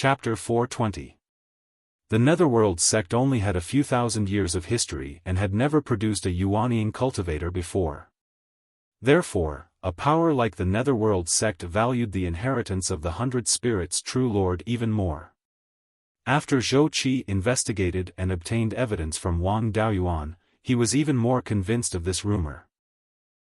Chapter 420. The Netherworld sect only had a few thousand years of history and had never produced a Yuanian cultivator before. Therefore, a power like the Netherworld sect valued the inheritance of the 100 Spirits' true lord even more. After Zhou Qi investigated and obtained evidence from Wang Daoyuan, he was even more convinced of this rumor.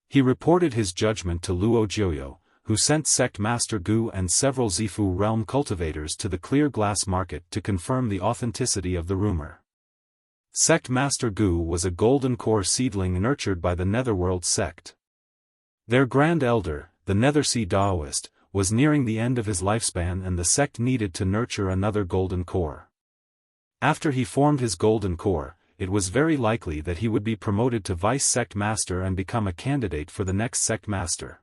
He reported his judgment to Luo Jiuyo, who sent Sect Master Gu and several Zifu realm cultivators to the Clear Glass Market to confirm the authenticity of the rumor. Sect Master Gu was a golden core seedling nurtured by the Netherworld sect. Their Grand Elder, the Nethersea Daoist, was nearing the end of his lifespan and the sect needed to nurture another golden core. After he formed his golden core, it was very likely that he would be promoted to Vice Sect Master and become a candidate for the next Sect Master.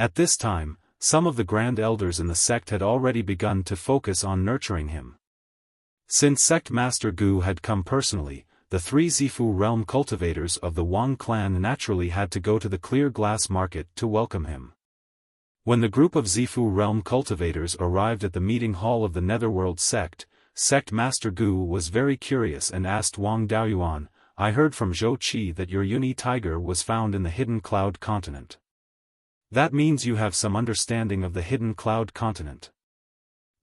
At this time, some of the Grand Elders in the sect had already begun to focus on nurturing him. Since Sect Master Gu had come personally, the 3 Zifu realm cultivators of the Wang clan naturally had to go to the Clear Glass Market to welcome him. When the group of Zifu realm cultivators arrived at the meeting hall of the Netherworld sect, Sect Master Gu was very curious and asked Wang Daoyuan, "I heard from Zhou Qi that your Uni tiger was found in the Hidden Cloud continent. That means you have some understanding of the Hidden Cloud continent.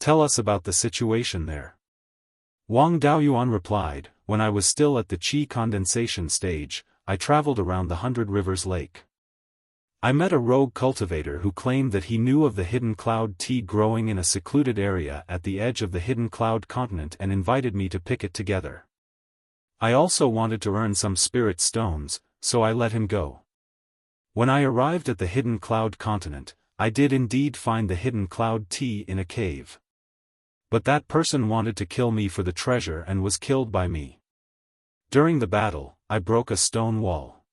Tell us about the situation there." Wang Daoyuan replied, "When I was still at the Qi condensation stage, I traveled around the 100 Rivers Lake. I met a rogue cultivator who claimed that he knew of the Hidden Cloud tea growing in a secluded area at the edge of the Hidden Cloud continent and invited me to pick it together. I also wanted to earn some spirit stones, so I let him go. When I arrived at the Hidden Cloud continent, I did indeed find the Hidden Cloud tea in a cave. But that person wanted to kill me for the treasure and was killed by me. During the battle, I broke a stone wall.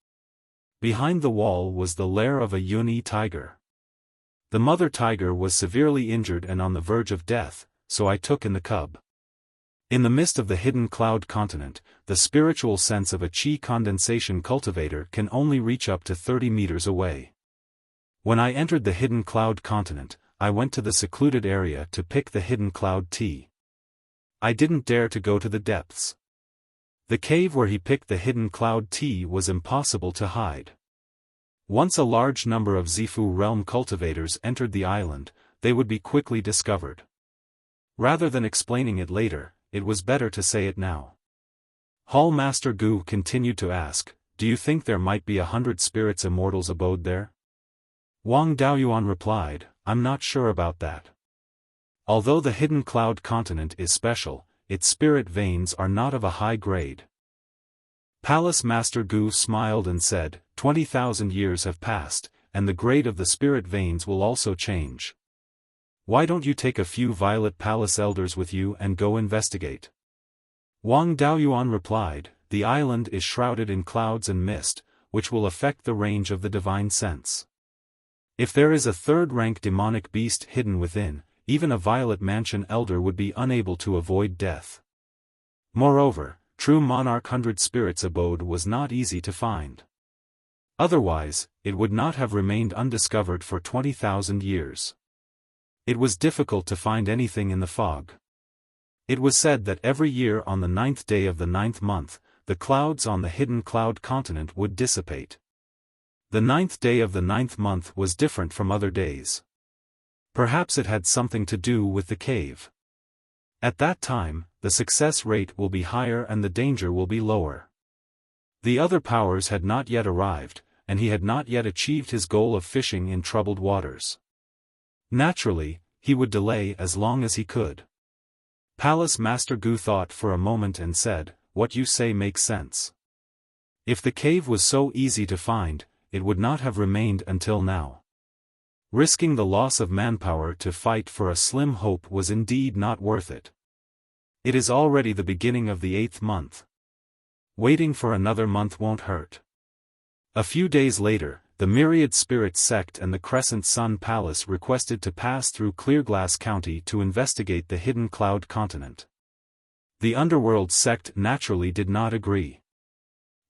Behind the wall was the lair of a Uni tiger. The mother tiger was severely injured and on the verge of death, so I took in the cub. In the midst of the Hidden Cloud continent, the spiritual sense of a Qi condensation cultivator can only reach up to 30 meters away. When I entered the Hidden Cloud continent, I went to the secluded area to pick the Hidden Cloud tea. I didn't dare to go to the depths. The cave where he picked the Hidden Cloud tea was impossible to hide. Once a large number of Zifu realm cultivators entered the island, they would be quickly discovered. Rather than explaining it later, it was better to say it now. Hall Master Gu continued to ask, "Do you think there might be 100 spirits immortals abode there?" Wang Daoyuan replied, "I'm not sure about that. Although the Hidden Cloud continent is special, its spirit veins are not of a high grade." Palace Master Gu smiled and said, 20,000 years have passed, and the grade of the spirit veins will also change. Why don't you take a few Violet Palace elders with you and go investigate?" Wang Daoyuan replied, "The island is shrouded in clouds and mist, which will affect the range of the divine sense. If there is a third-rank demonic beast hidden within, even a Violet Mansion elder would be unable to avoid death. Moreover, true Monarch 100 Spirits abode was not easy to find. Otherwise, it would not have remained undiscovered for 20,000 years. It was difficult to find anything in the fog. It was said that every year on the 9th day of the 9th month, the clouds on the Hidden Cloud continent would dissipate. The 9th day of the 9th month was different from other days. Perhaps it had something to do with the cave. At that time, the success rate will be higher and the danger will be lower. The other powers had not yet arrived, and he had not yet achieved his goal of fishing in troubled waters. Naturally, he would delay as long as he could. Palace Master Gu thought for a moment and said, "What you say makes sense. If the cave was so easy to find, it would not have remained until now. Risking the loss of manpower to fight for a slim hope was indeed not worth it. It is already the beginning of the 8th month. Waiting for another month won't hurt." A few days later, the Myriad Spirit sect and the Crescent Sun Palace requested to pass through Clearglass County to investigate the Hidden Cloud continent. The Underworld sect naturally did not agree.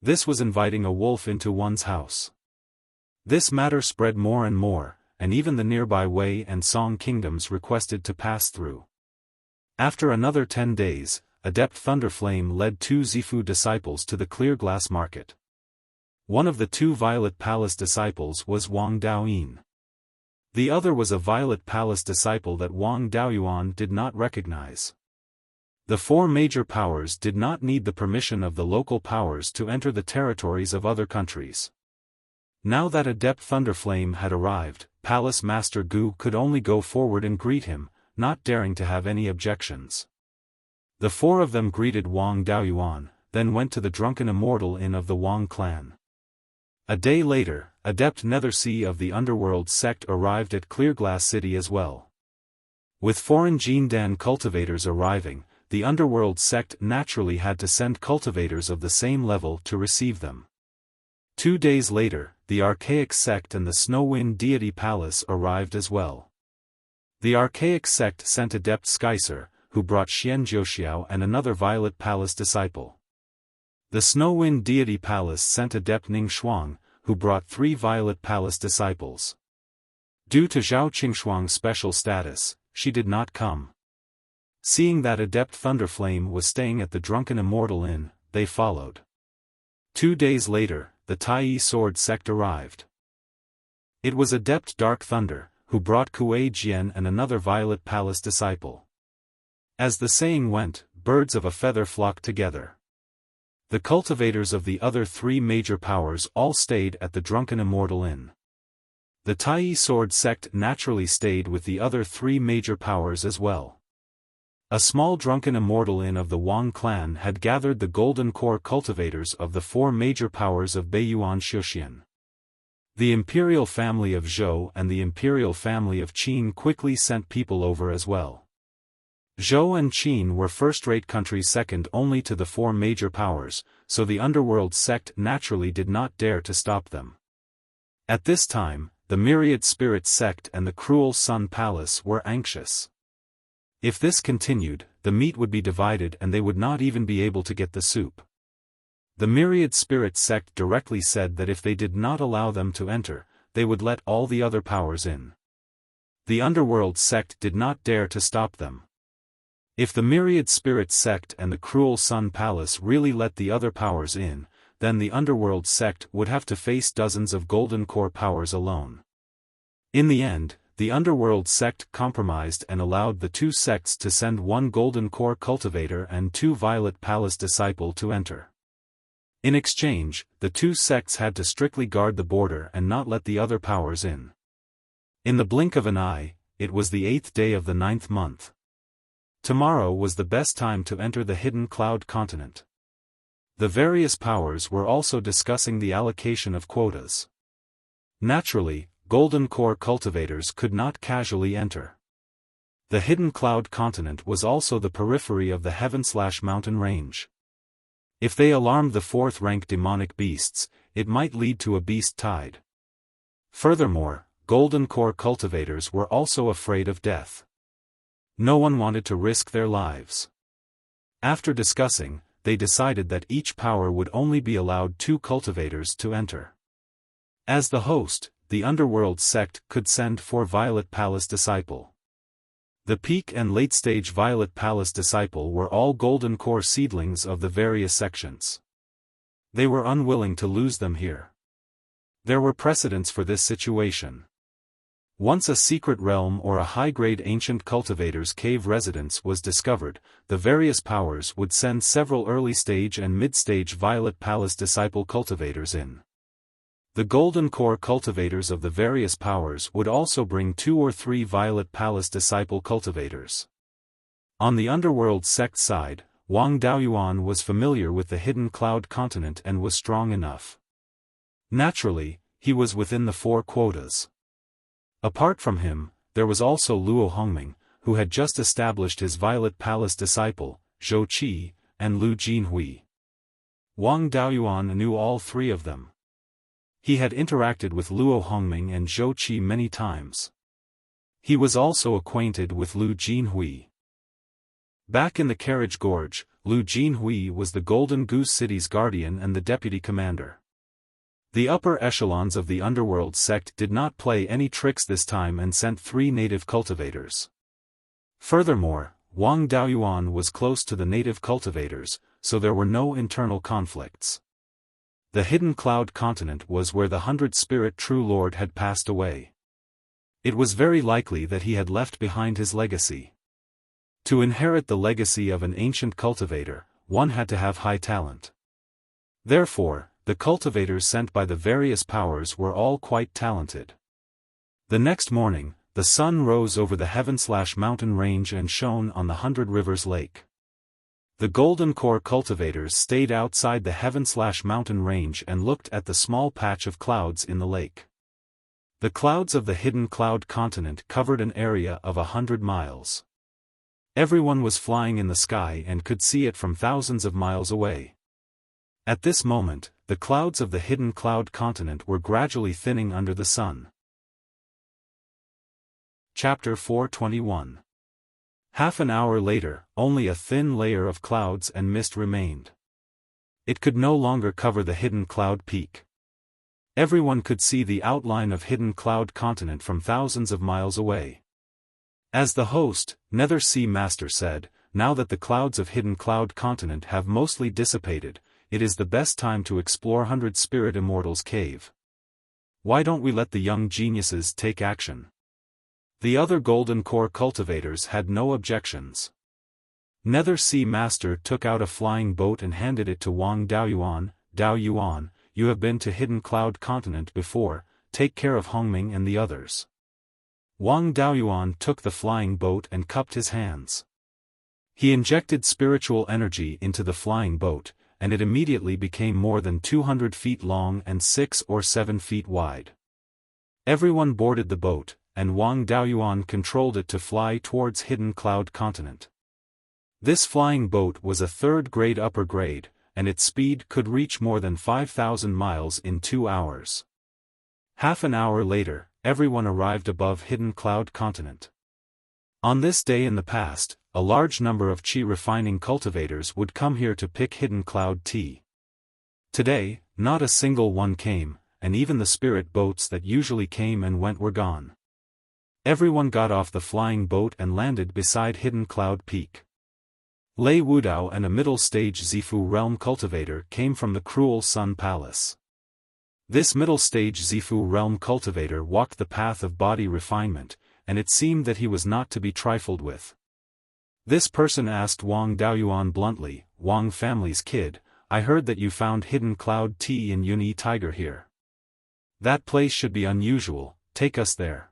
This was inviting a wolf into one's house. This matter spread more and more, and even the nearby Wei and Song kingdoms requested to pass through. After another 10 days, Adept Thunderflame led 2 Zifu disciples to the Clear Glass Market. One of the 2 Violet Palace disciples was Wang Daoyin. The other was a Violet Palace disciple that Wang Daoyuan did not recognize. The 4 major powers did not need the permission of the local powers to enter the territories of other countries. Now that Adept Thunderflame had arrived, Palace Master Gu could only go forward and greet him, not daring to have any objections. The 4 of them greeted Wang Daoyuan, then went to the Drunken Immortal Inn of the Wang clan. A day later, Adept Nethersea of the Underworld sect arrived at Clearglass City as well. With foreign Jindan cultivators arriving, the Underworld sect naturally had to send cultivators of the same level to receive them. 2 days later, the Archaic sect and the Snowwind Deity Palace arrived as well. The Archaic sect sent Adept Skyser, who brought Xian Jiuxiao and another Violet Palace disciple. The Snowwind Deity Palace sent Adept Ning Shuang, who brought 3 Violet Palace disciples. Due to Zhao Qingshuang's special status, she did not come. Seeing that Adept Thunderflame was staying at the Drunken Immortal Inn, they followed. 2 days later, the Tai Sword sect arrived. It was Adept Dark Thunder, who brought Kuei Jian and another Violet Palace disciple. As the saying went, birds of a feather flocked together. The cultivators of the other 3 major powers all stayed at the Drunken Immortal Inn. The Tai Sword sect naturally stayed with the other 3 major powers as well. A small Drunken Immortal Inn of the Wang clan had gathered the Golden Core cultivators of the 4 major powers of Beiyuan Xiuxian. The imperial family of Zhou and the imperial family of Qin quickly sent people over as well. Zhou and Qin were first-rate countries second only to the 4 major powers, so the Underworld sect naturally did not dare to stop them. At this time, the Myriad Spirit sect and the Cruel Sun Palace were anxious. If this continued, the meat would be divided and they would not even be able to get the soup. The Myriad Spirit sect directly said that if they did not allow them to enter, they would let all the other powers in. The Underworld sect did not dare to stop them. If the Myriad Spirit sect and the Cruel Sun Palace really let the other powers in, then the Underworld sect would have to face dozens of Golden Core powers alone. In the end, the Underworld sect compromised and allowed the 2 sects to send 1 Golden Core cultivator and 2 Violet Palace disciple to enter. In exchange, the 2 sects had to strictly guard the border and not let the other powers in. In the blink of an eye, it was the 8th day of the 9th month. Tomorrow was the best time to enter the Hidden Cloud continent. The various powers were also discussing the allocation of quotas. Naturally, Golden Core cultivators could not casually enter. The Hidden Cloud continent was also the periphery of the Heaven/Mountain range. If they alarmed the 4th-rank demonic beasts, it might lead to a beast tide. Furthermore, Golden Core cultivators were also afraid of death. No one wanted to risk their lives. After discussing, they decided that each power would only be allowed 2 cultivators to enter. As the host, the Underworld sect could send 4 Violet Palace disciple. The peak and late-stage Violet Palace disciple were all Golden Core seedlings of the various sections. They were unwilling to lose them here. There were precedents for this situation. Once a secret realm or a high-grade ancient cultivator's cave residence was discovered, the various powers would send several early-stage and mid-stage Violet Palace disciple cultivators in. The Golden Core cultivators of the various powers would also bring 2 or 3 Violet Palace disciple cultivators. On the Underworld sect side, Wang Daoyuan was familiar with the Hidden Cloud continent and was strong enough. Naturally, he was within the 4 quotas. Apart from him, there was also Luo Hongming, who had just established his Violet Palace disciple, Zhou Qi, and Lu Jinhui. Wang Daoyuan knew all 3 of them. He had interacted with Luo Hongming and Zhou Qi many times. He was also acquainted with Lu Jinhui. Back in the Carriage Gorge, Lu Jinhui was the Golden Goose City's guardian and the deputy commander. The upper echelons of the Underworld sect did not play any tricks this time and sent 3 native cultivators. Furthermore, Wang Daoyuan was close to the native cultivators, so there were no internal conflicts. The hidden cloud continent was where the 100-spirit true lord had passed away. It was very likely that he had left behind his legacy. To inherit the legacy of an ancient cultivator, one had to have high talent. Therefore, the cultivators sent by the various powers were all quite talented. The next morning, the sun rose over the heaven/mountain range and shone on the 100 Rivers Lake. The Golden Core cultivators stayed outside the heaven/mountain range and looked at the small patch of clouds in the lake. The clouds of the hidden cloud continent covered an area of 100 miles. Everyone was flying in the sky and could see it from thousands of miles away. At this moment, the clouds of the hidden cloud continent were gradually thinning under the sun. Chapter 421. Half an hour later, only a thin layer of clouds and mist remained. It could no longer cover the hidden cloud peak. Everyone could see the outline of hidden cloud continent from thousands of miles away. As the host, Nether Sea Master said, "Now that the clouds of hidden cloud continent have mostly dissipated, it is the best time to explore 100 Spirit Immortal's cave. Why don't we let the young geniuses take action?" The other Golden Core cultivators had no objections. Nether Sea Master took out a flying boat and handed it to Wang Daoyuan. "Daoyuan, you have been to Hidden Cloud Continent before, take care of Hongming and the others." Wang Daoyuan took the flying boat and cupped his hands. He injected spiritual energy into the flying boat, and it immediately became more than 200 feet long and 6 or 7 feet wide. Everyone boarded the boat, and Wang Daoyuan controlled it to fly towards Hidden Cloud Continent. This flying boat was a third-grade upper grade, and its speed could reach more than 5,000 miles in 2 hours. Half an hour later, everyone arrived above Hidden Cloud Continent. On this day in the past, a large number of chi refining cultivators would come here to pick Hidden Cloud tea. Today, not a single one came, and even the spirit boats that usually came and went were gone. Everyone got off the flying boat and landed beside Hidden Cloud Peak. Lei Wudao and a middle-stage Zifu realm cultivator came from the Cruel Sun Palace. This middle-stage Zifu realm cultivator walked the path of body refinement, and it seemed that he was not to be trifled with. This person asked Wang Daoyuan bluntly, "Wang family's kid, I heard that you found Hidden Cloud tea in Yunyi Tiger here. That place should be unusual, take us there."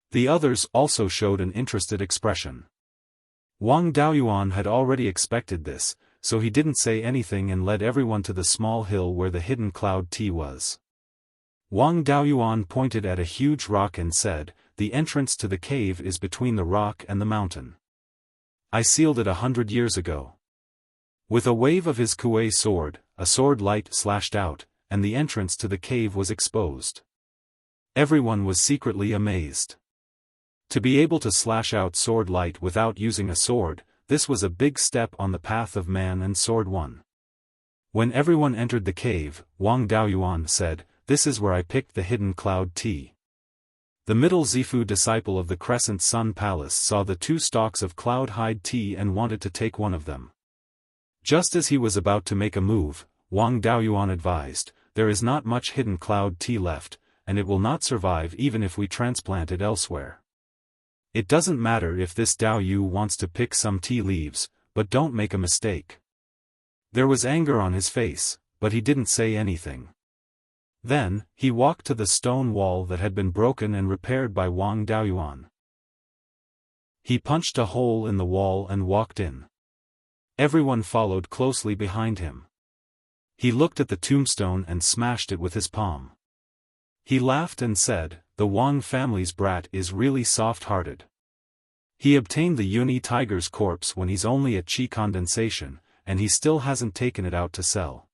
The others also showed an interested expression. Wang Daoyuan had already expected this, so he didn't say anything and led everyone to the small hill where the Hidden Cloud tea was. Wang Daoyuan pointed at a huge rock and said, "The entrance to the cave is between the rock and the mountain. I sealed it 100 years ago." With a wave of his kuei sword, a sword light slashed out, and the entrance to the cave was exposed. Everyone was secretly amazed. To be able to slash out sword light without using a sword, this was a big step on the path of man and sword one. When everyone entered the cave, Wang Daoyuan said, "This is where I picked the Hidden Cloud tea." The middle Zifu disciple of the Crescent Sun Palace saw the 2 stalks of cloud hide tea and wanted to take one of them. Just as he was about to make a move, Wang Daoyuan advised, "There is not much Hidden Cloud tea left, and it will not survive even if we transplant it elsewhere. It doesn't matter if this Dao Yu wants to pick some tea leaves, but don't make a mistake." There was anger on his face, but he didn't say anything. Then, he walked to the stone wall that had been broken and repaired by Wang Daoyuan. He punched a hole in the wall and walked in. Everyone followed closely behind him. He looked at the tombstone and smashed it with his palm. He laughed and said, "The Wang family's brat is really soft-hearted. He obtained the Yunyi tiger's corpse when he's only at chi condensation, and he still hasn't taken it out to sell."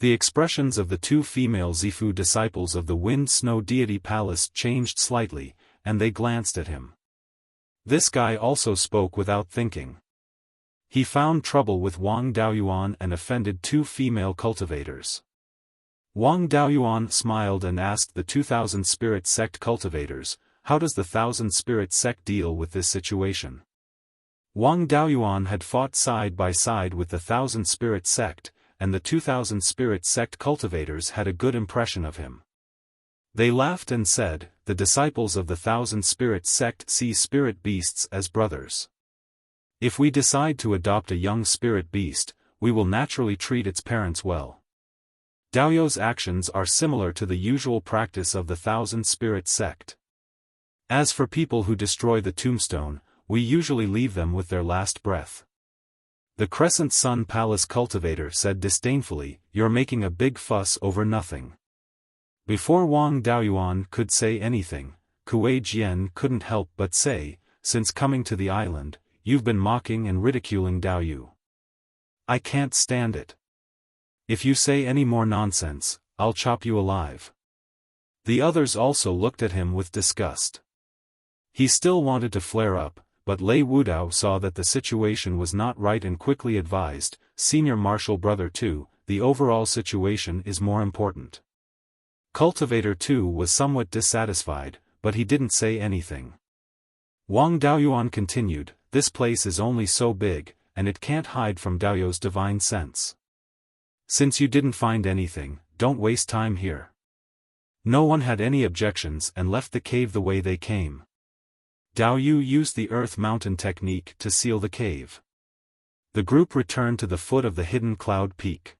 The expressions of the 2 female Zifu disciples of the Wind Snow Deity Palace changed slightly, and they glanced at him. This guy also spoke without thinking. He found trouble with Wang Daoyuan and offended 2 female cultivators. Wang Daoyuan smiled and asked the 2,000 Spirit Sect cultivators, "How does the 1,000 Spirit Sect deal with this situation?" Wang Daoyuan had fought side by side with the Thousand Spirit Sect, and the 2000 Spirit Sect cultivators had a good impression of him. They laughed and said, "The disciples of the Thousand Spirit Sect see spirit beasts as brothers. If we decide to adopt a young spirit beast, we will naturally treat its parents well." Daoyu's actions are similar to the usual practice of the Thousand Spirit Sect. As for people who destroy the tombstone, we usually leave them with their last breath. The Crescent Sun Palace cultivator said disdainfully, "You're making a big fuss over nothing." Before Wang Daoyuan could say anything, Kuei Jian couldn't help but say, "Since coming to the island, you've been mocking and ridiculing Daoyu. I can't stand it. If you say any more nonsense, I'll chop you alive." The others also looked at him with disgust. He still wanted to flare up, but Lei Wudao saw that the situation was not right and quickly advised, "Senior Marshal Brother 2, the overall situation is more important." Cultivator 2 was somewhat dissatisfied, but he didn't say anything. Wang Daoyuan continued, "This place is only so big, and it can't hide from Daoyu's divine sense. Since you didn't find anything, don't waste time here." No one had any objections and left the cave the way they came. Daoyu used the Earth Mountain technique to seal the cave. The group returned to the foot of the hidden cloud peak.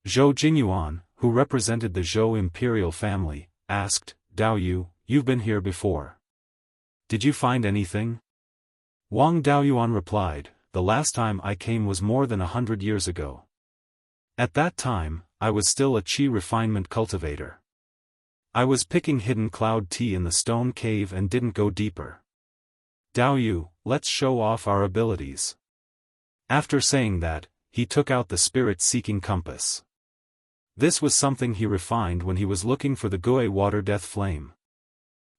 Zhou Jingyuan, who represented the Zhou imperial family, asked, "Daoyu, you've been here before. Did you find anything?" Wang Daoyuan replied, "The last time I came was more than 100 years ago. At that time, I was still a qi refinement cultivator. I was picking hidden cloud tea in the stone cave and didn't go deeper. Daoyu, let's show off our abilities." After saying that, he took out the spirit-seeking compass. This was something he refined when he was looking for the Gui water death flame.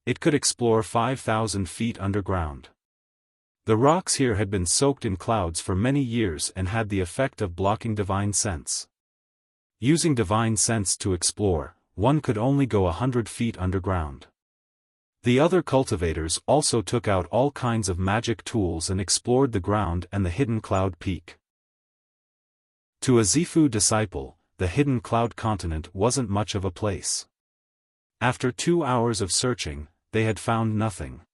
It could explore 5,000 feet underground. The rocks here had been soaked in clouds for many years and had the effect of blocking divine sense. Using divine sense to explore, one could only go 100 feet underground. The other cultivators also took out all kinds of magic tools and explored the ground and the hidden cloud peak. To a Zifu disciple, the hidden cloud continent wasn't much of a place. After 2 hours of searching, they had found nothing.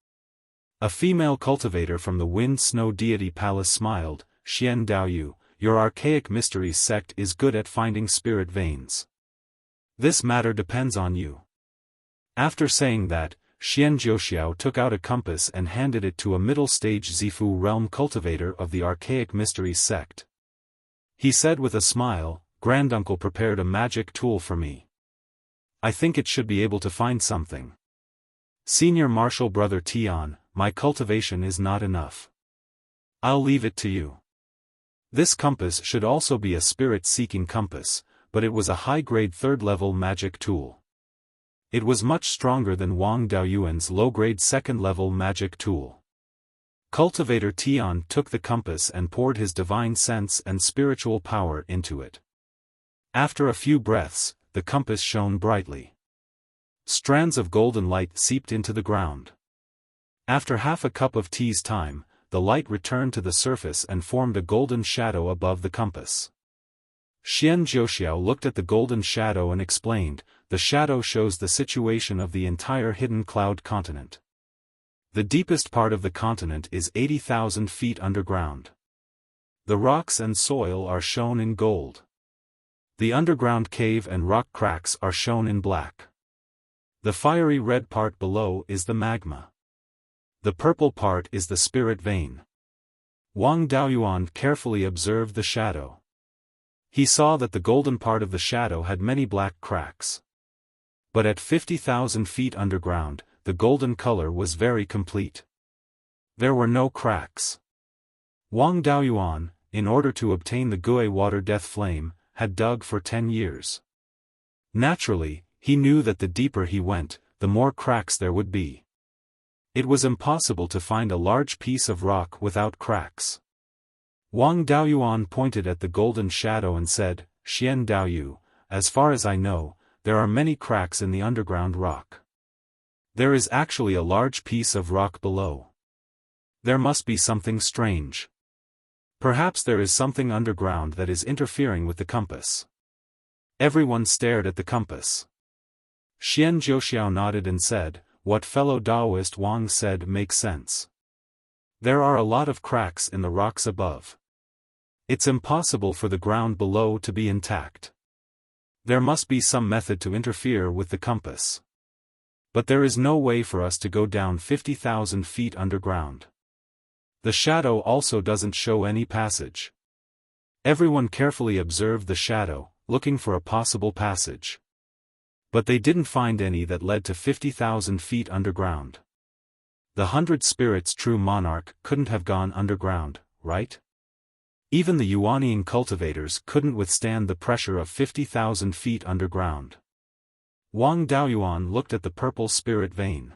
A female cultivator from the Wind Snow Deity Palace smiled, "Xian Daoyu, your archaic mysteries sect is good at finding spirit veins. This matter depends on you." After saying that, Xian Jiuxiao took out a compass and handed it to a middle-stage Zifu realm cultivator of the archaic mysteries sect. He said with a smile, "Granduncle prepared a magic tool for me. I think it should be able to find something. Senior Marshal Brother Tian, my cultivation is not enough. I'll leave it to you." This compass should also be a spirit-seeking compass, but it was a high-grade third-level magic tool. It was much stronger than Wang Daoyuan's low-grade second-level magic tool. Cultivator Tian took the compass and poured his divine sense and spiritual power into it. After a few breaths, the compass shone brightly. Strands of golden light seeped into the ground. After half a cup of tea's time, the light returned to the surface and formed a golden shadow above the compass. Xian Jiuxiao looked at the golden shadow and explained, "The shadow shows the situation of the entire hidden cloud continent. The deepest part of the continent is 80,000 feet underground. The rocks and soil are shown in gold. The underground cave and rock cracks are shown in black. The fiery red part below is the magma. The purple part is the spirit vein." Wang Daoyuan carefully observed the shadow. He saw that the golden part of the shadow had many black cracks. But at 50,000 feet underground, the golden color was very complete. There were no cracks. Wang Daoyuan, in order to obtain the Gui water death flame, had dug for 10 years. Naturally, he knew that the deeper he went, the more cracks there would be. It was impossible to find a large piece of rock without cracks. Wang Daoyuan pointed at the golden shadow and said, "Xian Daoyu, as far as I know, there are many cracks in the underground rock. There is actually a large piece of rock below. There must be something strange. Perhaps there is something underground that is interfering with the compass. Everyone stared at the compass. Xian Zhouxiao nodded and said, "What fellow Taoist Wang said makes sense. There are a lot of cracks in the rocks above. It's impossible for the ground below to be intact. There must be some method to interfere with the compass. But there is no way for us to go down 50,000 feet underground. The shadow also doesn't show any passage." Everyone carefully observed the shadow, looking for a possible passage. But they didn't find any that led to 50,000 feet underground. The 100 Spirits true monarch couldn't have gone underground, right? Even the Yuanian cultivators couldn't withstand the pressure of 50,000 feet underground. Wang Daoyuan looked at the purple spirit vein.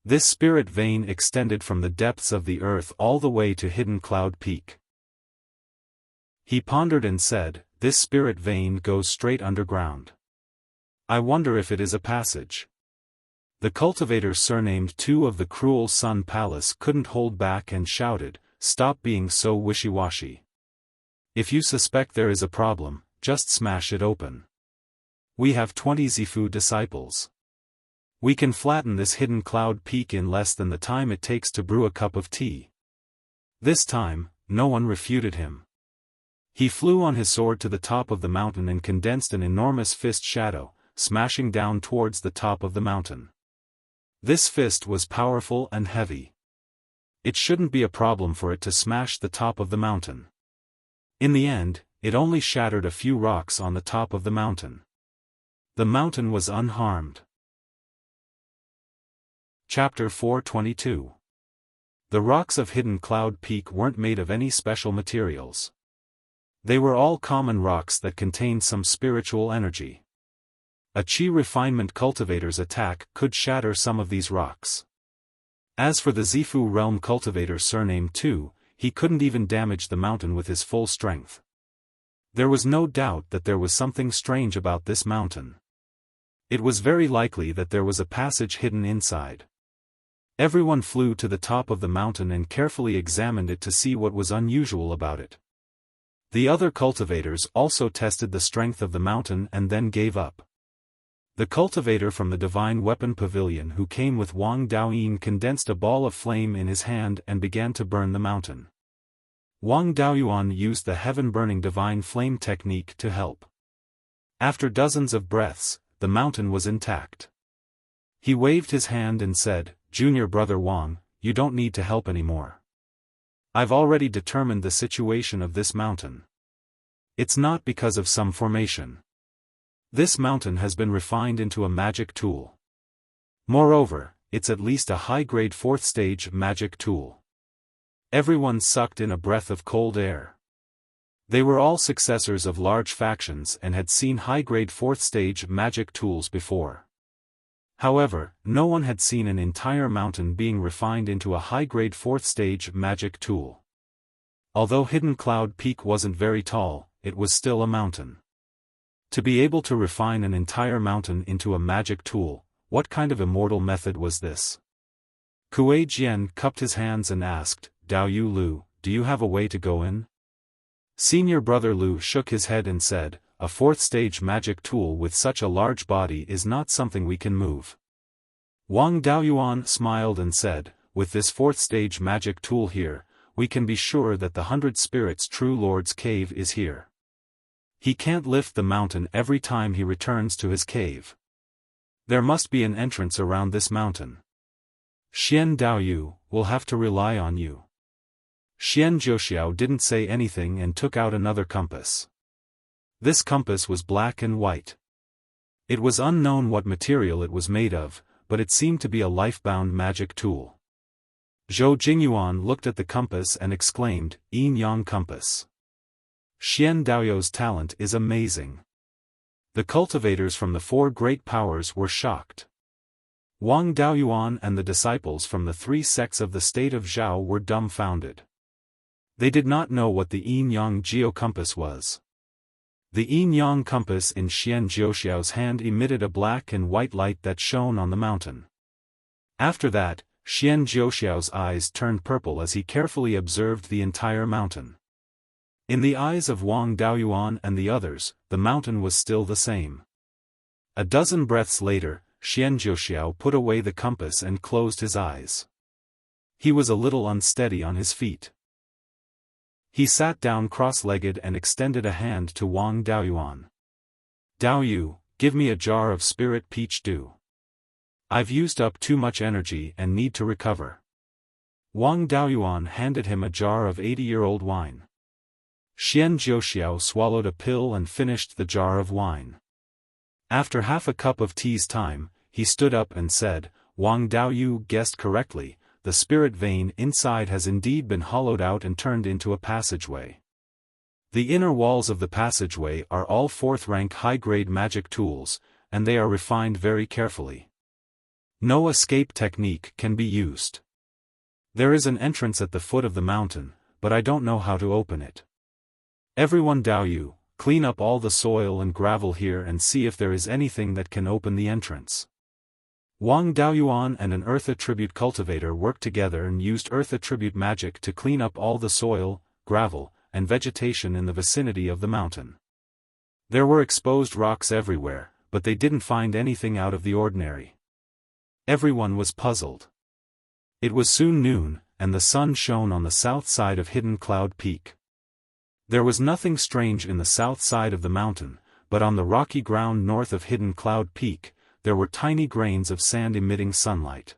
This spirit vein extended from the depths of the earth all the way to Hidden Cloud Peak. He pondered and said, "This spirit vein goes straight underground. I wonder if it is a passage." The cultivator surnamed two of the Cruel Sun Palace couldn't hold back and shouted, "Stop being so wishy-washy. If you suspect there is a problem, just smash it open. We have 20 Zifu disciples. We can flatten this Hidden Cloud Peak in less than the time it takes to brew a cup of tea." This time, no one refuted him. He flew on his sword to the top of the mountain and condensed an enormous fist shadow, smashing down towards the top of the mountain. This fist was powerful and heavy. It shouldn't be a problem for it to smash the top of the mountain. In the end, it only shattered a few rocks on the top of the mountain. The mountain was unharmed. Chapter 422. The rocks of Hidden Cloud Peak weren't made of any special materials. They were all common rocks that contained some spiritual energy. A Qi refinement cultivator's attack could shatter some of these rocks. As for the Zifu realm cultivator surnamed Tu, he couldn't even damage the mountain with his full strength. There was no doubt that there was something strange about this mountain. It was very likely that there was a passage hidden inside. Everyone flew to the top of the mountain and carefully examined it to see what was unusual about it. The other cultivators also tested the strength of the mountain and then gave up. The cultivator from the Divine Weapon Pavilion who came with Wang Daoyin condensed a ball of flame in his hand and began to burn the mountain. Wang Daoyuan used the heaven-burning divine flame technique to help. After dozens of breaths, the mountain was intact. He waved his hand and said, "Junior brother Wang, you don't need to help anymore. I've already determined the situation of this mountain. It's not because of some formation. This mountain has been refined into a magic tool. Moreover, it's at least a high-grade 4th stage magic tool." Everyone sucked in a breath of cold air. They were all successors of large factions and had seen high-grade 4th stage magic tools before. However, no one had seen an entire mountain being refined into a high-grade 4th stage magic tool. Although Hidden Cloud Peak wasn't very tall, it was still a mountain. To be able to refine an entire mountain into a magic tool, what kind of immortal method was this? Kuei Jian cupped his hands and asked, "Dao Yu Lu, do you have a way to go in?" Senior brother Lu shook his head and said, "A 4th stage magic tool with such a large body is not something we can move." Wang Daoyuan smiled and said, "With this 4th stage magic tool here, we can be sure that the 100 Spirits True Lord's cave is here. He can't lift the mountain every time he returns to his cave. There must be an entrance around this mountain. Xian Daoyu, will have to rely on you." Xian Zhouxiao didn't say anything and took out another compass. This compass was black and white. It was unknown what material it was made of, but it seemed to be a life-bound magic tool. Zhou Jingyuan looked at the compass and exclaimed, "Yin-Yang compass. Xian Daoyu's talent is amazing." The cultivators from the 4 great powers were shocked. Wang Daoyuan and the disciples from the 3 sects of the state of Zhao were dumbfounded. They did not know what the Yin-Yang geocompass was. The Yin-Yang compass in Xian Zhouxiao's hand emitted a black and white light that shone on the mountain. After that, Xian Jiuxiao's eyes turned purple as he carefully observed the entire mountain. In the eyes of Wang Daoyuan and the others, the mountain was still the same. A dozen breaths later, Xian Jiuxiao put away the compass and closed his eyes. He was a little unsteady on his feet. He sat down cross-legged and extended a hand to Wang Daoyuan. "Daoyu, give me a jar of spirit peach dew. I've used up too much energy and need to recover." Wang Daoyuan handed him a jar of 80-year-old wine. Xian Jiuxiao swallowed a pill and finished the jar of wine. After half a cup of tea's time, he stood up and said, "Wang Daoyu guessed correctly, the spirit vein inside has indeed been hollowed out and turned into a passageway. The inner walls of the passageway are all 4th-rank high-grade magic tools, and they are refined very carefully. No escape technique can be used. There is an entrance at the foot of the mountain, but I don't know how to open it. Everyone Daoyu, clean up all the soil and gravel here and see if there is anything that can open the entrance." Wang Daoyuan and an Earth Attribute cultivator worked together and used Earth Attribute magic to clean up all the soil, gravel, and vegetation in the vicinity of the mountain. There were exposed rocks everywhere, but they didn't find anything out of the ordinary. Everyone was puzzled. It was soon noon, and the sun shone on the south side of Hidden Cloud Peak. There was nothing strange in the south side of the mountain, but on the rocky ground north of Hidden Cloud Peak, there were tiny grains of sand emitting sunlight.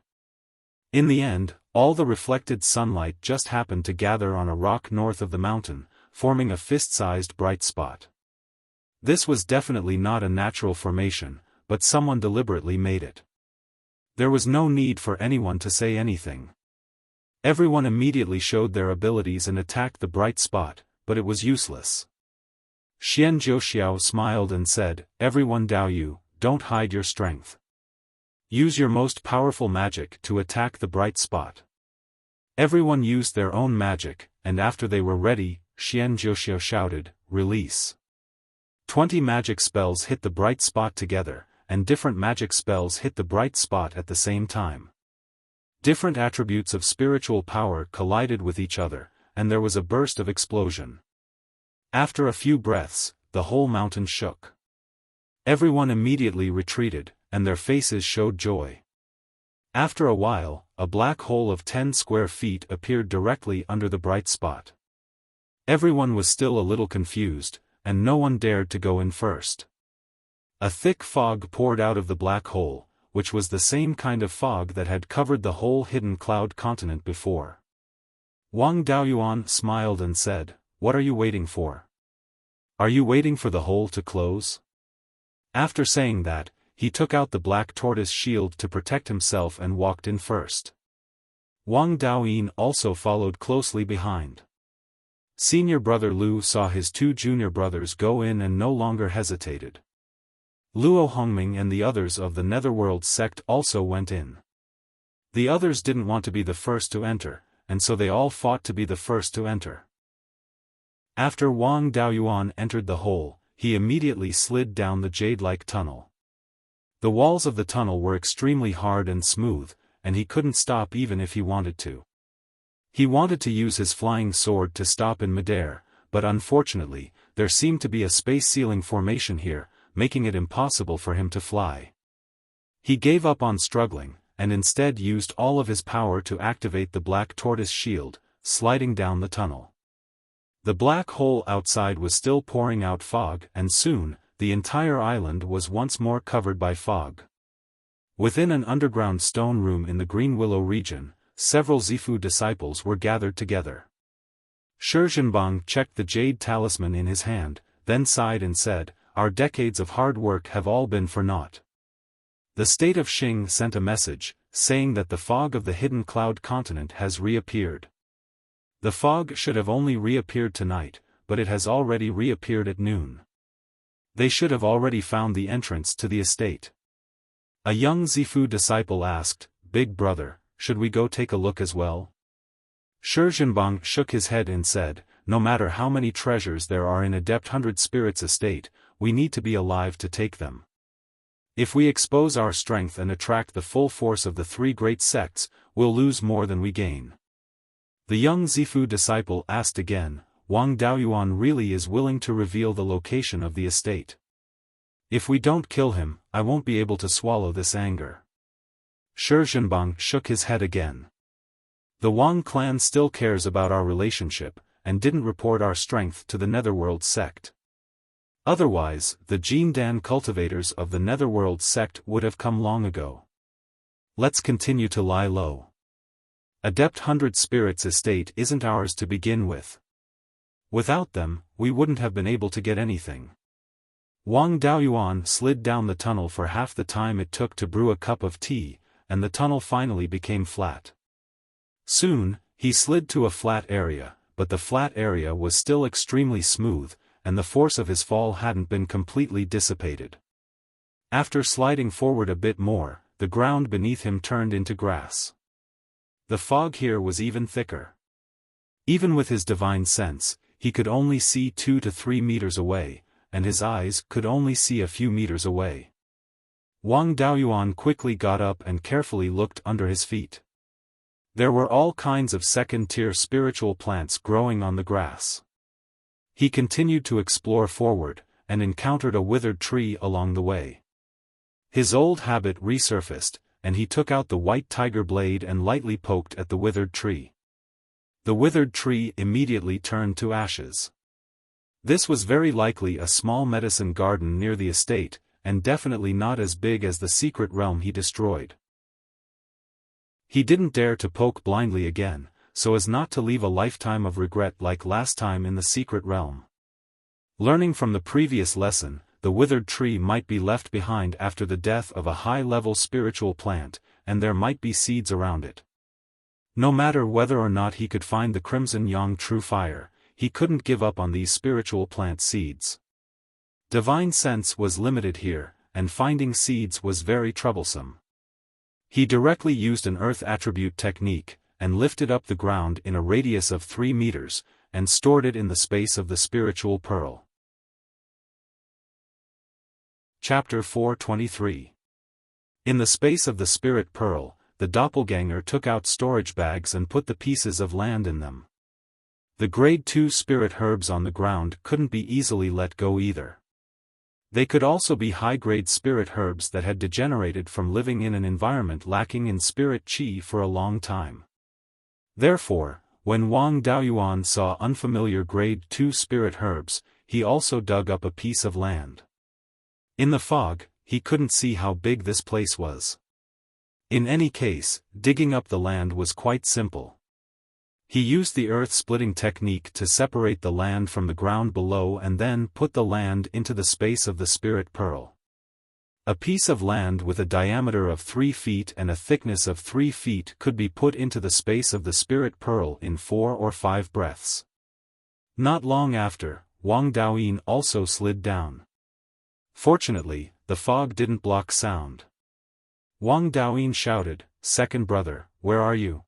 In the end, all the reflected sunlight just happened to gather on a rock north of the mountain, forming a fist-sized bright spot. This was definitely not a natural formation, but someone deliberately made it. There was no need for anyone to say anything. Everyone immediately showed their abilities and attacked the bright spot, but it was useless. Xian Jiuxiao smiled and said, "Everyone Daoyu, don't hide your strength. Use your most powerful magic to attack the bright spot." Everyone used their own magic, and after they were ready, Xian Jiuxiao shouted, "Release." 20 magic spells hit the bright spot together, and different magic spells hit the bright spot at the same time. Different attributes of spiritual power collided with each other, and there was a burst of explosion. After a few breaths, the whole mountain shook. Everyone immediately retreated, and their faces showed joy. After a while, a black hole of 10 square feet appeared directly under the bright spot. Everyone was still a little confused, and no one dared to go in first. A thick fog poured out of the black hole, which was the same kind of fog that had covered the whole Hidden Cloud continent before. Wang Daoyuan smiled and said, "What are you waiting for? Are you waiting for the hole to close?" After saying that, he took out the black tortoise shield to protect himself and walked in first. Wang Daoyin also followed closely behind. Senior brother Lu saw his 2 junior brothers go in and no longer hesitated. Luo Hongming and the others of the Netherworld sect also went in. The others didn't want to be the first to enter, and so they all fought to be the first to enter. After Wang Daoyuan entered the hole, he immediately slid down the jade-like tunnel. The walls of the tunnel were extremely hard and smooth, and he couldn't stop even if he wanted to. He wanted to use his flying sword to stop in midair, but unfortunately, there seemed to be a space ceiling formation here, making it impossible for him to fly. He gave up on struggling, and instead used all of his power to activate the black tortoise shield, sliding down the tunnel. The black hole outside was still pouring out fog, and soon, the entire island was once more covered by fog. Within an underground stone room in the Green Willow region, several Zifu disciples were gathered together. Shi Zhenbang checked the jade talisman in his hand, then sighed and said, "Our decades of hard work have all been for naught." The state of Xing sent a message, saying that the fog of the Hidden Cloud continent has reappeared. The fog should have only reappeared tonight, but it has already reappeared at noon. They should have already found the entrance to the estate. A young Zifu disciple asked, "Big brother, should we go take a look as well?" Shi Zhenbang shook his head and said, "No matter how many treasures there are in Adept 100 Spirits estate, we need to be alive to take them. If we expose our strength and attract the full force of the three great sects, we'll lose more than we gain. The young Zifu disciple asked again, Wang Daoyuan really is willing to reveal the location of the estate. If we don't kill him, I won't be able to swallow this anger. Shi Zhenbang shook his head again. The Wang clan still cares about our relationship, and didn't report our strength to the Netherworld sect. Otherwise, the Jindan cultivators of the Netherworld sect would have come long ago. Let's continue to lie low. Adept 100 Spirits estate isn't ours to begin with. Without them, we wouldn't have been able to get anything. Wang Daoyuan slid down the tunnel for half the time it took to brew a cup of tea, and the tunnel finally became flat. Soon, he slid to a flat area, but the flat area was still extremely smooth, and the force of his fall hadn't been completely dissipated. After sliding forward a bit more, the ground beneath him turned into grass. The fog here was even thicker. Even with his divine sense, he could only see 2 to 3 meters away, and his eyes could only see a few meters away. Wang Daoyuan quickly got up and carefully looked under his feet. There were all kinds of second-tier spiritual plants growing on the grass. He continued to explore forward, and encountered a withered tree along the way. His old habit resurfaced, and he took out the white tiger blade and lightly poked at the withered tree. The withered tree immediately turned to ashes. This was very likely a small medicine garden near the estate, and definitely not as big as the secret realm he destroyed. He didn't dare to poke blindly again, so as not to leave a lifetime of regret like last time in the secret realm. Learning from the previous lesson, the withered tree might be left behind after the death of a high-level spiritual plant, and there might be seeds around it. No matter whether or not he could find the Crimson Yang True Fire, he couldn't give up on these spiritual plant seeds. Divine sense was limited here, and finding seeds was very troublesome. He directly used an earth attribute technique, and lifted up the ground in a radius of 3 meters, and stored it in the space of the spiritual pearl. Chapter 423. In the space of the spirit pearl, the doppelganger took out storage bags and put the pieces of land in them. The grade 2 spirit herbs on the ground couldn't be easily let go either. They could also be high-grade spirit herbs that had degenerated from living in an environment lacking in spirit qi for a long time. Therefore, when Wang Daoyuan saw unfamiliar grade 2 spirit herbs, he also dug up a piece of land. In the fog, he couldn't see how big this place was. In any case, digging up the land was quite simple. He used the earth-splitting technique to separate the land from the ground below and then put the land into the space of the spirit pearl. A piece of land with a diameter of 3 feet and a thickness of 3 feet could be put into the space of the spirit pearl in 4 or 5 breaths. Not long after, Wang Daoyin also slid down. Fortunately, the fog didn't block sound. Wang Daoyin shouted, "Second brother, where are you?"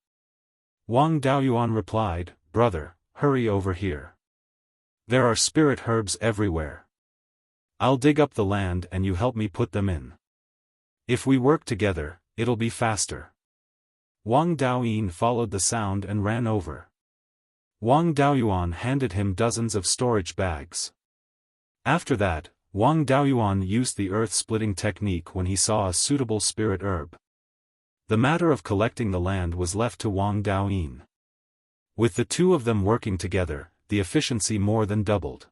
Wang Daoyuan replied, "Brother, hurry over here. There are spirit herbs everywhere. I'll dig up the land and you help me put them in. If we work together, it'll be faster." Wang Daoyin followed the sound and ran over. Wang Daoyuan handed him dozens of storage bags. After that, Wang Daoyuan used the earth-splitting technique when he saw a suitable spirit herb. The matter of collecting the land was left to Wang Daoyin. With the two of them working together, the efficiency more than doubled.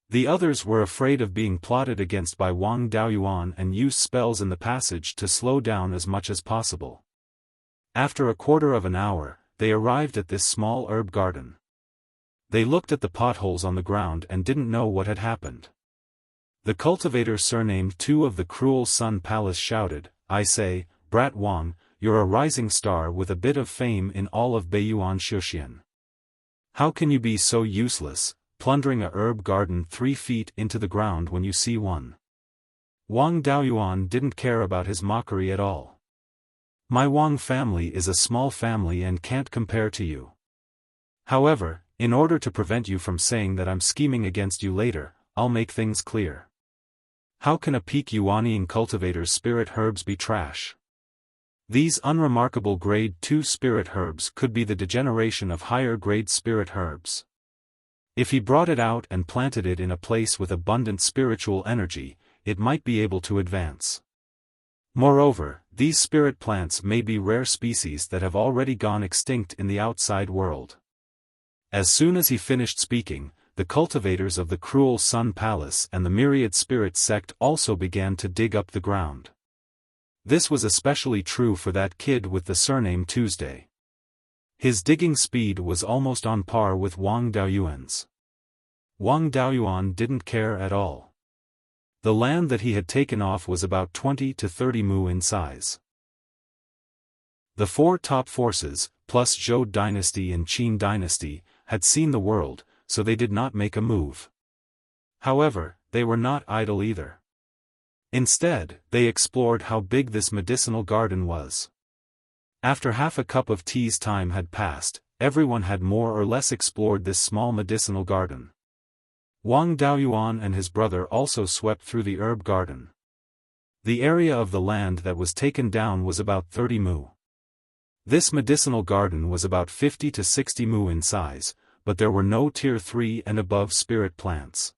The others were afraid of being plotted against by Wang Daoyuan and used spells in the passage to slow down as much as possible. After a quarter of an hour, they arrived at this small herb garden. They looked at the potholes on the ground and didn't know what had happened. The cultivator surnamed 2 of the Cruel Sun Palace shouted, "I say, Brat Wang, you're a rising star with a bit of fame in all of Beiyuan Xiuxian. How can you be so useless, plundering a herb garden 3 feet into the ground when you see one?" Wang Daoyuan didn't care about his mockery at all. "My Wang family is a small family and can't compare to you. However, in order to prevent you from saying that I'm scheming against you later, I'll make things clear. How can a peak Yuanian cultivator's spirit herbs be trash? These unremarkable grade 2 spirit herbs could be the degeneration of higher grade spirit herbs. If he brought it out and planted it in a place with abundant spiritual energy, it might be able to advance. Moreover, these spirit plants may be rare species that have already gone extinct in the outside world. As soon as he finished speaking, the cultivators of the cruel Sun Palace and the myriad spirit sect also began to dig up the ground. This was especially true for that kid with the surname Tuesday. His digging speed was almost on par with Wang Daoyuan's. Wang Daoyuan didn't care at all. The land that he had taken off was about 20 to 30 mu in size. The four top forces, plus Zhou dynasty and Qin dynasty, had seen the world, so they did not make a move. However, they were not idle either. Instead, they explored how big this medicinal garden was. After half a cup of tea's time had passed, everyone had more or less explored this small medicinal garden. Wang Daoyuan and his brother also swept through the herb garden. The area of the land that was taken down was about 30 mu. This medicinal garden was about 50 to 60 mu in size, but there were no tier 3 and above spirit plants.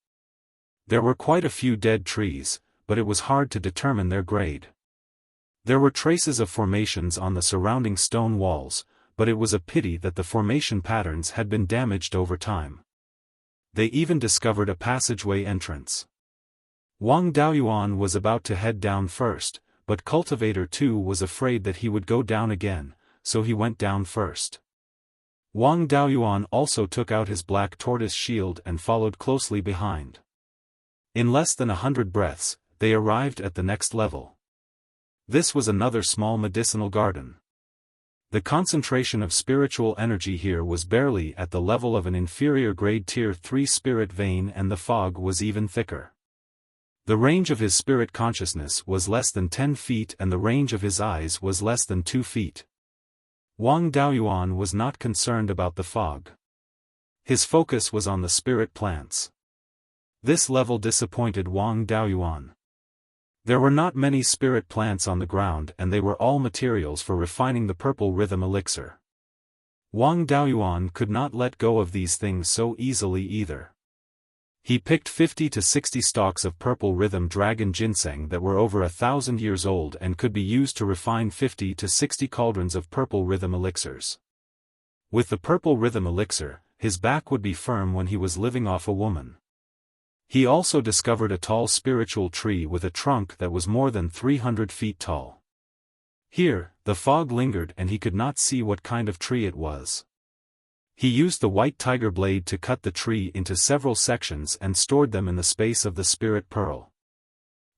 There were quite a few dead trees, but it was hard to determine their grade. There were traces of formations on the surrounding stone walls, but it was a pity that the formation patterns had been damaged over time. They even discovered a passageway entrance. Wang Daoyuan was about to head down first, but Cultivator 2 was afraid that he would go down again, so he went down first. Wang Daoyuan also took out his black tortoise shield and followed closely behind. In less than 100 breaths, they arrived at the next level. This was another small medicinal garden. The concentration of spiritual energy here was barely at the level of an inferior grade tier 3 spirit vein, and the fog was even thicker. The range of his spirit consciousness was less than 10 feet and the range of his eyes was less than 2 feet. Wang Daoyuan was not concerned about the fog. His focus was on the spirit plants. This level disappointed Wang Daoyuan. There were not many spirit plants on the ground and they were all materials for refining the purple rhythm elixir. Wang Daoyuan could not let go of these things so easily either. He picked 50 to 60 stalks of purple rhythm dragon ginseng that were over 1,000 years old and could be used to refine 50 to 60 cauldrons of purple rhythm elixirs. With the purple rhythm elixir, his back would be firm when he was living off a woman. He also discovered a tall spiritual tree with a trunk that was more than 300 feet tall. Here, the fog lingered and he could not see what kind of tree it was. He used the white tiger blade to cut the tree into several sections and stored them in the space of the spirit pearl.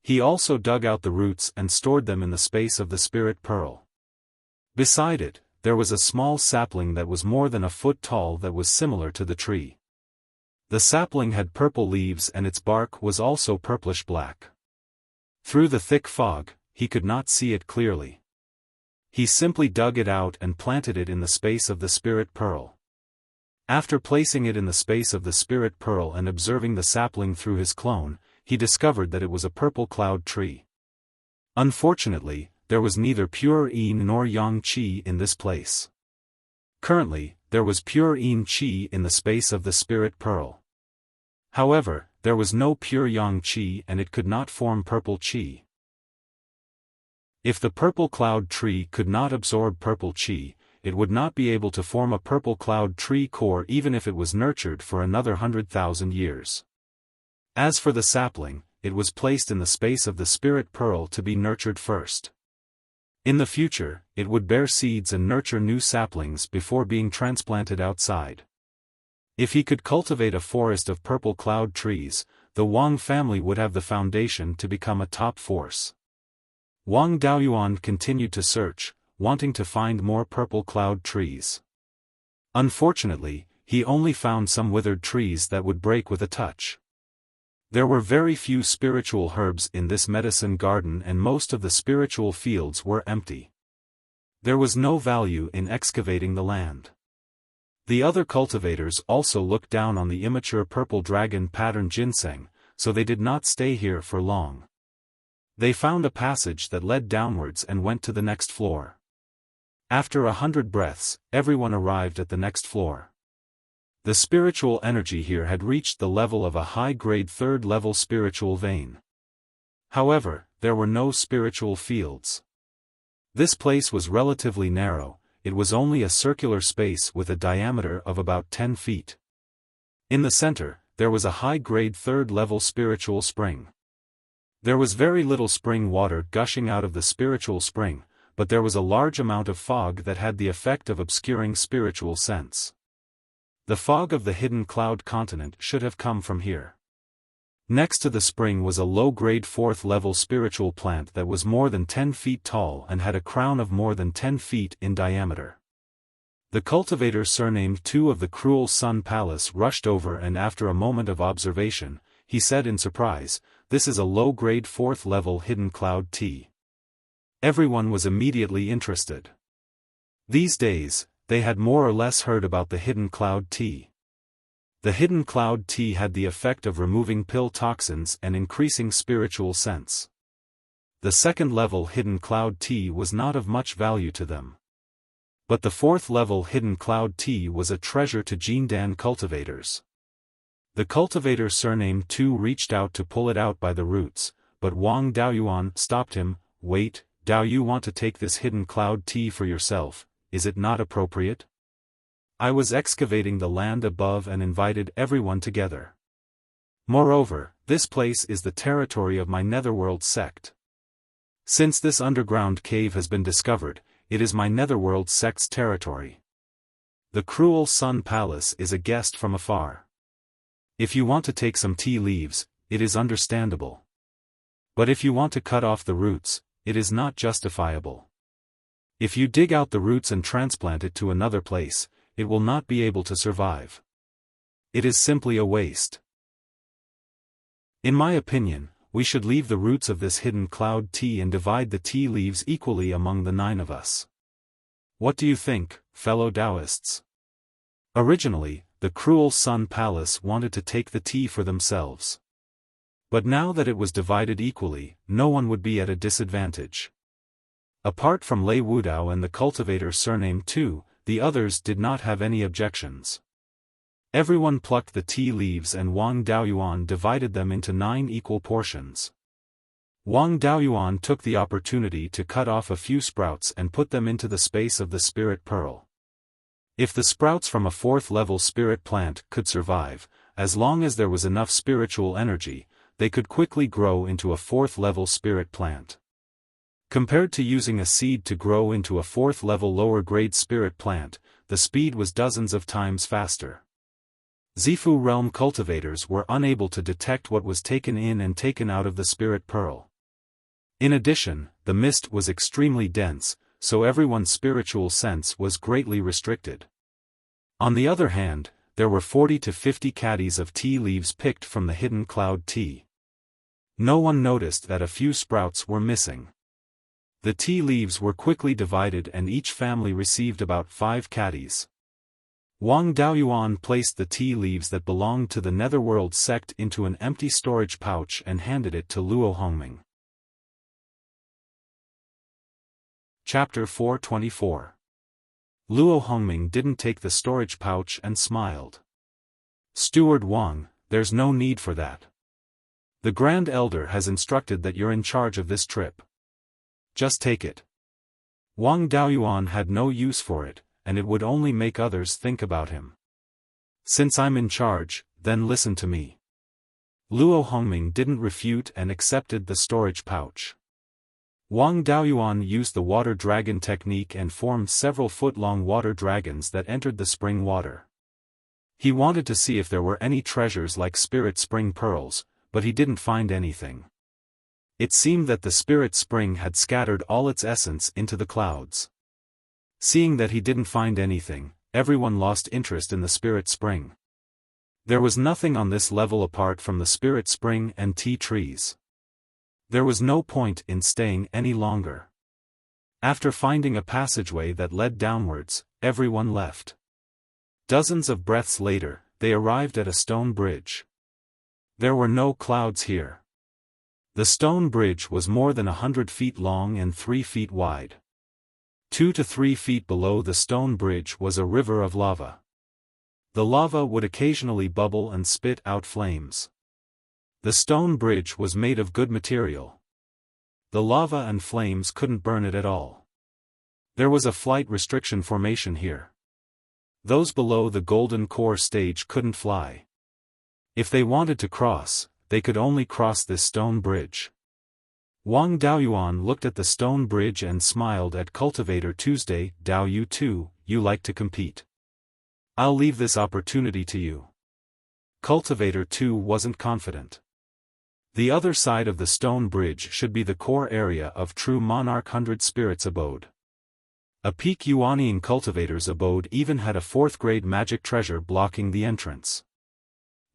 He also dug out the roots and stored them in the space of the spirit pearl. Beside it, there was a small sapling that was more than a foot tall that was similar to the tree. The sapling had purple leaves and its bark was also purplish-black. Through the thick fog, he could not see it clearly. He simply dug it out and planted it in the space of the spirit pearl. After placing it in the space of the spirit pearl and observing the sapling through his clone, he discovered that it was a purple cloud tree. Unfortunately, there was neither pure yin nor yang qi in this place. Currently, there was pure yin qi in the space of the spirit pearl. However, there was no pure yang qi and it could not form purple qi. If the purple cloud tree could not absorb purple qi, it would not be able to form a purple cloud tree core even if it was nurtured for another 100,000 years. As for the sapling, it was placed in the space of the spirit pearl to be nurtured first. In the future, it would bear seeds and nurture new saplings before being transplanted outside. If he could cultivate a forest of purple cloud trees, the Wang family would have the foundation to become a top force. Wang Daoyuan continued to search, wanting to find more purple cloud trees. Unfortunately, he only found some withered trees that would break with a touch. There were very few spiritual herbs in this medicine garden and most of the spiritual fields were empty. There was no value in excavating the land. The other cultivators also looked down on the immature purple dragon pattern ginseng, so they did not stay here for long. They found a passage that led downwards and went to the next floor. After 100 breaths, everyone arrived at the next floor. The spiritual energy here had reached the level of a high-grade third-level spiritual vein. However, there were no spiritual fields. This place was relatively narrow, it was only a circular space with a diameter of about 10 feet. In the center, there was a high-grade third-level spiritual spring. There was very little spring water gushing out of the spiritual spring, but there was a large amount of fog that had the effect of obscuring spiritual sense. The fog of the hidden cloud continent should have come from here. Next to the spring was a low-grade fourth-level spiritual plant that was more than 10 feet tall and had a crown of more than 10 feet in diameter. The cultivator surnamed Tu of the Cruel Sun Palace rushed over, and after a moment of observation, he said in surprise, "This is a low-grade fourth-level hidden cloud tea." Everyone was immediately interested. These days, they had more or less heard about the hidden cloud tea. The hidden cloud tea had the effect of removing pill toxins and increasing spiritual sense. The second-level hidden cloud tea was not of much value to them. But the fourth-level hidden cloud tea was a treasure to Jindan cultivators. The cultivator surnamed Tu reached out to pull it out by the roots, but Wang Daoyuan stopped him. "Wait, Dao, you want to take this hidden cloud tea for yourself, is it not appropriate? I was excavating the land above and invited everyone together. Moreover, this place is the territory of my netherworld sect. Since this underground cave has been discovered, it is my netherworld sect's territory. The Cruel Sun Palace is a guest from afar. If you want to take some tea leaves, it is understandable. But if you want to cut off the roots, it is not justifiable. If you dig out the roots and transplant it to another place, it will not be able to survive. It is simply a waste. In my opinion, we should leave the roots of this hidden cloud tea and divide the tea leaves equally among the 9 of us. What do you think, fellow Taoists?" Originally, the Cruel Sun Palace wanted to take the tea for themselves. But now that it was divided equally, no one would be at a disadvantage. Apart from Lei Wudao and the cultivator surnamed Tu, the others did not have any objections. Everyone plucked the tea leaves and Wang Daoyuan divided them into 9 equal portions. Wang Daoyuan took the opportunity to cut off a few sprouts and put them into the space of the spirit pearl. If the sprouts from a 4th-level spirit plant could survive, as long as there was enough spiritual energy, they could quickly grow into a 4th-level spirit plant. Compared to using a seed to grow into a 4th-level lower-grade spirit plant, the speed was dozens of times faster. Zifu realm cultivators were unable to detect what was taken in and taken out of the spirit pearl. In addition, the mist was extremely dense, so everyone's spiritual sense was greatly restricted. On the other hand, there were 40 to 50 caddies of tea leaves picked from the hidden cloud tea. No one noticed that a few sprouts were missing. The tea leaves were quickly divided and each family received about 5 caddies. Wang Daoyuan placed the tea leaves that belonged to the netherworld sect into an empty storage pouch and handed it to Luo Hongming. Chapter 424. Luo Hongming didn't take the storage pouch and smiled. "Steward Wang, there's no need for that. The Grand Elder has instructed that you're in charge of this trip. Just take it." Wang Daoyuan had no use for it, and it would only make others think about him. "Since I'm in charge, then listen to me." Luo Hongming didn't refute and accepted the storage pouch. Wang Daoyuan used the water dragon technique and formed several foot-long water dragons that entered the spring water. He wanted to see if there were any treasures like spirit spring pearls, but he didn't find anything. It seemed that the spirit spring had scattered all its essence into the clouds. Seeing that he didn't find anything, everyone lost interest in the spirit spring. There was nothing on this level apart from the spirit spring and tea trees. There was no point in staying any longer. After finding a passageway that led downwards, everyone left. Dozens of breaths later, they arrived at a stone bridge. There were no clouds here. The stone bridge was more than 100 feet long and 3 feet wide. 2 to 3 feet below the stone bridge was a river of lava. The lava would occasionally bubble and spit out flames. The stone bridge was made of good material. The lava and flames couldn't burn it at all. There was a flight restriction formation here. Those below the golden core stage couldn't fly. If they wanted to cross, they could only cross this stone bridge. Wang Daoyuan looked at the stone bridge and smiled at Cultivator Tuesday. Dao Yu too, you like to compete. I'll leave this opportunity to you. Cultivator 2 wasn't confident. The other side of the stone bridge should be the core area of True Monarch 100 Spirits abode. A peak Yuanian cultivator's abode even had a 4th grade magic treasure blocking the entrance.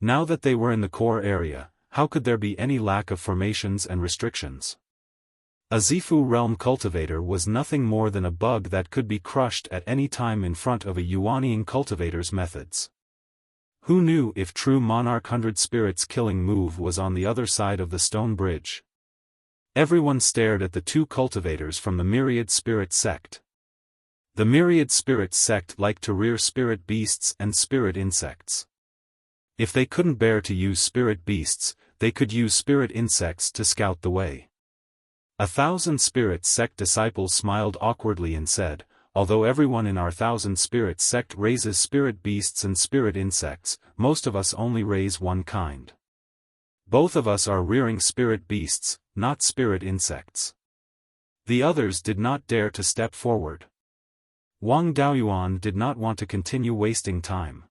Now that they were in the core area, how could there be any lack of formations and restrictions? A Zifu realm cultivator was nothing more than a bug that could be crushed at any time in front of a Yuanian cultivator's methods. Who knew if True Monarch 100 Spirits' killing move was on the other side of the stone bridge? Everyone stared at the two cultivators from the Myriad Spirit sect. The Myriad Spirit sect liked to rear spirit beasts and spirit insects. If they couldn't bear to use spirit beasts, they could use spirit insects to scout the way. 1,000 Spirit sect disciples smiled awkwardly and said, although everyone in our 1,000 Spirit sect raises spirit beasts and spirit insects, most of us only raise one kind. Both of us are rearing spirit beasts, not spirit insects. The others did not dare to step forward. Wang Daoyuan did not want to continue wasting time.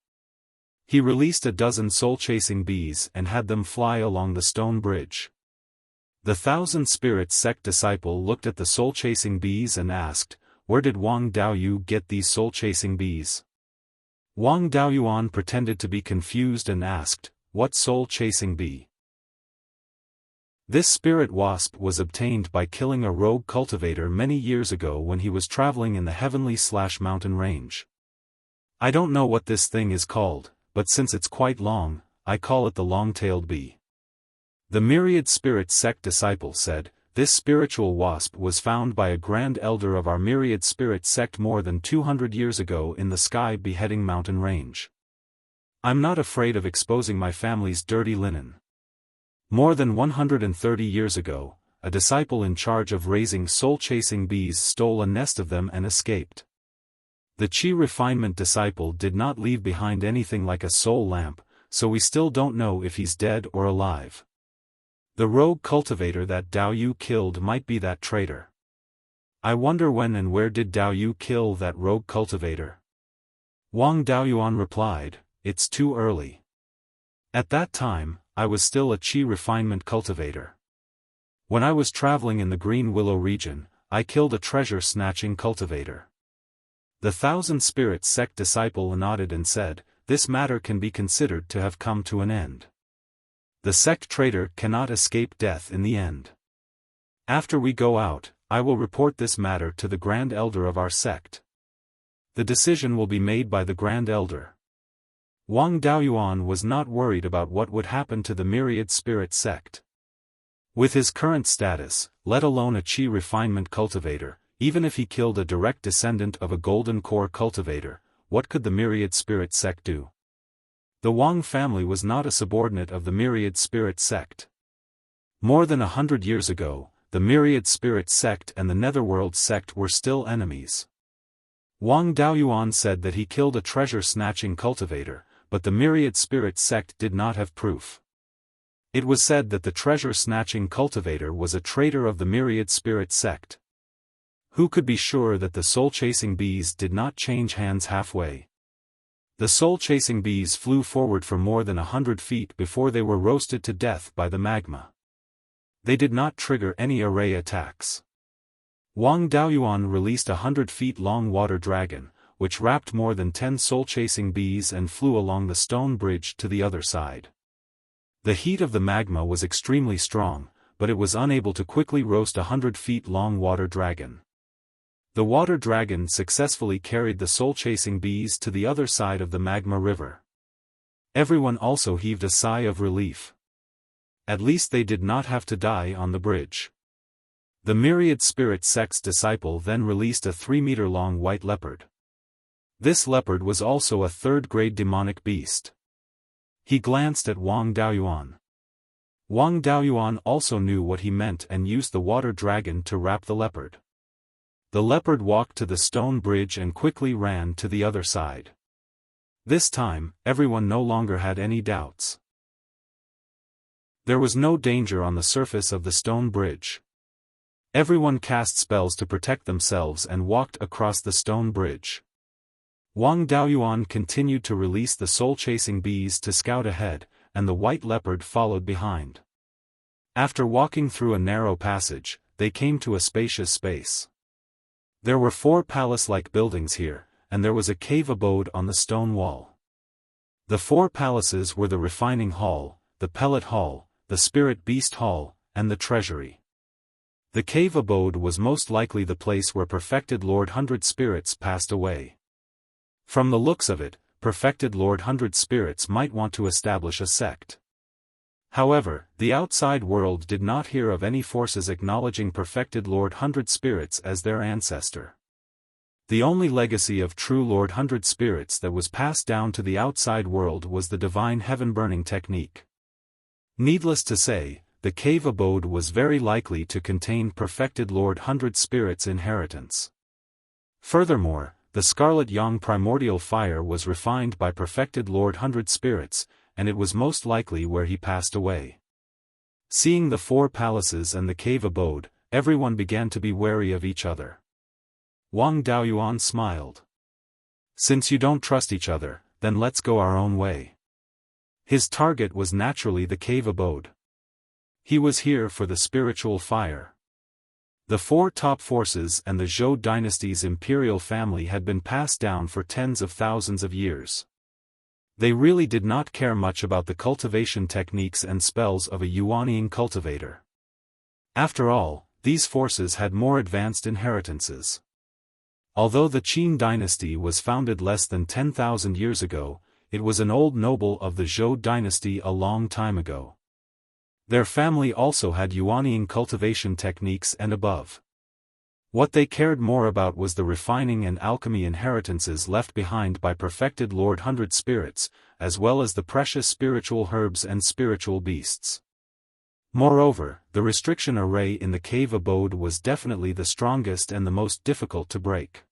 He released a dozen soul-chasing bees and had them fly along the stone bridge. The 1,000 Spirit sect disciple looked at the soul-chasing bees and asked, where did Wang Daoyu get these soul-chasing bees? Wang Daoyuan pretended to be confused and asked, what soul-chasing bee? This spirit wasp was obtained by killing a rogue cultivator many years ago when he was traveling in the heavenly/mountain range. I don't know what this thing is called, but since it's quite long, I call it the long-tailed bee. The Myriad Spirit sect disciple said, this spiritual wasp was found by a grand elder of our Myriad Spirit sect more than 200 years ago in the sky-beheading mountain range. I'm not afraid of exposing my family's dirty linen. More than 130 years ago, a disciple in charge of raising soul-chasing bees stole a nest of them and escaped. The Qi refinement disciple did not leave behind anything like a soul lamp, so we still don't know if he's dead or alive. The rogue cultivator that Dao Yu killed might be that traitor. I wonder when and where did Dao Yu kill that rogue cultivator? Wang Daoyuan replied, it's too early. At that time, I was still a Qi refinement cultivator. When I was traveling in the Green Willow region, I killed a treasure-snatching cultivator. The 1,000 Spirit sect disciple nodded and said, this matter can be considered to have come to an end. The sect traitor cannot escape death in the end. After we go out, I will report this matter to the Grand Elder of our sect. The decision will be made by the Grand Elder. Wang Daoyuan was not worried about what would happen to the Myriad Spirit sect. With his current status, let alone a Qi refinement cultivator, even if he killed a direct descendant of a golden core cultivator, what could the Myriad Spirit sect do? The Wang family was not a subordinate of the Myriad Spirit sect. More than 100 years ago, the Myriad Spirit sect and the Netherworld sect were still enemies. Wang Daoyuan said that he killed a treasure-snatching cultivator, but the Myriad Spirit sect did not have proof. It was said that the treasure-snatching cultivator was a traitor of the Myriad Spirit sect. Who could be sure that the soul-chasing bees did not change hands halfway? The soul-chasing bees flew forward for more than 100 feet before they were roasted to death by the magma. They did not trigger any array attacks. Wang Daoyuan released a 100-feet-long water dragon, which wrapped more than 10 soul-chasing bees and flew along the stone bridge to the other side. The heat of the magma was extremely strong, but it was unable to quickly roast a 100-feet-long water dragon. The water dragon successfully carried the soul-chasing bees to the other side of the magma river. Everyone also heaved a sigh of relief. At least they did not have to die on the bridge. The myriad spirit sect's disciple then released a 3-meter-long white leopard. This leopard was also a third-grade demonic beast. He glanced at Wang Daoyuan. Wang Daoyuan also knew what he meant and used the water dragon to wrap the leopard. The leopard walked to the stone bridge and quickly ran to the other side. This time, everyone no longer had any doubts. There was no danger on the surface of the stone bridge. Everyone cast spells to protect themselves and walked across the stone bridge. Wang Daoyuan continued to release the soul-chasing bees to scout ahead, and the white leopard followed behind. After walking through a narrow passage, they came to a spacious space. There were 4 palace-like buildings here, and there was a cave abode on the stone wall. The 4 palaces were the refining hall, the pellet hall, the spirit beast hall, and the treasury. The cave abode was most likely the place where perfected Lord Hundred Spirits passed away. From the looks of it, perfected Lord Hundred Spirits might want to establish a sect. However, the outside world did not hear of any forces acknowledging perfected Lord Hundred Spirits as their ancestor. The only legacy of true Lord Hundred Spirits that was passed down to the outside world was the divine heaven-burning technique. Needless to say, the cave abode was very likely to contain perfected Lord Hundred Spirits' inheritance. Furthermore, the Scarlet Yang primordial fire was refined by perfected Lord Hundred Spirits, and it was most likely where he passed away. Seeing the 4 palaces and the cave abode, everyone began to be wary of each other. Wang Daoyuan smiled. Since you don't trust each other, then let's go our own way. His target was naturally the cave abode. He was here for the spiritual fire. The 4 top forces and the Zhou dynasty's imperial family had been passed down for tens of thousands of years. They really did not care much about the cultivation techniques and spells of a Yuanian cultivator. After all, these forces had more advanced inheritances. Although the Qin dynasty was founded less than 10,000 years ago, it was an old noble of the Zhou dynasty a long time ago. Their family also had Yuanian cultivation techniques and above. What they cared more about was the refining and alchemy inheritances left behind by perfected Lord Hundred Spirits, as well as the precious spiritual herbs and spiritual beasts. Moreover, the restriction array in the cave abode was definitely the strongest and the most difficult to break.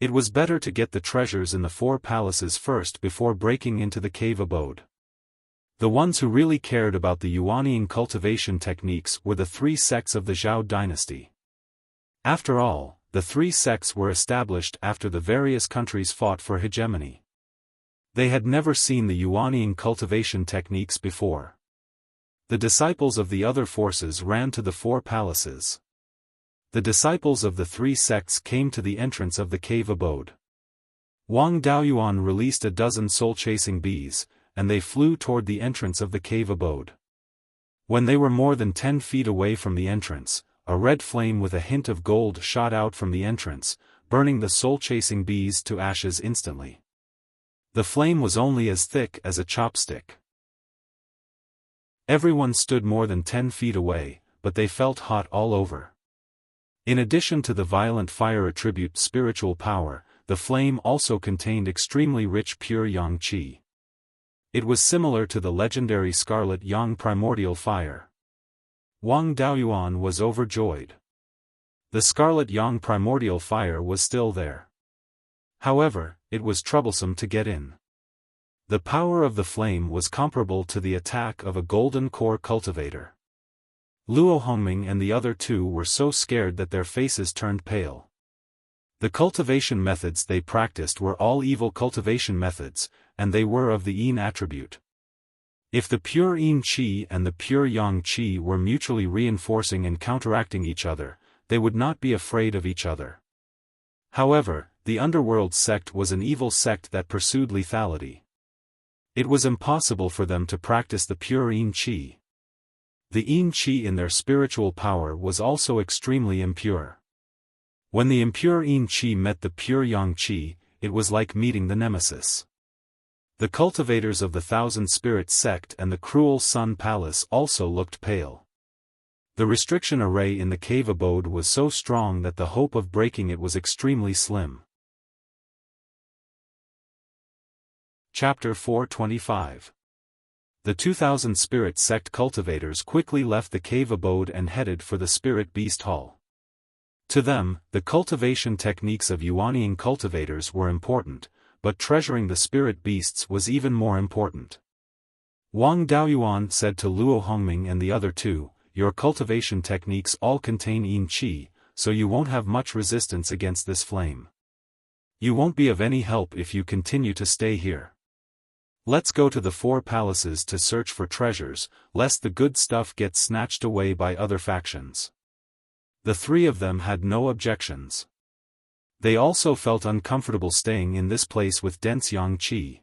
It was better to get the treasures in the 4 palaces first before breaking into the cave abode. The ones who really cared about the Yuanian cultivation techniques were the 3 sects of the Zhou dynasty. After all, the 3 sects were established after the various countries fought for hegemony. They had never seen the Yuanian cultivation techniques before. The disciples of the other forces ran to the 4 palaces. The disciples of the 3 sects came to the entrance of the cave abode. Wang Daoyuan released a dozen soul-chasing bees, and they flew toward the entrance of the cave abode. When they were more than 10 feet away from the entrance, a red flame with a hint of gold shot out from the entrance, burning the soul-chasing bees to ashes instantly. The flame was only as thick as a chopstick. Everyone stood more than 10 feet away, but they felt hot all over. In addition to the violent fire attribute spiritual power, the flame also contained extremely rich pure yang qi. It was similar to the legendary Scarlet Yang primordial fire. Wang Daoyuan was overjoyed. The Scarlet Yang primordial fire was still there. However, it was troublesome to get in. The power of the flame was comparable to the attack of a golden core cultivator. Luo Hongming and the other 2 were so scared that their faces turned pale. The cultivation methods they practiced were all evil cultivation methods, and they were of the Yin attribute. If the pure Yin Qi and the pure Yang Qi were mutually reinforcing and counteracting each other, they would not be afraid of each other. However, the underworld sect was an evil sect that pursued lethality. It was impossible for them to practice the pure Yin Qi. The Yin Qi in their spiritual power was also extremely impure. When the impure Yin Qi met the pure Yang Qi, it was like meeting the nemesis. The cultivators of the Thousand Spirit sect and the Cruel Sun Palace also looked pale. The restriction array in the cave abode was so strong that the hope of breaking it was extremely slim. Chapter 425. The 2000 Spirit Sect cultivators quickly left the cave abode and headed for the Spirit Beast Hall. To them, the cultivation techniques of Yuanian cultivators were important, but treasuring the spirit beasts was even more important. Wang Daoyuan said to Luo Hongming and the other two, "Your cultivation techniques all contain yin qi, so you won't have much resistance against this flame. You won't be of any help if you continue to stay here. Let's go to the 4 palaces to search for treasures, lest the good stuff gets snatched away by other factions." The 3 of them had no objections. They also felt uncomfortable staying in this place with dense yang qi.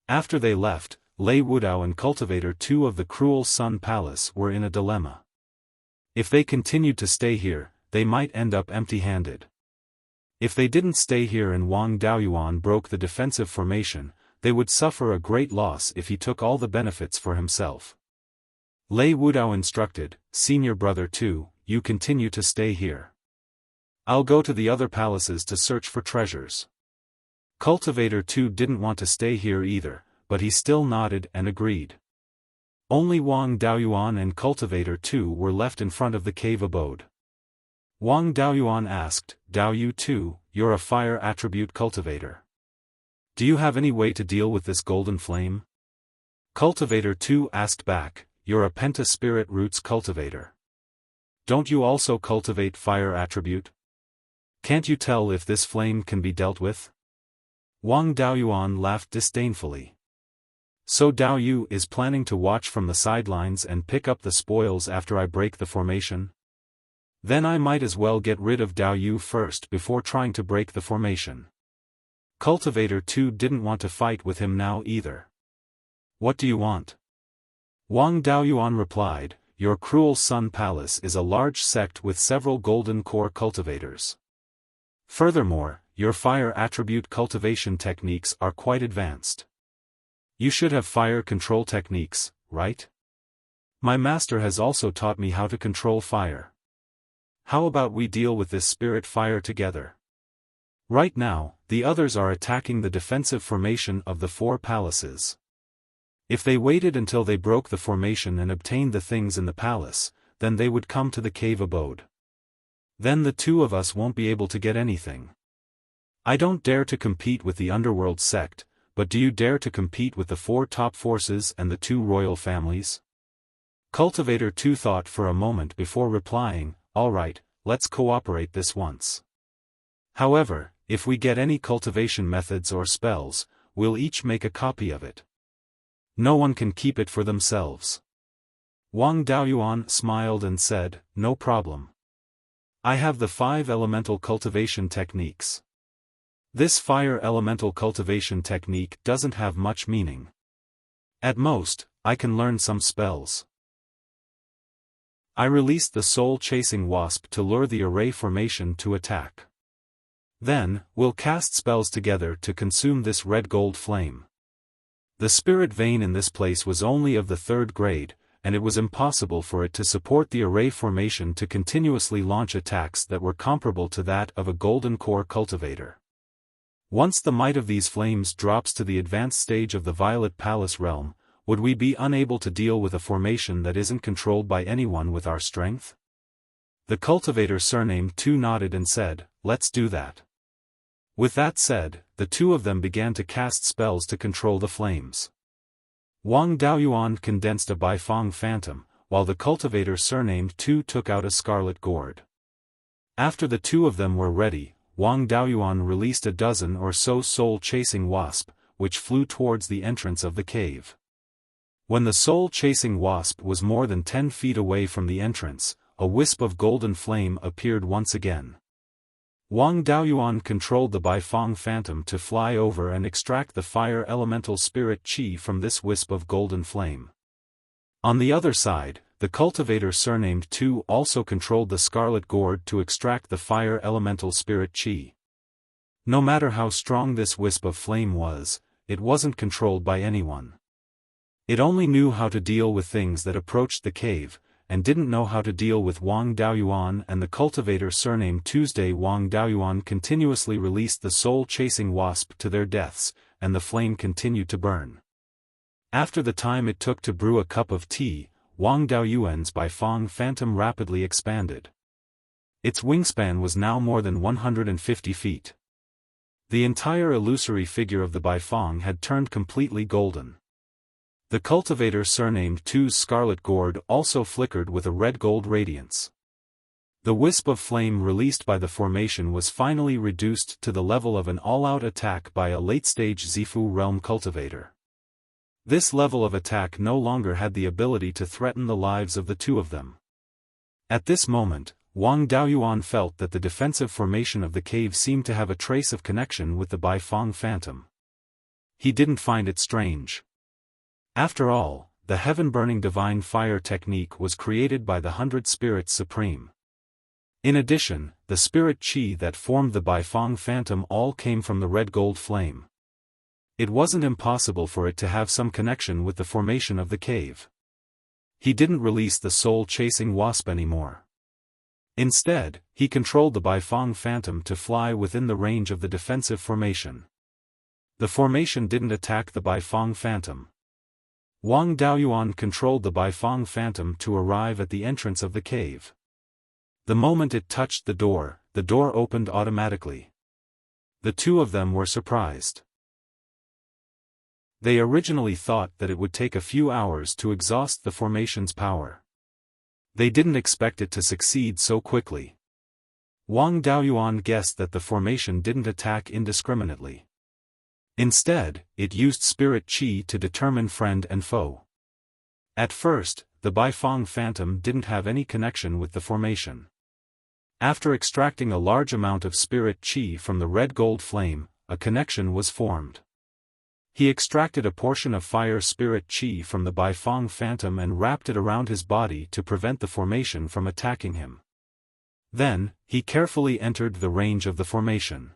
After they left, Lei Wudao and Cultivator 2 of the Cruel Sun Palace were in a dilemma. If they continued to stay here, they might end up empty-handed. If they didn't stay here and Wang Daoyuan broke the defensive formation, they would suffer a great loss if he took all the benefits for himself. Lei Wudao instructed, "Senior brother 2, you continue to stay here. I'll go to the other palaces to search for treasures." Cultivator 2 didn't want to stay here either, but he still nodded and agreed. Only Wang Daoyuan and Cultivator 2 were left in front of the cave abode. Wang Daoyuan asked, "Daoyu 2, you're a fire attribute cultivator. Do you have any way to deal with this golden flame?" Cultivator 2 asked back, "You're a penta-spirit roots cultivator. Don't you also cultivate fire attribute? Can't you tell if this flame can be dealt with?" Wang Daoyuan laughed disdainfully. "So Daoyu is planning to watch from the sidelines and pick up the spoils after I break the formation? Then I might as well get rid of Daoyu first before trying to break the formation." Cultivator 2 didn't want to fight with him now either. "What do you want?" Wang Daoyuan replied, "Your Cruel Sun Palace is a large sect with several golden core cultivators. Furthermore, your fire attribute cultivation techniques are quite advanced. You should have fire control techniques, right? My master has also taught me how to control fire. How about we deal with this spirit fire together? Right now, the others are attacking the defensive formation of the 4 palaces. If they waited until they broke the formation and obtained the things in the palace, then they would come to the cave abode. Then the 2 of us won't be able to get anything. I don't dare to compete with the underworld sect, but do you dare to compete with the 4 top forces and the 2 royal families?" Cultivator 2 thought for a moment before replying, "All right, let's cooperate this once. However, if we get any cultivation methods or spells, we'll each make a copy of it. No one can keep it for themselves." Wang Daoyuan smiled and said, "No problem. I have the 5 elemental cultivation techniques. This fire elemental cultivation technique doesn't have much meaning. At most, I can learn some spells. I released the soul-chasing wasp to lure the array formation to attack. Then, we'll cast spells together to consume this red-gold flame." The spirit vein in this place was only of the 3rd grade, and it was impossible for it to support the array formation to continuously launch attacks that were comparable to that of a golden core cultivator. Once the might of these flames drops to the advanced stage of the Violet Palace realm, would we be unable to deal with a formation that isn't controlled by anyone with our strength? The cultivator surnamed 2 nodded and said, "Let's do that." With that said, the 2 of them began to cast spells to control the flames. Wang Daoyuan condensed a Baifeng phantom, while the cultivator surnamed 2 took out a scarlet gourd. After the 2 of them were ready, Wang Daoyuan released a dozen or so soul-chasing wasp, which flew towards the entrance of the cave. When the soul-chasing wasp was more than 10 feet away from the entrance, a wisp of golden flame appeared once again. Wang Daoyuan controlled the Baifeng phantom to fly over and extract the fire elemental spirit qi from this wisp of golden flame. On the other side, the cultivator surnamed 2 also controlled the scarlet gourd to extract the fire elemental spirit qi. No matter how strong this wisp of flame was, it wasn't controlled by anyone. It only knew how to deal with things that approached the cave, and didn't know how to deal with Wang Daoyuan and the cultivator surnamed Tuesday. Wang Daoyuan continuously released the soul-chasing wasp to their deaths, and the flame continued to burn. After the time it took to brew a cup of tea, Wang Daoyuan's Beifang phantom rapidly expanded. Its wingspan was now more than 150 feet. The entire illusory figure of the Beifang had turned completely golden. The cultivator surnamed Tu's scarlet gourd also flickered with a red-gold radiance. The wisp of flame released by the formation was finally reduced to the level of an all-out attack by a late-stage Zifu realm cultivator. This level of attack no longer had the ability to threaten the lives of the two of them. At this moment, Wang Daoyuan felt that the defensive formation of the cave seemed to have a trace of connection with the Beifang phantom. He didn't find it strange. After all, the heaven-burning divine fire technique was created by the 100 spirits supreme. In addition, the spirit qi that formed the Beifang phantom all came from the red gold flame. It wasn't impossible for it to have some connection with the formation of the cave. He didn't release the soul-chasing wasp anymore. Instead, he controlled the Beifang phantom to fly within the range of the defensive formation. The formation didn't attack the Beifang phantom. Wang Daoyuan controlled the Beifang phantom to arrive at the entrance of the cave. The moment it touched the door opened automatically. The two of them were surprised. They originally thought that it would take a few hours to exhaust the formation's power. They didn't expect it to succeed so quickly. Wang Daoyuan guessed that the formation didn't attack indiscriminately. Instead, it used spirit qi to determine friend and foe. At first, the Beifang phantom didn't have any connection with the formation. After extracting a large amount of spirit qi from the red gold flame, a connection was formed. He extracted a portion of fire spirit qi from the Beifang phantom and wrapped it around his body to prevent the formation from attacking him. Then, he carefully entered the range of the formation.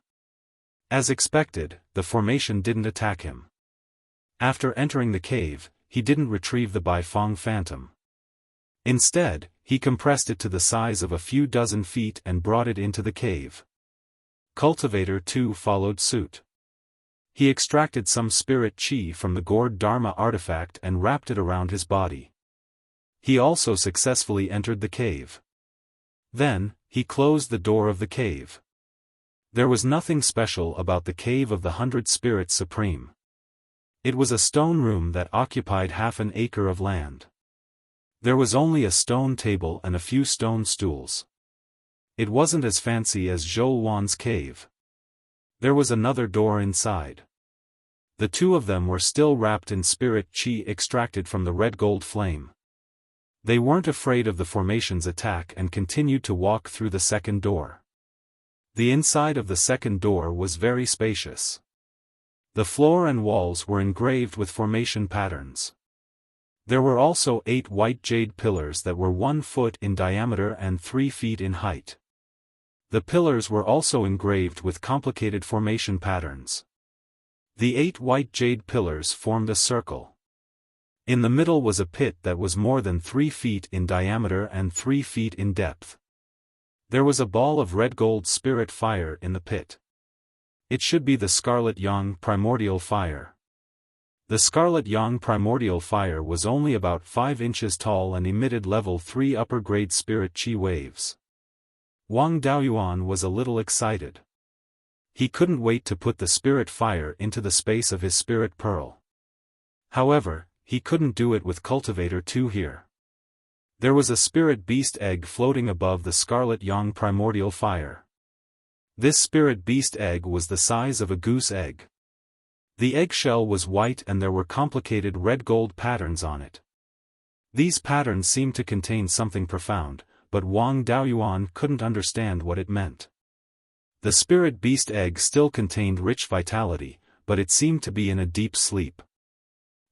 As expected, the formation didn't attack him. After entering the cave, he didn't retrieve the Beifang phantom. Instead, he compressed it to the size of a few dozen feet and brought it into the cave. Cultivator 2 followed suit. He extracted some spirit qi from the gourd dharma artifact and wrapped it around his body. He also successfully entered the cave. Then, he closed the door of the cave. There was nothing special about the cave of the 100 spirits supreme. It was a stone room that occupied half an acre of land. There was only a stone table and a few stone stools. It wasn't as fancy as Zhou Wan's cave. There was another door inside. The two of them were still wrapped in spirit qi extracted from the red gold flame. They weren't afraid of the formation's attack and continued to walk through the second door. The inside of the second door was very spacious. The floor and walls were engraved with formation patterns. There were also 8 white jade pillars that were 1 foot in diameter and 3 feet in height. The pillars were also engraved with complicated formation patterns. The 8 white jade pillars formed a circle. In the middle was a pit that was more than 3 feet in diameter and 3 feet in depth. There was a ball of red gold spirit fire in the pit. It should be the Scarlet Yang primordial fire. The Scarlet Yang primordial fire was only about 5 inches tall and emitted level 3 upper-grade spirit qi waves. Wang Daoyuan was a little excited. He couldn't wait to put the spirit fire into the space of his spirit pearl. However, he couldn't do it with Cultivator 2 here. There was a spirit beast egg floating above the Scarlet Yang primordial fire. This spirit beast egg was the size of a goose egg. The eggshell was white and there were complicated red gold patterns on it. These patterns seemed to contain something profound, but Wang Daoyuan couldn't understand what it meant. The spirit beast egg still contained rich vitality, but it seemed to be in a deep sleep.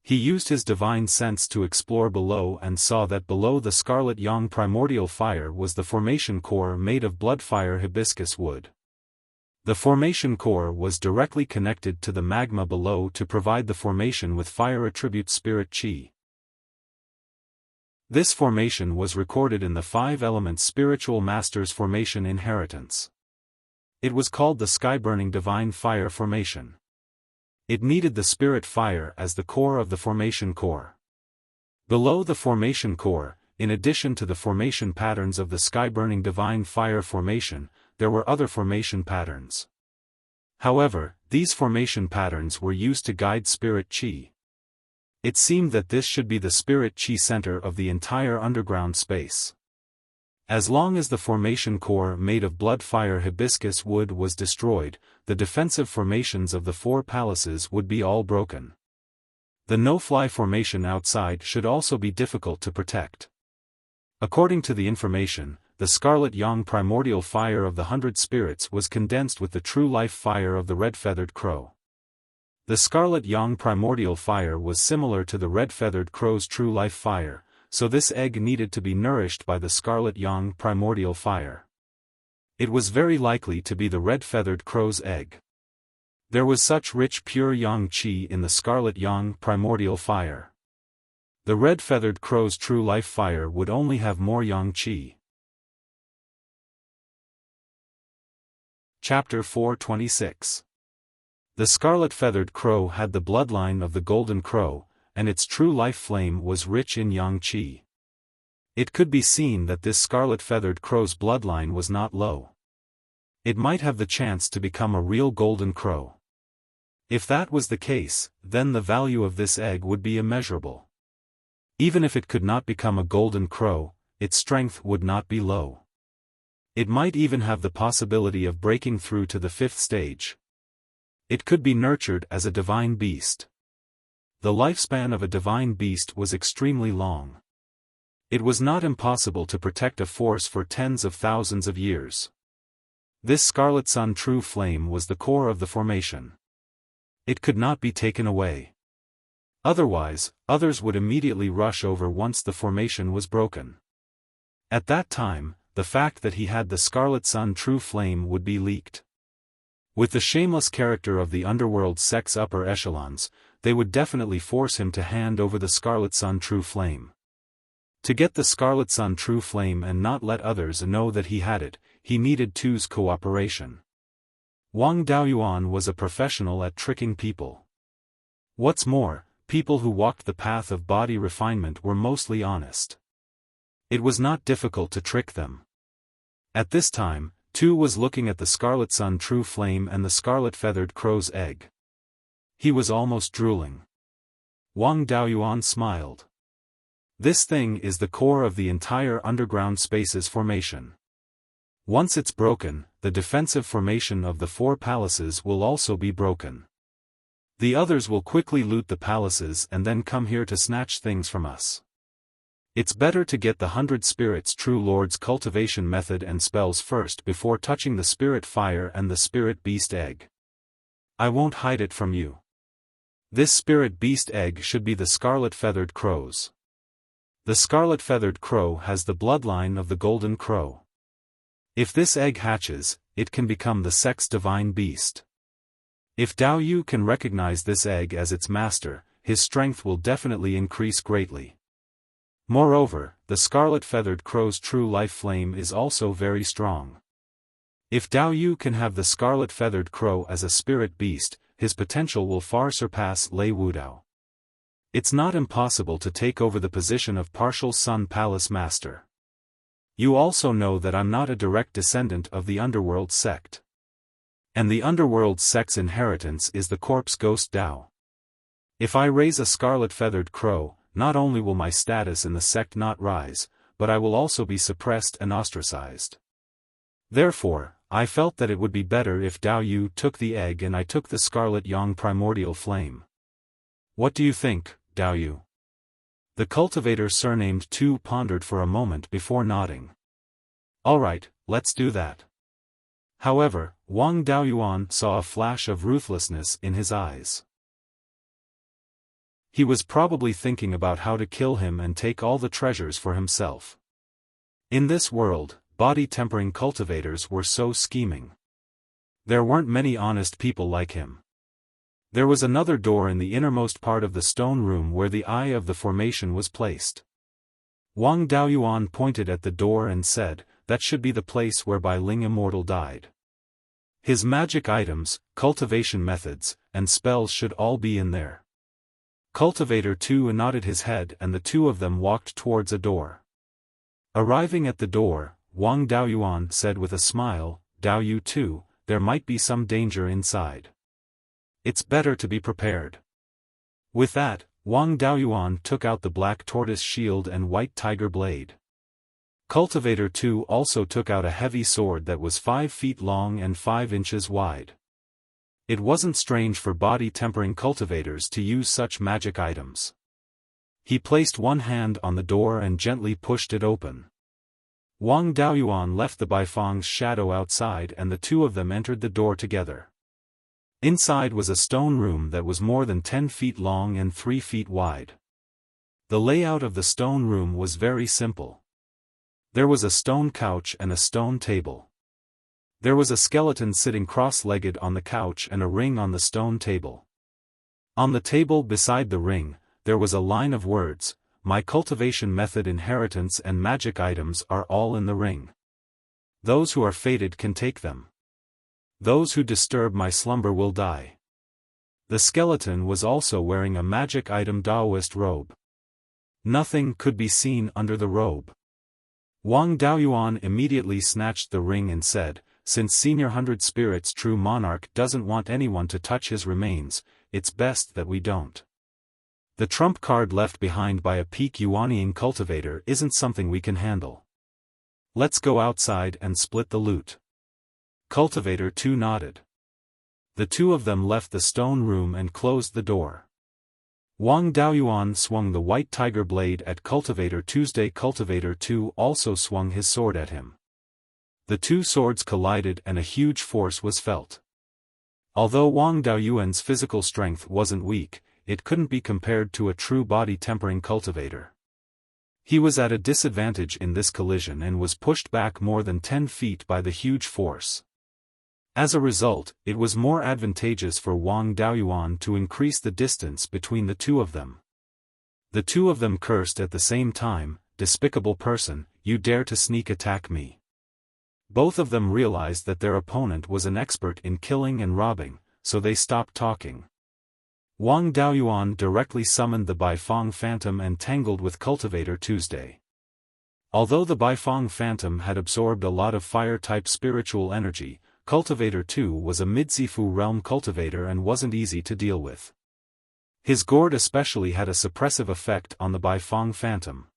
He used his divine sense to explore below and saw that below the Scarlet Yang primordial fire was the formation core made of bloodfire hibiscus wood. The formation core was directly connected to the magma below to provide the formation with fire attribute spirit chi. This formation was recorded in the 5 elements spiritual master's formation inheritance. It was called the sky-burning divine fire formation. It needed the spirit fire as the core of the formation core. Below the formation core, in addition to the formation patterns of the sky-burning divine fire formation, there were other formation patterns. However, these formation patterns were used to guide spirit chi. It seemed that this should be the spirit chi center of the entire underground space. As long as the formation core made of blood fire hibiscus wood was destroyed, the defensive formations of the 4 palaces would be all broken. The no-fly formation outside should also be difficult to protect. According to the information, the scarlet yang primordial fire of the 100 spirits was condensed with the true life fire of the red-feathered crow. The scarlet yang primordial fire was similar to the red-feathered crow's true life fire, so this egg needed to be nourished by the scarlet yang primordial fire. It was very likely to be the red-feathered crow's egg. There was such rich pure yang qi in the scarlet yang primordial fire. The red-feathered crow's true life fire would only have more yang qi. Chapter 426. The scarlet-feathered crow had the bloodline of the golden crow, and its true life flame was rich in yang qi. It could be seen that this scarlet-feathered crow's bloodline was not low. It might have the chance to become a real golden crow. If that was the case, then the value of this egg would be immeasurable. Even if it could not become a golden crow, its strength would not be low. It might even have the possibility of breaking through to the 5th stage. It could be nurtured as a divine beast. The lifespan of a divine beast was extremely long. It was not impossible to protect a force for tens of thousands of years. This scarlet sun true flame was the core of the formation. It could not be taken away. Otherwise, others would immediately rush over once the formation was broken. At that time, the fact that he had the scarlet sun true flame would be leaked. With the shameless character of the underworld sex upper echelons, they would definitely force him to hand over the scarlet sun true flame. To get the scarlet sun true flame and not let others know that he had it, he needed Tu's cooperation. Wang Daoyuan was a professional at tricking people. What's more, people who walked the path of body refinement were mostly honest. It was not difficult to trick them. At this time, Tu was looking at the scarlet sun true flame and the scarlet-feathered crow's egg. He was almost drooling. Wang Daoyuan smiled. This thing is the core of the entire underground space's formation. Once it's broken, the defensive formation of the 4 palaces will also be broken. The others will quickly loot the palaces and then come here to snatch things from us. It's better to get the 100 spirits true lord's cultivation method and spells first before touching the spirit fire and the spirit beast egg. I won't hide it from you. This spirit beast egg should be the scarlet-feathered crow's. The scarlet-feathered crow has the bloodline of the golden crow. If this egg hatches, it can become the sex divine beast. If Dao Yu can recognize this egg as its master, his strength will definitely increase greatly. Moreover, the scarlet-feathered crow's true life flame is also very strong. If Dao Yu can have the scarlet-feathered crow as a spirit beast, his potential will far surpass Lei Wudao. It's not impossible to take over the position of partial Sun Palace Master. You also know that I'm not a direct descendant of the Underworld sect. And the Underworld sect's inheritance is the corpse ghost Dao. If I raise a scarlet-feathered crow, not only will my status in the sect not rise, but I will also be suppressed and ostracized. Therefore, I felt that it would be better if Dao Yu took the egg and I took the scarlet yang primordial flame. What do you think, Dao Yu? The cultivator surnamed Tu pondered for a moment before nodding. Alright, let's do that. However, Wang Daoyuan saw a flash of ruthlessness in his eyes. He was probably thinking about how to kill him and take all the treasures for himself. In this world, body-tempering cultivators were so scheming. There weren't many honest people like him. There was another door in the innermost part of the stone room where the eye of the formation was placed. Wang Daoyuan pointed at the door and said, "That should be the place where Bai Ling Immortal died. His magic items, cultivation methods, and spells should all be in there." Cultivator 2 nodded his head and the two of them walked towards a door. Arriving at the door, Wang Daoyuan said with a smile, "Daoyu 2, there might be some danger inside. It's better to be prepared." With that, Wang Daoyuan took out the black tortoise shield and white tiger blade. Cultivator 2 also took out a heavy sword that was 5 feet long and 5 inches wide. It wasn't strange for body-tempering cultivators to use such magic items. He placed one hand on the door and gently pushed it open. Wang Daoyuan left the Baifang's shadow outside and the two of them entered the door together. Inside was a stone room that was more than 10 feet long and 3 feet wide. The layout of the stone room was very simple. There was a stone couch and a stone table. There was a skeleton sitting cross-legged on the couch and a ring on the stone table. On the table beside the ring, there was a line of words, "My cultivation method, inheritance and magic items are all in the ring. Those who are fated can take them. Those who disturb my slumber will die." The skeleton was also wearing a magic item Taoist robe. Nothing could be seen under the robe. Wang Daoyuan immediately snatched the ring and said, "Since Senior 100 Spirits True Monarch doesn't want anyone to touch his remains, it's best that we don't. The trump card left behind by a peak Yuanian cultivator isn't something we can handle. Let's go outside and split the loot." Cultivator 2 nodded. The two of them left the stone room and closed the door. Wang Daoyuan swung the white tiger blade at Cultivator 2's day. Cultivator 2 also swung his sword at him. The two swords collided and a huge force was felt. Although Wang Daoyuan's physical strength wasn't weak, it couldn't be compared to a true body-tempering cultivator. He was at a disadvantage in this collision and was pushed back more than 10 feet by the huge force. As a result, it was more advantageous for Wang Daoyuan to increase the distance between the two of them. The two of them cursed at the same time, "Despicable person, you dare to sneak attack me." Both of them realized that their opponent was an expert in killing and robbing, so they stopped talking. Wang Daoyuan directly summoned the Baifang Phantom and tangled with Cultivator Tuesday. Although the Baifang Phantom had absorbed a lot of fire-type spiritual energy, Cultivator 2 was a Midsifu realm cultivator and wasn't easy to deal with. His gourd especially had a suppressive effect on the Baifang Phantom.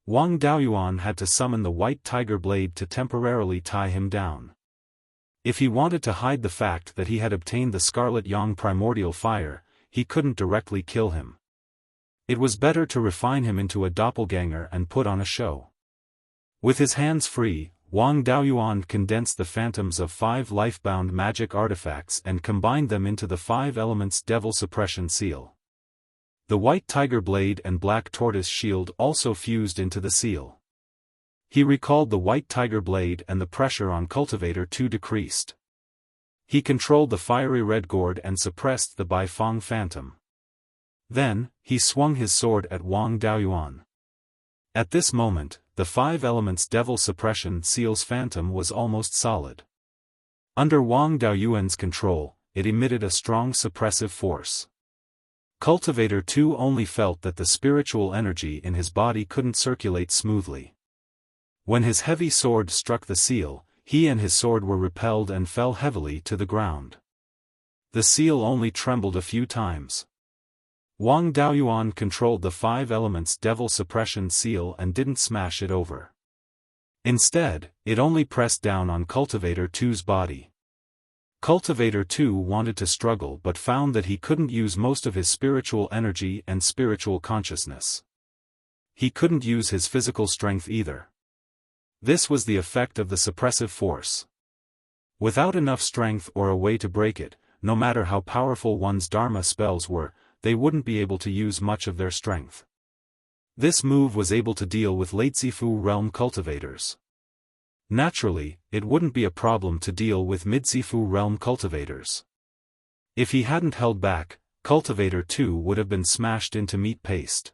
Wang Daoyuan had to summon the white tiger blade to temporarily tie him down. If he wanted to hide the fact that he had obtained the Scarlet Yang primordial fire, he couldn't directly kill him. It was better to refine him into a doppelganger and put on a show. With his hands free, Wang Daoyuan condensed the phantoms of 5 life-bound magic artifacts and combined them into the 5 elements Devil Suppression Seal. The white tiger blade and black tortoise shield also fused into the seal. He recalled the white tiger blade and the pressure on Cultivator 2 decreased. He controlled the fiery red gourd and suppressed the Baifang Phantom. Then, he swung his sword at Wang Daoyuan. At this moment, the 5 elements Devil Suppression Seal's phantom was almost solid. Under Wang Daoyuan's control, it emitted a strong suppressive force. Cultivator 2 only felt that the spiritual energy in his body couldn't circulate smoothly. When his heavy sword struck the seal, he and his sword were repelled and fell heavily to the ground. The seal only trembled a few times. Wang Daoyuan controlled the 5 elements Devil Suppression Seal and didn't smash it over. Instead, it only pressed down on Cultivator 2's body. Cultivator 2 wanted to struggle but found that he couldn't use most of his spiritual energy and spiritual consciousness. He couldn't use his physical strength either. This was the effect of the suppressive force. Without enough strength or a way to break it, no matter how powerful one's Dharma spells were, they wouldn't be able to use much of their strength. This move was able to deal with Latezifu realm cultivators. Naturally, it wouldn't be a problem to deal with Midsifu realm cultivators. If he hadn't held back, Cultivator 2 would have been smashed into meat paste.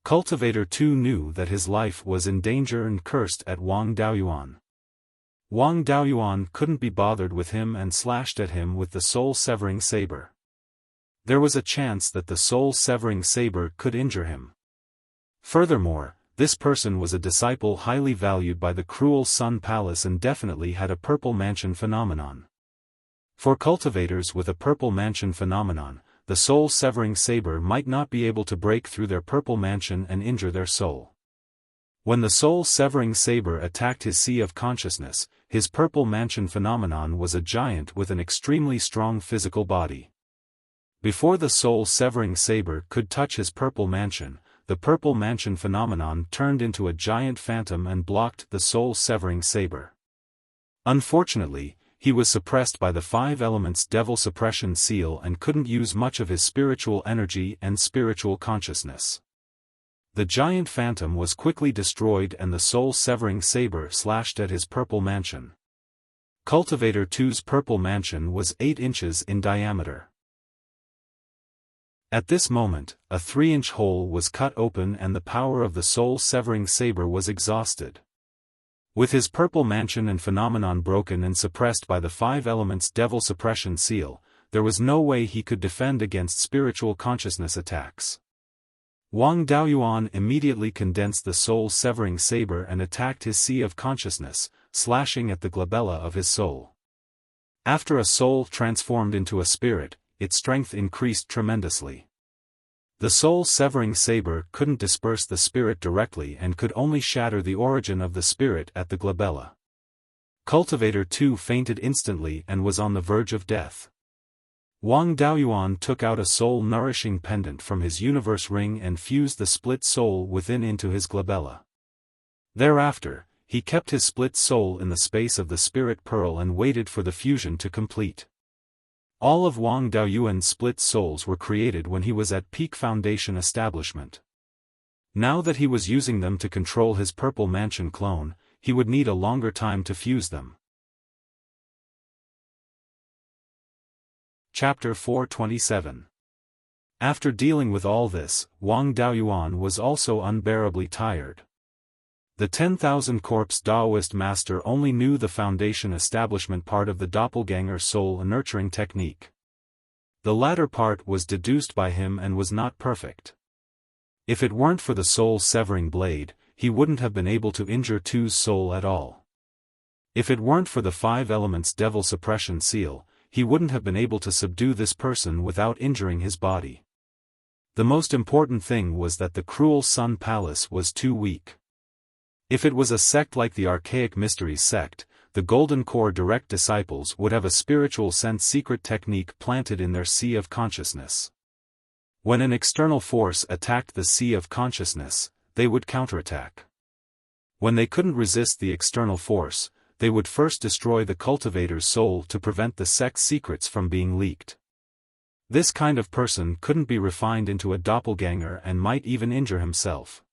Cultivator 2 knew that his life was in danger and cursed at Wang Daoyuan. Wang Daoyuan couldn't be bothered with him and slashed at him with the soul-severing saber. There was a chance that the soul-severing saber could injure him. Furthermore, this person was a disciple highly valued by the Cruel Sun Palace and definitely had a Purple Mansion phenomenon. For cultivators with a Purple Mansion phenomenon, the soul-severing saber might not be able to break through their Purple Mansion and injure their soul. When the soul-severing saber attacked his Sea of Consciousness, his Purple Mansion phenomenon was a giant with an extremely strong physical body. Before the soul-severing saber could touch his Purple Mansion, the Purple Mansion phenomenon turned into a giant phantom and blocked the soul-severing saber. Unfortunately, he was suppressed by the 5 elements Devil Suppression Seal and couldn't use much of his spiritual energy and spiritual consciousness. The giant phantom was quickly destroyed and the soul-severing saber slashed at his Purple Mansion. Cultivator 2's Purple Mansion was 8 inches in diameter. At this moment, a 3-inch hole was cut open and the power of the soul-severing saber was exhausted. With his Purple Mansion and phenomenon broken and suppressed by the 5 elements Devil Suppression Seal, there was no way he could defend against spiritual consciousness attacks. Wang Daoyuan immediately condensed the soul-severing saber and attacked his Sea of Consciousness, slashing at the glabella of his soul. After a soul transformed into a spirit, its strength increased tremendously. The soul-severing saber couldn't disperse the spirit directly and could only shatter the origin of the spirit at the glabella. Cultivator 2 fainted instantly and was on the verge of death. Wang Daoyuan took out a soul-nourishing pendant from his universe ring and fused the split soul within into his glabella. Thereafter, he kept his split soul in the space of the spirit pearl and waited for the fusion to complete. All of Wang Daoyuan's split souls were created when he was at peak foundation establishment. Now that he was using them to control his Purple Mansion clone, he would need a longer time to fuse them. Chapter 427. After dealing with all this, Wang Daoyuan was also unbearably tired. The 10,000 Corpse Daoist master only knew the foundation establishment part of the doppelganger soul nurturing technique. The latter part was deduced by him and was not perfect. If it weren't for the soul-severing blade, he wouldn't have been able to injure Tu's soul at all. If it weren't for the 5 elements Devil Suppression Seal, he wouldn't have been able to subdue this person without injuring his body. The most important thing was that the Cruel Sun Palace was too weak. If it was a sect like the Archaic Mysteries sect, the Golden Core direct disciples would have a spiritual sense secret technique planted in their Sea of Consciousness. When an external force attacked the Sea of Consciousness, they would counterattack. When they couldn't resist the external force, they would first destroy the cultivator's soul to prevent the sect's secrets from being leaked. This kind of person couldn't be refined into a doppelganger and might even injure himself.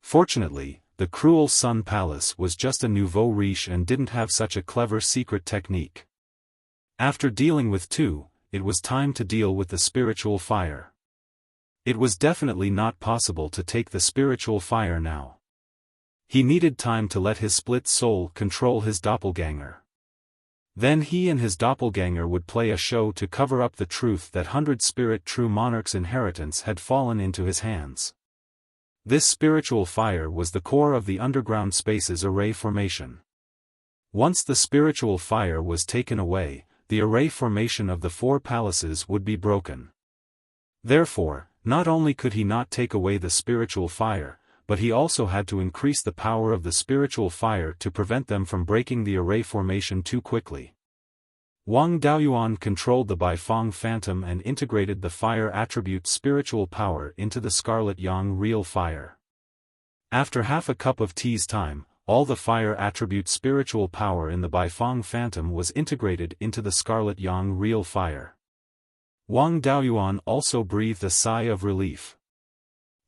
Fortunately, the Cruel Sun Palace was just a nouveau riche and didn't have such a clever secret technique. After dealing with Tu, it was time to deal with the spiritual fire. It was definitely not possible to take the spiritual fire now. He needed time to let his split soul control his doppelganger. Then he and his doppelganger would play a show to cover up the truth that 100 Spirit True Monarch's inheritance had fallen into his hands. This spiritual fire was the core of the underground space's array formation. Once the spiritual fire was taken away, the array formation of the 4 palaces would be broken. Therefore, not only could he not take away the spiritual fire, but he also had to increase the power of the spiritual fire to prevent them from breaking the array formation too quickly. Wang Daoyuan controlled the Baifeng Phantom and integrated the fire attribute spiritual power into the Scarlet Yang real fire. After half a cup of tea's time, all the fire attribute spiritual power in the Baifeng Phantom was integrated into the Scarlet Yang real fire. Wang Daoyuan also breathed a sigh of relief.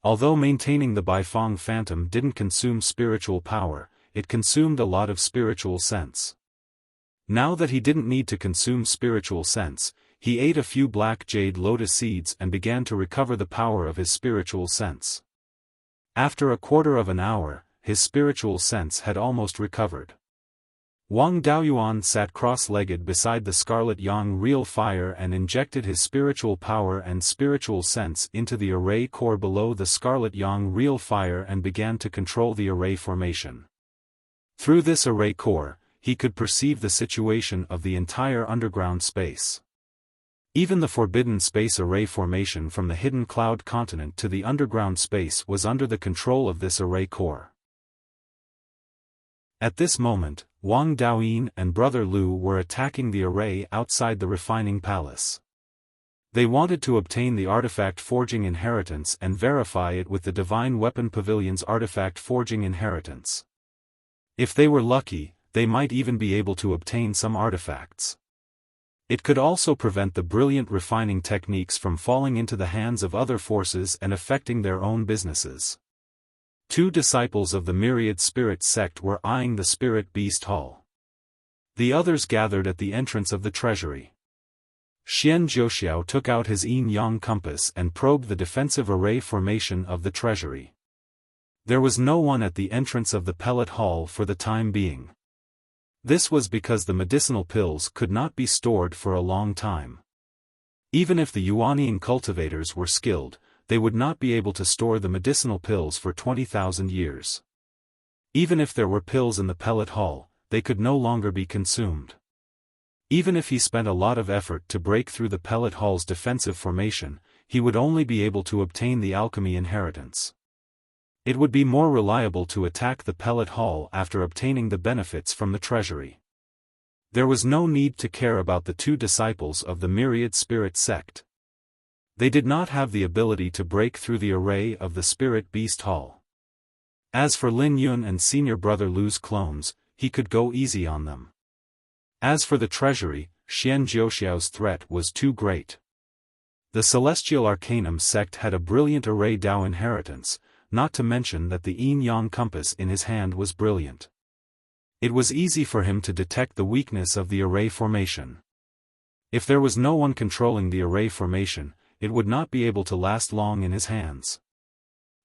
Although maintaining the Baifeng Phantom didn't consume spiritual power, it consumed a lot of spiritual sense. Now that he didn't need to consume spiritual sense, he ate a few black jade lotus seeds and began to recover the power of his spiritual sense. After a quarter of an hour, his spiritual sense had almost recovered. Wang Daoyuan sat cross-legged beside the scarlet yang real fire and injected his spiritual power and spiritual sense into the array core below the scarlet yang real fire and began to control the array formation. Through this array core, he could perceive the situation of the entire underground space. Even the forbidden space array formation from the hidden cloud continent to the underground space was under the control of this array core. At this moment, Wang Daoyin and Brother Lu were attacking the array outside the refining palace. They wanted to obtain the artifact forging inheritance and verify it with the Divine Weapon Pavilion's artifact forging inheritance. If they were lucky, they might even be able to obtain some artifacts. It could also prevent the brilliant refining techniques from falling into the hands of other forces and affecting their own businesses. 2 disciples of the Myriad Spirit sect were eyeing the Spirit Beast Hall. The others gathered at the entrance of the treasury. Xian Zhouxiao took out his yin-yang compass and probed the defensive array formation of the treasury. There was no one at the entrance of the pellet hall for the time being. This was because the medicinal pills could not be stored for a long time. Even if the Yuanian cultivators were skilled, they would not be able to store the medicinal pills for 20,000 years. Even if there were pills in the pellet hall, they could no longer be consumed. Even if he spent a lot of effort to break through the pellet hall's defensive formation, he would only be able to obtain the alchemy inheritance. It would be more reliable to attack the pellet hall after obtaining the benefits from the treasury. There was no need to care about the 2 disciples of the Myriad Spirit sect. They did not have the ability to break through the array of the Spirit Beast Hall. As for Lin Yun and Senior Brother Lu's clones, he could go easy on them. As for the treasury, Xian Zhouxiao's threat was too great. The Celestial Arcanum sect had a brilliant array Dao inheritance, not to mention that the yin-yang compass in his hand was brilliant. It was easy for him to detect the weakness of the array formation. If there was no one controlling the array formation, it would not be able to last long in his hands.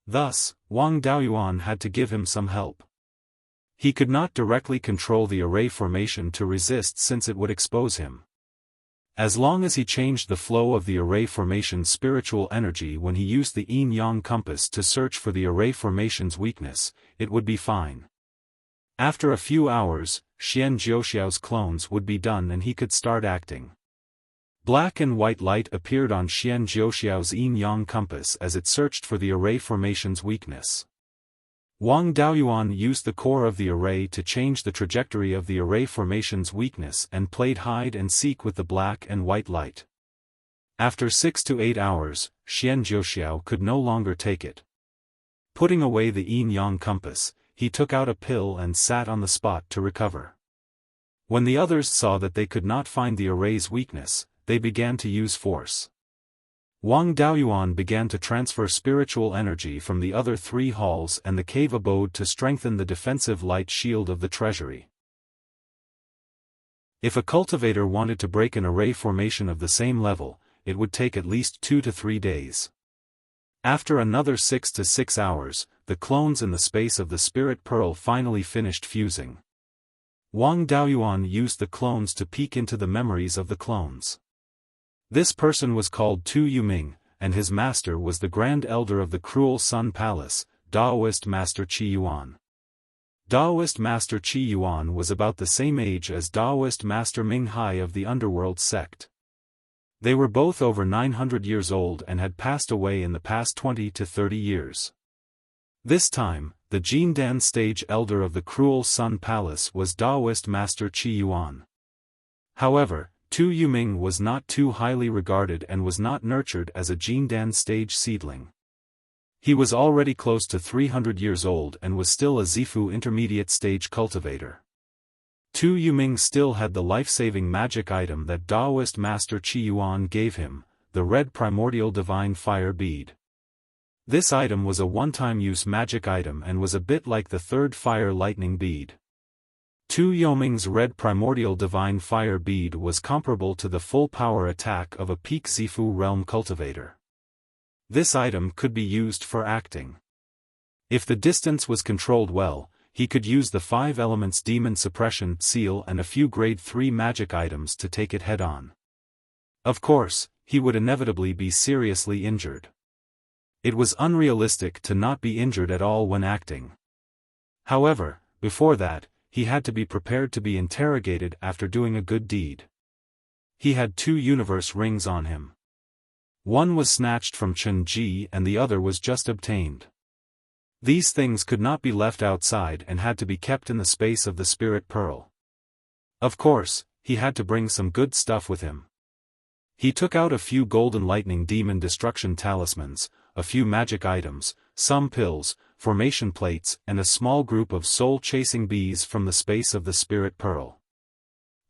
Thus, Wang Daoyuan had to give him some help. He could not directly control the array formation to resist since it would expose him. As long as he changed the flow of the array formation's spiritual energy when he used the yin-yang compass to search for the array formation's weakness, it would be fine. After a few hours, Xian Zhouxiao's clones would be done and he could start acting. Black and white light appeared on Xian Zhouxiao's yin-yang compass as it searched for the array formation's weakness. Wang Daoyuan used the core of the array to change the trajectory of the array formation's weakness and played hide and seek with the black and white light. After 6 to 8 hours, Xian Zhouxiao could no longer take it. Putting away the yin-yang compass, he took out a pill and sat on the spot to recover. When the others saw that they could not find the array's weakness, they began to use force. Wang Daoyuan began to transfer spiritual energy from the other 3 halls and the cave abode to strengthen the defensive light shield of the treasury. If a cultivator wanted to break an array formation of the same level, it would take at least 2 to 3 days. After another 6 to 6 hours, the clones in the space of the spirit pearl finally finished fusing. Wang Daoyuan used the clones to peek into the memories of the clones. This person was called Tu Yuming, and his master was the Grand Elder of the Cruel Sun Palace, Daoist Master Qi Yuan. Daoist Master Qi Yuan was about the same age as Daoist Master Ming Hai of the Underworld sect. They were both over 900 years old and had passed away in the past 20 to 30 years. This time, the Jindan stage elder of the Cruel Sun Palace was Daoist Master Qi Yuan. However, Tu Yuming was not too highly regarded and was not nurtured as a Jindan stage seedling. He was already close to 300 years old and was still a Zifu intermediate stage cultivator. Tu Yuming still had the life-saving magic item that Daoist Master Qi Yuan gave him, the red primordial divine fire bead. This item was a one-time use magic item and was a bit like the third fire lightning bead. Tu Yoming's red primordial divine fire bead was comparable to the full power attack of a peak Zifu realm cultivator. This item could be used for acting. If the distance was controlled well, he could use the 5 elements demon suppression seal and a few grade 3 magic items to take it head-on. Of course, he would inevitably be seriously injured. It was unrealistic to not be injured at all when acting. However, before that, he had to be prepared to be interrogated after doing a good deed. He had 2 universe rings on him. One was snatched from Chen Ji and the other was just obtained. These things could not be left outside and had to be kept in the space of the spirit pearl. Of course, he had to bring some good stuff with him. He took out a few golden lightning demon destruction talismans, a few magic items, some pills, formation plates and a small group of soul-chasing bees from the space of the spirit pearl.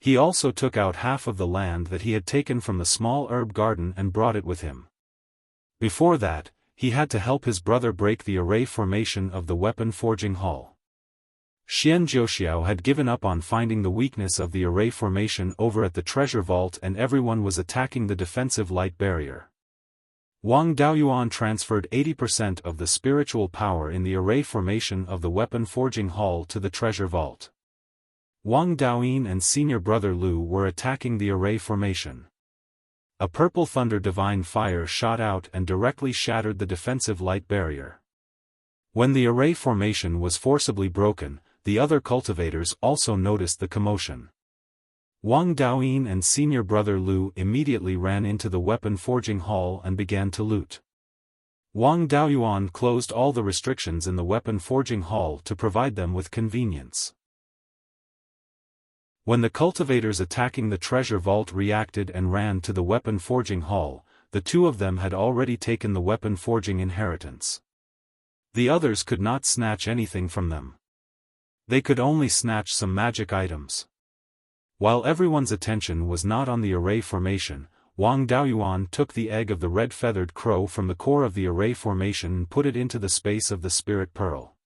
He also took out half of the land that he had taken from the small herb garden and brought it with him. Before that, he had to help his brother break the array formation of the weapon forging hall. Xian Jiuxiao had given up on finding the weakness of the array formation over at the treasure vault and everyone was attacking the defensive light barrier. Wang Daoyuan transferred 80% of the spiritual power in the array formation of the weapon forging hall to the treasure vault. Wang Daoyin and senior brother Lu were attacking the array formation. A purple thunder divine fire shot out and directly shattered the defensive light barrier. When the array formation was forcibly broken, the other cultivators also noticed the commotion. Wang Daoyin and senior brother Lu immediately ran into the weapon forging hall and began to loot. Wang Daoyuan closed all the restrictions in the weapon forging hall to provide them with convenience. When the cultivators attacking the treasure vault reacted and ran to the weapon forging hall, the 2 of them had already taken the weapon forging inheritance. The others could not snatch anything from them. They could only snatch some magic items. While everyone's attention was not on the array formation, Wang Daoyuan took the egg of the red-feathered crow from the core of the array formation and put it into the space of the spirit pearl.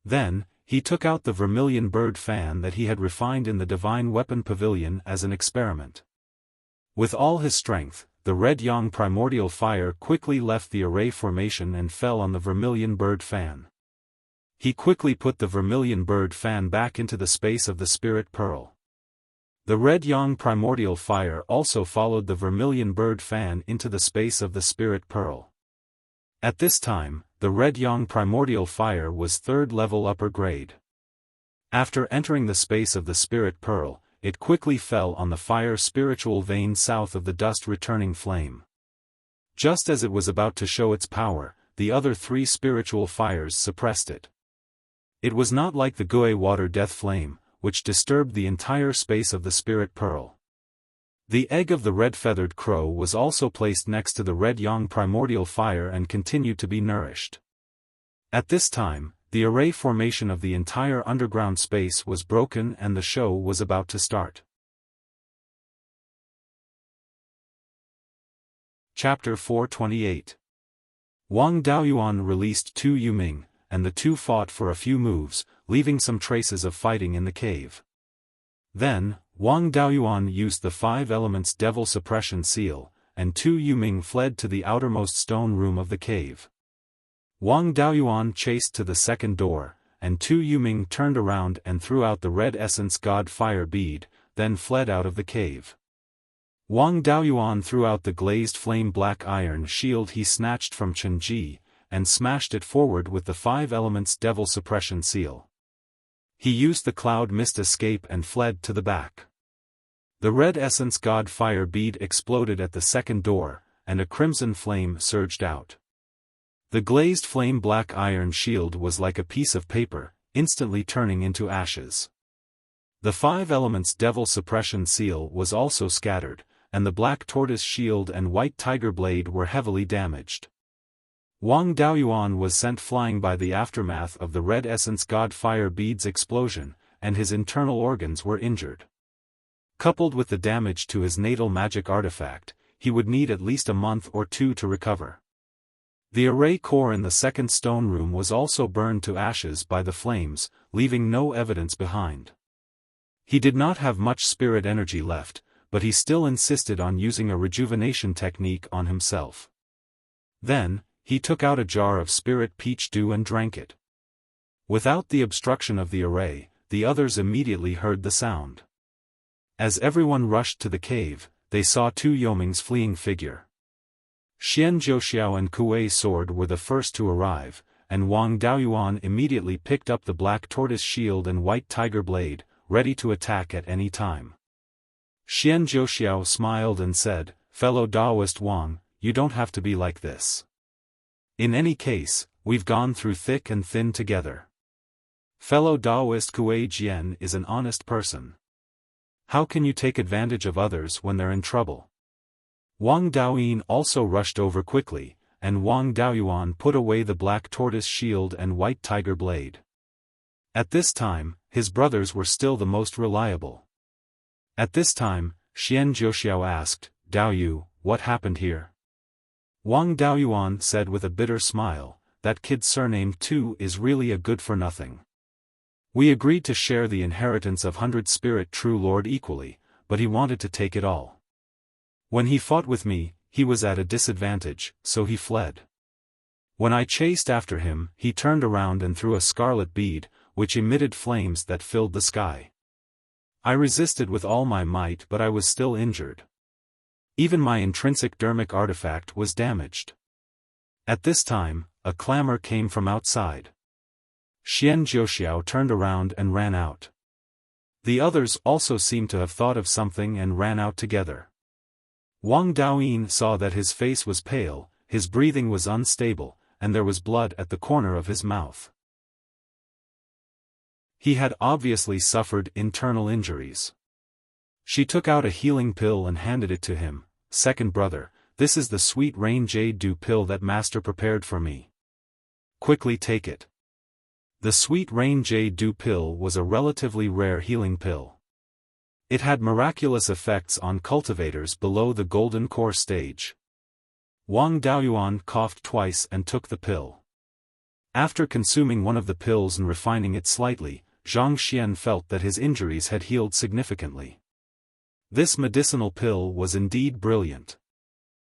Then, he took out the vermilion bird fan that he had refined in the divine weapon pavilion as an experiment. With all his strength, the red yang primordial fire quickly left the array formation and fell on the vermilion bird fan. He quickly put the vermilion bird fan back into the space of the spirit pearl. The red yang primordial fire also followed the vermilion bird fan into the space of the spirit pearl. At this time, the red yang primordial fire was 3rd level upper grade. After entering the space of the spirit pearl, it quickly fell on the fire spiritual vein south of the dust returning flame. Just as it was about to show its power, the other 3 spiritual fires suppressed it. It was not like the Gui water death flame, which disturbed the entire space of the spirit pearl. The egg of the red-feathered crow was also placed next to the red yang primordial fire and continued to be nourished. At this time, the array formation of the entire underground space was broken and the show was about to start. Chapter 428. Wang Daoyuan released Tu Yuming, and the 2 fought for a few moves, leaving some traces of fighting in the cave. Then, Wang Daoyuan used the 5 elements devil suppression seal, and Tu Yuming fled to the outermost stone room of the cave. Wang Daoyuan chased to the second door, and Tu Yuming turned around and threw out the red essence god fire bead, then fled out of the cave. Wang Daoyuan threw out the glazed flame black iron shield he snatched from Chen Ji, and smashed it forward with the 5 elements devil suppression seal. He used the cloud mist escape and fled to the back. The red essence god fire bead exploded at the second door, and a crimson flame surged out. The glazed flame black iron shield was like a piece of paper, instantly turning into ashes. The 5 elements devil suppression seal was also scattered, and the black tortoise shield and white tiger blade were heavily damaged. Wang Daoyuan was sent flying by the aftermath of the red essence god fire bead's explosion, and his internal organs were injured. Coupled with the damage to his natal magic artifact, he would need at least a month or 2 to recover. The array core in the second stone room was also burned to ashes by the flames, leaving no evidence behind. He did not have much spirit energy left, but he still insisted on using a rejuvenation technique on himself. Then, he took out a jar of spirit peach dew and drank it. Without the obstruction of the array, the others immediately heard the sound. As everyone rushed to the cave, they saw two Yoming's fleeing figure. Xian Zhouxiao and Kuei's sword were the first to arrive, and Wang Daoyuan immediately picked up the black tortoise shield and white tiger blade, ready to attack at any time. Xian Zhouxiao smiled and said, "Fellow Daoist Wang, you don't have to be like this. In any case, we've gone through thick and thin together. Fellow Daoist Kuei Jian is an honest person. How can you take advantage of others when they're in trouble?" Wang Daoyin also rushed over quickly, and Wang Daoyuan put away the black tortoise shield and white tiger blade. At this time, his brothers were still the most reliable. At this time, Xian Zhouxiao asked, "Daoyu, what happened here?" Wang Daoyuan said with a bitter smile, "That kid surnamed Tu is really a good-for-nothing. We agreed to share the inheritance of 100 Spirit True Lord equally, but he wanted to take it all. When he fought with me, he was at a disadvantage, so he fled. When I chased after him, he turned around and threw a scarlet bead, which emitted flames that filled the sky. I resisted with all my might, but I was still injured. Even my intrinsic dermic artifact was damaged." At this time, a clamor came from outside. Xian Zhouxiao turned around and ran out. The others also seemed to have thought of something and ran out together. Wang Daoyin saw that his face was pale, his breathing was unstable, and there was blood at the corner of his mouth. He had obviously suffered internal injuries. She took out a healing pill and handed it to him. "Second brother, this is the sweet rain jade dew pill that master prepared for me. Quickly take it." The sweet rain jade dew pill was a relatively rare healing pill. It had miraculous effects on cultivators below the golden core stage. Wang Daoyuan coughed twice and took the pill. After consuming one of the pills and refining it slightly, Zhang Xian felt that his injuries had healed significantly. This medicinal pill was indeed brilliant.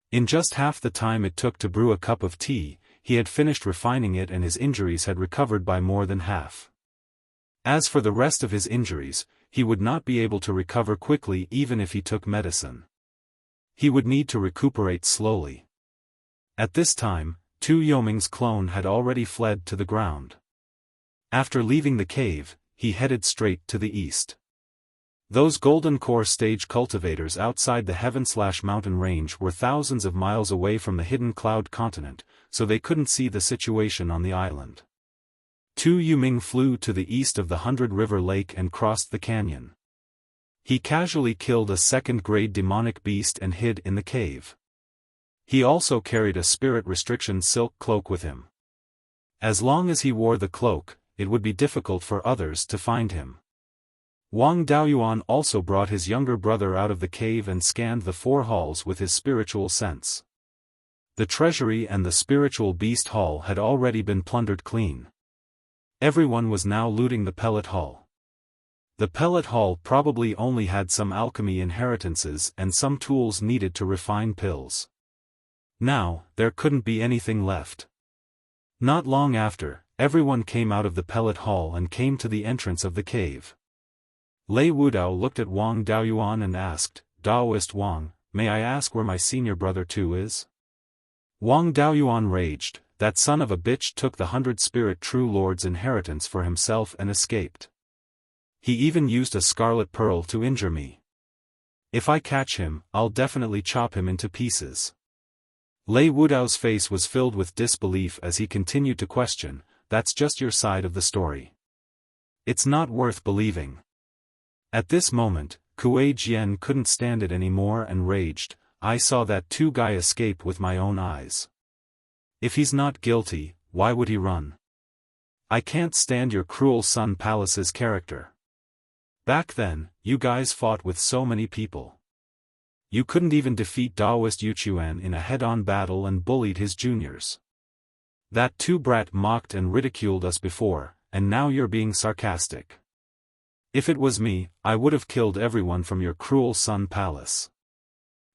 In just half the time it took to brew a cup of tea, he had finished refining it and his injuries had recovered by more than half. As for the rest of his injuries, he would not be able to recover quickly even if he took medicine. He would need to recuperate slowly. At this time, Tu Yoming's clone had already fled to the ground. After leaving the cave, he headed straight to the east. Those golden core stage cultivators outside the heaven-mountain range were thousands of miles away from the hidden cloud continent, so they couldn't see the situation on the island. Tu Yuming flew to the east of the 100-river lake and crossed the canyon. He casually killed a second-grade demonic beast and hid in the cave. He also carried a spirit restriction silk cloak with him. As long as he wore the cloak, it would be difficult for others to find him. Wang Daoyuan also brought his younger brother out of the cave and scanned the 4 halls with his spiritual sense. The treasury and the spiritual beast hall had already been plundered clean. Everyone was now looting the pellet hall. The pellet hall probably only had some alchemy inheritances and some tools needed to refine pills. Now, there couldn't be anything left. Not long after, everyone came out of the pellet hall and came to the entrance of the cave. Lei Wudao looked at Wang Daoyuan and asked, "Daoist Wang, may I ask where my senior brother Tu is?" Wang Daoyuan raged, "That son of a bitch took the 100 Spirit True Lord's inheritance for himself and escaped. He even used a scarlet pearl to injure me. If I catch him, I'll definitely chop him into pieces." Lei Wudao's face was filled with disbelief as he continued to question, "That's just your side of the story. It's not worth believing." At this moment, Kuei Jian couldn't stand it anymore and raged, "I saw that Tu guy escape with my own eyes. If he's not guilty, why would he run? I can't stand your cruel Sun Palace's character. Back then, you guys fought with so many people. You couldn't even defeat Daoist Yuchuan in a head-on battle and bullied his juniors. That two brat mocked and ridiculed us before, and now you're being sarcastic. If it was me, I would have killed everyone from your cruel sun palace.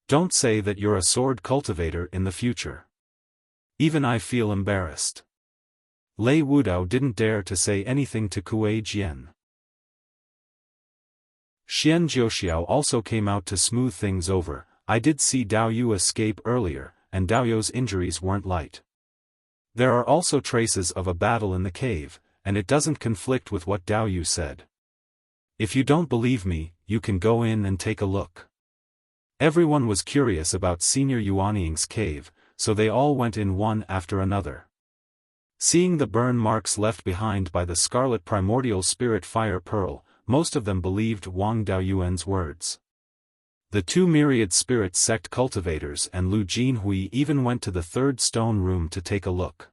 Don't say that you're a sword cultivator in the future. Even I feel embarrassed. Lei Wudao didn't dare to say anything to Kuei Jian. Xian Jiuxiao also came out to smooth things over. I did see Dao Yu escape earlier, and Dao Yu's injuries weren't light. There are also traces of a battle in the cave, and it doesn't conflict with what Dao Yu said. If you don't believe me, you can go in and take a look. Everyone was curious about Senior Yuanying's cave, so they all went in one after another. Seeing the burn marks left behind by the scarlet primordial spirit fire pearl, most of them believed Wang Daoyuan's words. The two myriad spirit sect cultivators and Lu Jinhui even went to the third stone room to take a look.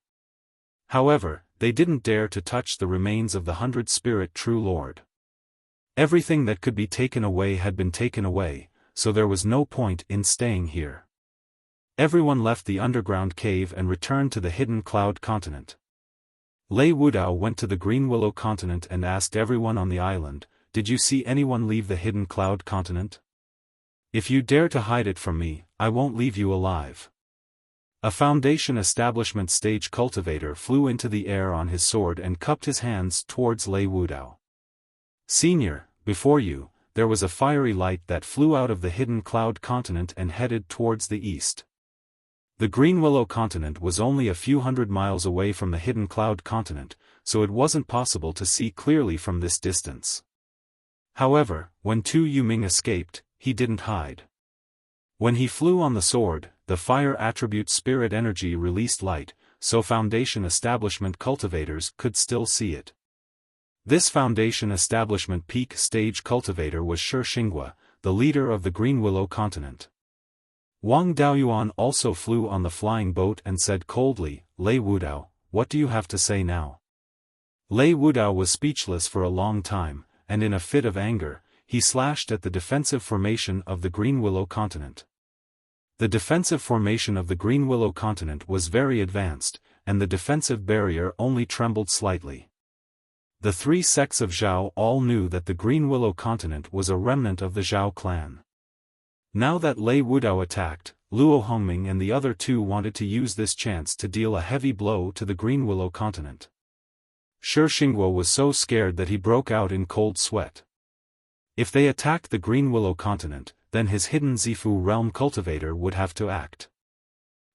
However, they didn't dare to touch the remains of the 100 spirit true lord. Everything that could be taken away had been taken away, so there was no point in staying here. Everyone left the underground cave and returned to the hidden cloud continent. Lei Wudao went to the Green Willow continent and asked everyone on the island, "Did you see anyone leave the hidden cloud continent? If you dare to hide it from me, I won't leave you alive." A Foundation establishment stage cultivator flew into the air on his sword and cupped his hands towards Lei Wudao. "Senior, before you, there was a fiery light that flew out of the hidden cloud continent and headed towards the east. The Green Willow continent was only a few hundred miles away from the hidden cloud continent, so it wasn't possible to see clearly from this distance. However, when Tu Yuming escaped, he didn't hide. When he flew on the sword, the fire attribute spirit energy released light, so Foundation establishment cultivators could still see it. This Foundation establishment peak stage cultivator was Shi Xinghua, the leader of the Green Willow continent. Wang Daoyuan also flew on the flying boat and said coldly, "Lei Wudao, what do you have to say now?" Lei Wudao was speechless for a long time, and in a fit of anger, he slashed at the defensive formation of the Green Willow continent. The defensive formation of the Green Willow continent was very advanced, and the defensive barrier only trembled slightly. The three sects of Zhao all knew that the Green Willow continent was a remnant of the Zhao clan. Now that Lei Wudao attacked, Luo Hongming and the other two wanted to use this chance to deal a heavy blow to the Green Willow continent. Shi Xinghua was so scared that he broke out in cold sweat. If they attacked the Green Willow continent, then his hidden Zifu realm cultivator would have to act.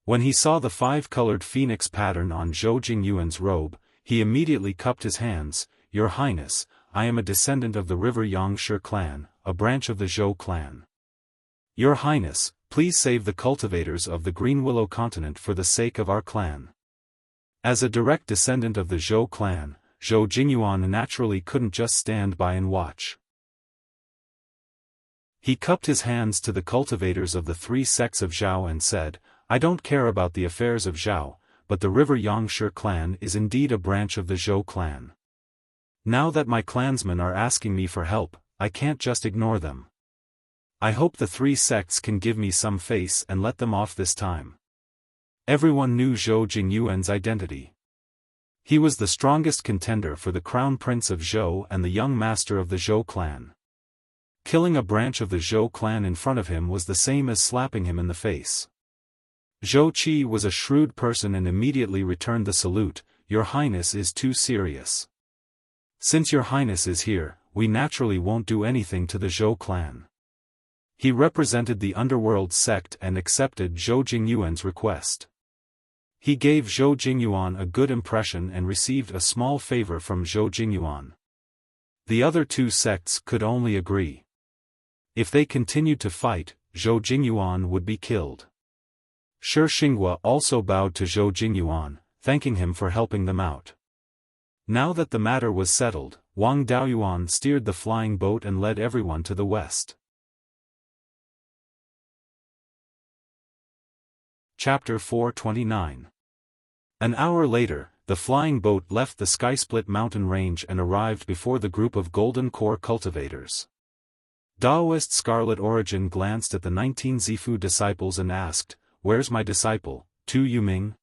When he saw the five-colored phoenix pattern on Zhou Jingyuan's robe, he immediately cupped his hands. "Your Highness, I am a descendant of the River Yangshi clan, a branch of the Zhou clan. Your Highness, please save the cultivators of the Green Willow continent for the sake of our clan." As a direct descendant of the Zhou clan, Zhou Jingyuan naturally couldn't just stand by and watch. He cupped his hands to the cultivators of the three sects of Zhao and said, "I don't care about the affairs of Zhao, but the River Yangshi clan is indeed a branch of the Zhou clan. Now that my clansmen are asking me for help, I can't just ignore them. I hope the three sects can give me some face and let them off this time." Everyone knew Zhou Jingyuan's identity. He was the strongest contender for the crown prince of Zhou and the young master of the Zhou clan. Killing a branch of the Zhou clan in front of him was the same as slapping him in the face. Zhou Qi was a shrewd person and immediately returned the salute, "Your Highness is too serious. Since Your Highness is here, we naturally won't do anything to the Zhou clan." He represented the underworld sect and accepted Zhou Jingyuan's request. He gave Zhou Jingyuan a good impression and received a small favor from Zhou Jingyuan. The other two sects could only agree. If they continued to fight, Zhou Jingyuan would be killed. Shi Xinghua also bowed to Zhou Jingyuan, thanking him for helping them out. Now that the matter was settled, Wang Daoyuan steered the flying boat and led everyone to the west. Chapter 429. An hour later, the flying boat left the Skysplit mountain range and arrived before the group of Golden Core cultivators. Daoist Scarlet Origin glanced at the 19 Zifu disciples and asked, "Where's my disciple, Tu Yuming?"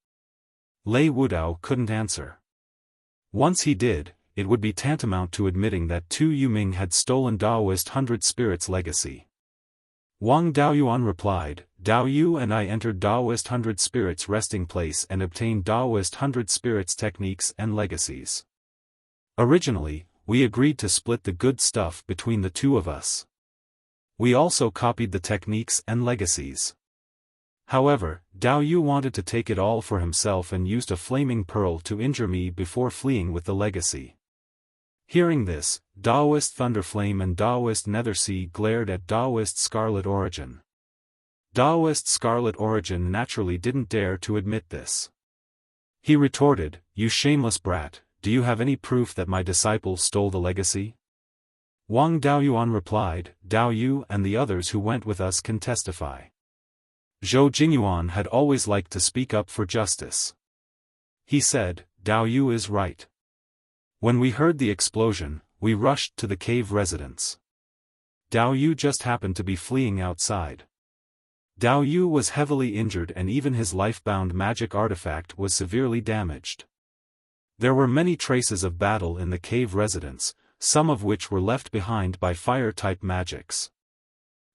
Lei Wudao couldn't answer. Once he did, it would be tantamount to admitting that Tu Yuming had stolen Daoist Hundred Spirits' legacy. Wang Daoyuan replied, Dao Yu and I entered Daoist Hundred Spirits' resting place and obtained Daoist Hundred Spirits' techniques and legacies. Originally, we agreed to split the good stuff between the two of us. We also copied the techniques and legacies. However, Dao Yu wanted to take it all for himself and used a flaming pearl to injure me before fleeing with the legacy. Hearing this, Daoist Thunderflame and Daoist Nethersea glared at Daoist Scarlet Origin. Daoist Scarlet Origin naturally didn't dare to admit this. He retorted, You shameless brat, do you have any proof that my disciple stole the legacy? Wang Daoyuan replied, Dao Yu and the others who went with us can testify. Zhou Jingyuan had always liked to speak up for justice. He said, Dao Yu is right. When we heard the explosion, we rushed to the cave residence. Dao Yu just happened to be fleeing outside. Dao Yu was heavily injured and even his life-bound magic artifact was severely damaged. There were many traces of battle in the cave residence, some of which were left behind by fire-type magics.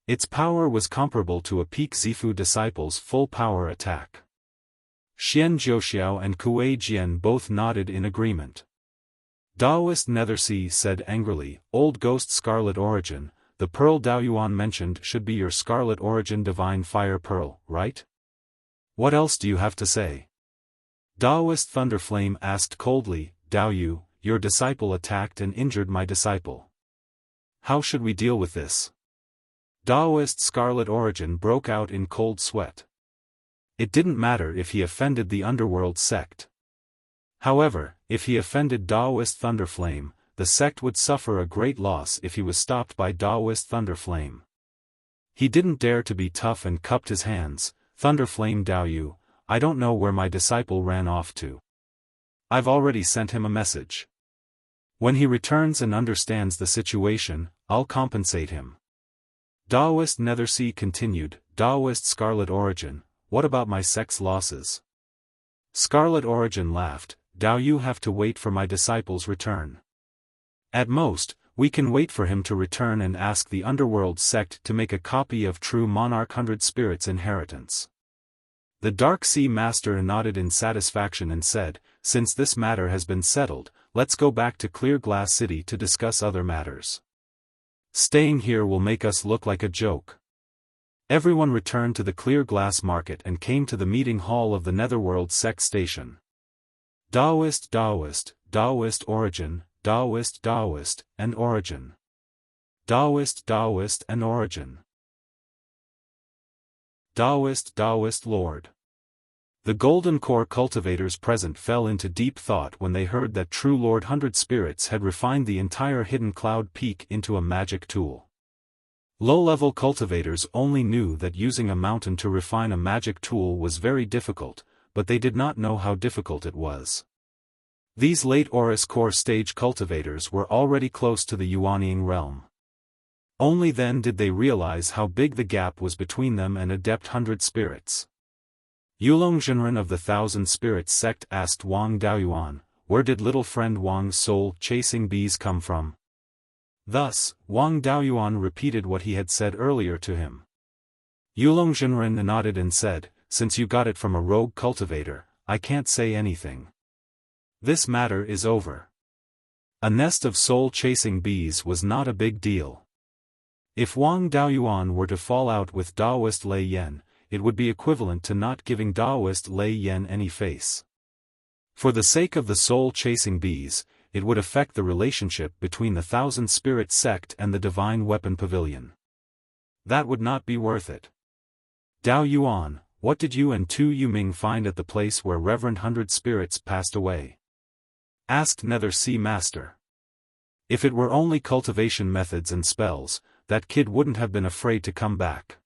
Its power was comparable to a peak Zifu disciple's full-power attack. Xian Jiuxiao and Kuei Jian both nodded in agreement. Daoist Nethersea said angrily, Old Ghost Scarlet Origin, the pearl Daoyuan mentioned should be your Scarlet Origin Divine Fire Pearl, right? What else do you have to say? Daoist Thunderflame asked coldly, Dao Yu, your disciple attacked and injured my disciple. How should we deal with this? Daoist Scarlet Origin broke out in cold sweat. It didn't matter if he offended the underworld sect. However, if he offended Daoist Thunderflame, the sect would suffer a great loss if he was stopped by Daoist Thunderflame. He didn't dare to be tough and cupped his hands, Thunderflame Dao Yu, I don't know where my disciple ran off to. I've already sent him a message. When he returns and understands the situation, I'll compensate him. Daoist Nethersea continued, Daoist Scarlet Origin, what about my sect's losses? Scarlet Origin laughed, Dao Yu have to wait for my disciple's return. At most, we can wait for him to return and ask the underworld sect to make a copy of True Monarch Hundred Spirits' inheritance. The Dark Sea Master nodded in satisfaction and said, Since this matter has been settled, let's go back to Clear Glass City to discuss other matters. Staying here will make us look like a joke. Everyone returned to the Clear Glass Market and came to the meeting hall of the Netherworld Sect Station. Daoist, Daoist, Daoist Origin, Daoist, Daoist, and Origin. Daoist, Daoist, and Origin. Daoist, Daoist Lord. The Golden Core cultivators present fell into deep thought when they heard that True Lord Hundred Spirits had refined the entire Hidden Cloud Peak into a magic tool. Low-level cultivators only knew that using a mountain to refine a magic tool was very difficult, but they did not know how difficult it was. These late Aurus Core stage cultivators were already close to the Yuanying realm. Only then did they realize how big the gap was between them and Adept Hundred Spirits. Yulong Zhenren of the Thousand Spirits sect asked Wang Daoyuan, where did little friend Wang's soul-chasing bees come from? Thus, Wang Daoyuan repeated what he had said earlier to him. Yulong Zhenren nodded and said, Since you got it from a rogue cultivator, I can't say anything. This matter is over. A nest of soul-chasing bees was not a big deal. If Wang Daoyuan were to fall out with Daoist Lei Yan, it would be equivalent to not giving Daoist Lei Yan any face. For the sake of the soul-chasing bees, it would affect the relationship between the Thousand Spirit sect and the Divine Weapon Pavilion. That would not be worth it. Dao Yuan, what did you and Tu Yuming find at the place where Reverend Hundred Spirits passed away? Asked Nether Sea Master. If it were only cultivation methods and spells, that kid wouldn't have been afraid to come back.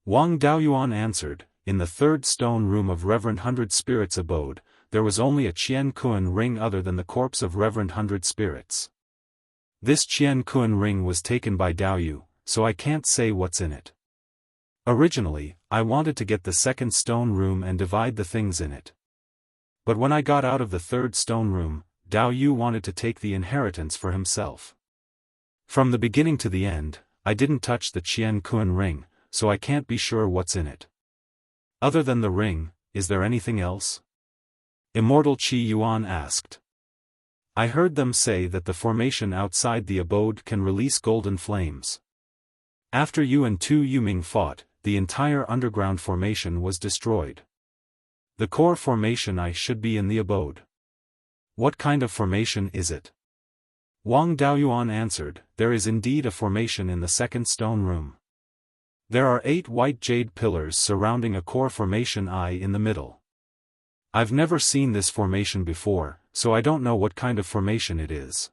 Wang Daoyuan answered, in the third stone room of Reverend Hundred Spirits' abode, there was only a Qian Kuan ring other than the corpse of Reverend Hundred Spirits. This Qian Kuan ring was taken by Dao Yu, so I can't say what's in it. Originally, I wanted to get the second stone room and divide the things in it. But when I got out of the third stone room, Dao Yu wanted to take the inheritance for himself. From the beginning to the end, I didn't touch the Qian Kun ring, so I can't be sure what's in it. Other than the ring, is there anything else? Immortal Qi Yuan asked. I heard them say that the formation outside the abode can release golden flames. After you and Tu Yuming fought, the entire underground formation was destroyed. The core formation I should be in the abode. What kind of formation is it? Wang Daoyuan answered, there is indeed a formation in the second stone room. There are 8 white jade pillars surrounding a core formation I in the middle. I've never seen this formation before, so I don't know what kind of formation it is.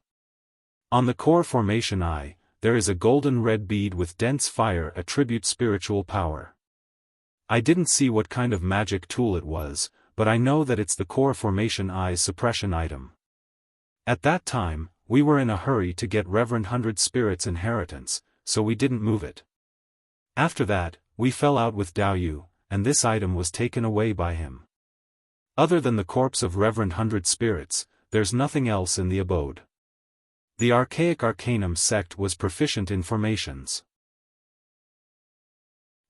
On the core formation I, there is a golden red bead with dense fire attribute spiritual power. I didn't see what kind of magic tool it was, but I know that it's the core formation I's suppression item. At that time, we were in a hurry to get Reverend 100 Spirit's inheritance, so we didn't move it. After that, we fell out with Dao Yu, and this item was taken away by him. Other than the corpse of Reverend 100 Spirits, there's nothing else in the abode. The archaic Arcanum sect was proficient in formations.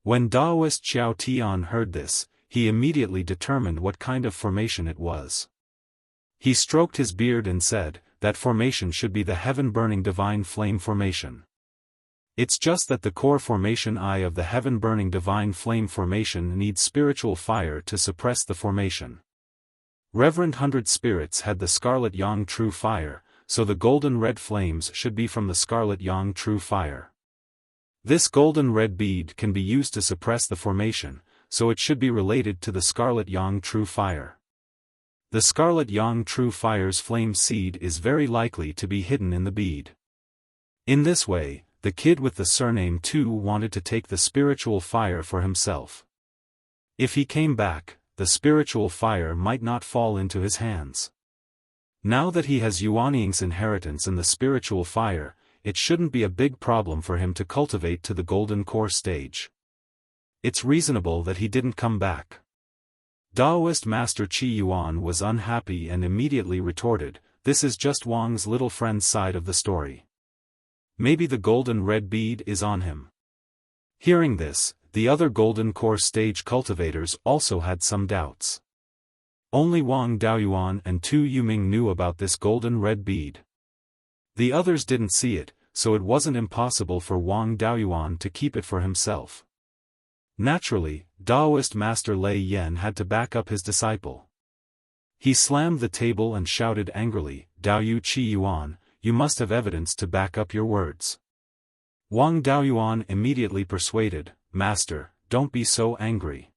When Daoist Xiao Tian heard this, he immediately determined what kind of formation it was. He stroked his beard and said, that formation should be the heaven-burning divine flame formation. It's just that the core formation I of the heaven-burning divine flame formation needs spiritual fire to suppress the formation. Reverend 100 Spirits had the Scarlet Yang True Fire, so the golden red flames should be from the Scarlet Yang True Fire. This golden red bead can be used to suppress the formation, so it should be related to the Scarlet Yang True Fire. The Scarlet Yang True Fire's flame seed is very likely to be hidden in the bead. In this way, the kid with the surname Tu wanted to take the spiritual fire for himself. If he came back, the spiritual fire might not fall into his hands. Now that he has Yuanying's inheritance and the spiritual fire, it shouldn't be a big problem for him to cultivate to the golden core stage. It's reasonable that he didn't come back. Daoist Master Qi Yuan was unhappy and immediately retorted, this is just Wang's little friend's side of the story. Maybe the golden red bead is on him. Hearing this, the other golden core stage cultivators also had some doubts. Only Wang Daoyuan and Tu Yuming knew about this golden red bead. The others didn't see it, so it wasn't impossible for Wang Daoyuan to keep it for himself. Naturally, Daoist Master Lei Yen had to back up his disciple. He slammed the table and shouted angrily, Dao Yu Qi Yuan, you must have evidence to back up your words. Wang Daoyuan immediately persuaded, Master, don't be so angry.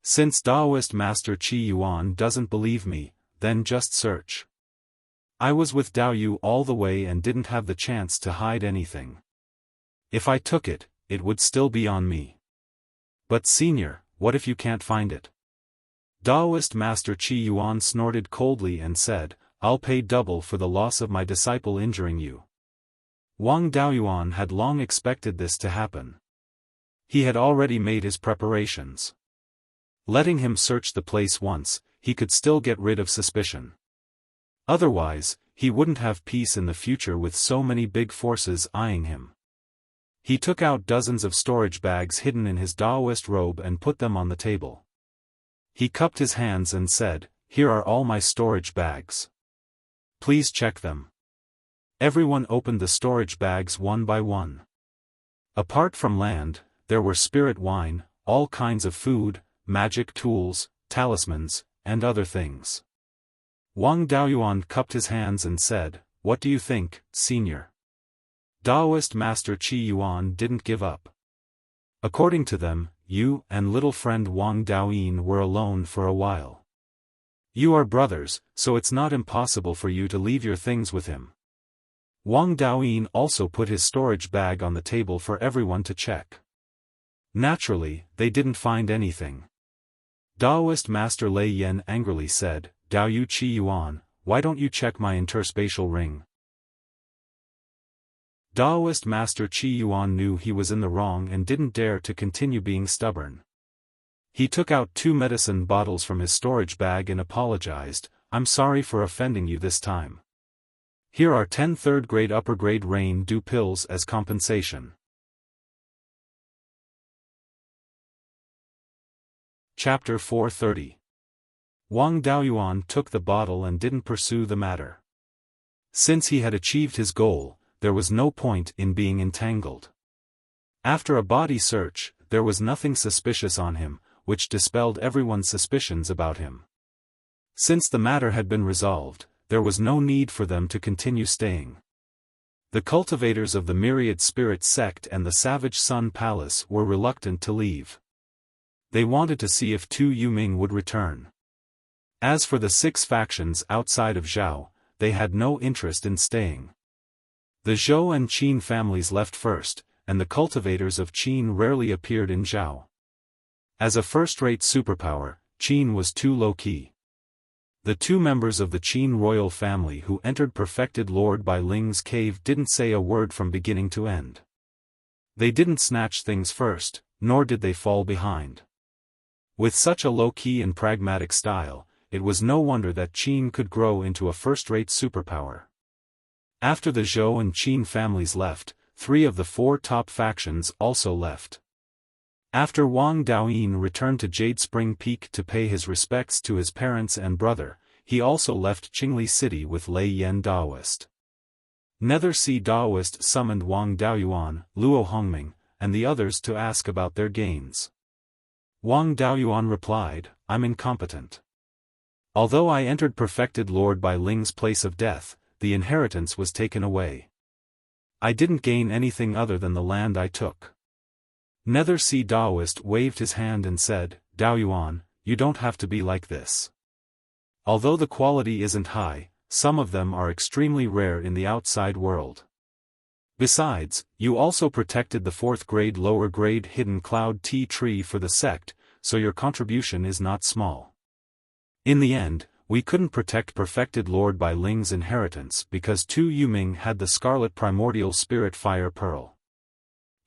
Since Daoist Master Qi Yuan doesn't believe me, then just search. I was with Dao Yu all the way and didn't have the chance to hide anything. If I took it, it would still be on me. But senior, what if you can't find it? Daoist Master Qi Yuan snorted coldly and said, I'll pay double for the loss of my disciple injuring you. Wang Daoyuan had long expected this to happen. He had already made his preparations. Letting him search the place once, he could still get rid of suspicion. Otherwise, he wouldn't have peace in the future with so many big forces eyeing him. He took out dozens of storage bags hidden in his Daoist robe and put them on the table. He cupped his hands and said, Here are all my storage bags. Please check them. Everyone opened the storage bags one by one. Apart from land, there were spirit wine, all kinds of food, magic tools, talismans, and other things. Wang Daoyuan cupped his hands and said, What do you think, senior? Daoist Master Qi Yuan didn't give up. According to them, you and little friend Wang Daoyin were alone for a while. You are brothers, so it's not impossible for you to leave your things with him. Wang Daoyin also put his storage bag on the table for everyone to check. Naturally, they didn't find anything. Daoist Master Lei Yen angrily said, Dao Yu Qi Yuan, why don't you check my interspatial ring? Daoist Master Qi Yuan knew he was in the wrong and didn't dare to continue being stubborn. He took out 2 medicine bottles from his storage bag and apologized, "I'm sorry for offending you this time. Here are 10 third-grade upper-grade rain-dew pills as compensation." Chapter 430. Wang Daoyuan took the bottle and didn't pursue the matter. Since he had achieved his goal, there was no point in being entangled. After a body search, there was nothing suspicious on him, which dispelled everyone's suspicions about him. Since the matter had been resolved, there was no need for them to continue staying. The cultivators of the Myriad Spirit sect and the Savage Sun Palace were reluctant to leave. They wanted to see if Tu Yuming would return. As for the 6 factions outside of Zhao, they had no interest in staying. The Zhou and Qin families left first, and the cultivators of Qin rarely appeared in Zhao. As a first-rate superpower, Qin was too low-key. The 2 members of the Qin royal family who entered Perfected Lord Bai Ling's cave didn't say a word from beginning to end. They didn't snatch things first, nor did they fall behind. With such a low-key and pragmatic style, it was no wonder that Qin could grow into a first-rate superpower. After the Zhou and Qin families left, 3 of the 4 top factions also left. After Wang Daoyin returned to Jade Spring Peak to pay his respects to his parents and brother, he also left Qingli City with Lei Yan Daoist. Nether Sea Daoist summoned Wang Daoyuan, Luo Hongming, and the others to ask about their gains. Wang Daoyuan replied, "I'm incompetent. Although I entered Perfected Lord Bai Ling's place of death, the inheritance was taken away. I didn't gain anything other than the land I took." Nether Sea Daoist waved his hand and said, "Daoyuan, you don't have to be like this. Although the quality isn't high, some of them are extremely rare in the outside world. Besides, you also protected the 4th-grade lower-grade hidden cloud tea tree for the sect, so your contribution is not small. In the end, we couldn't protect Perfected Lord Bai Ling's inheritance because Tu Yuming had the Scarlet Primordial Spirit Fire Pearl.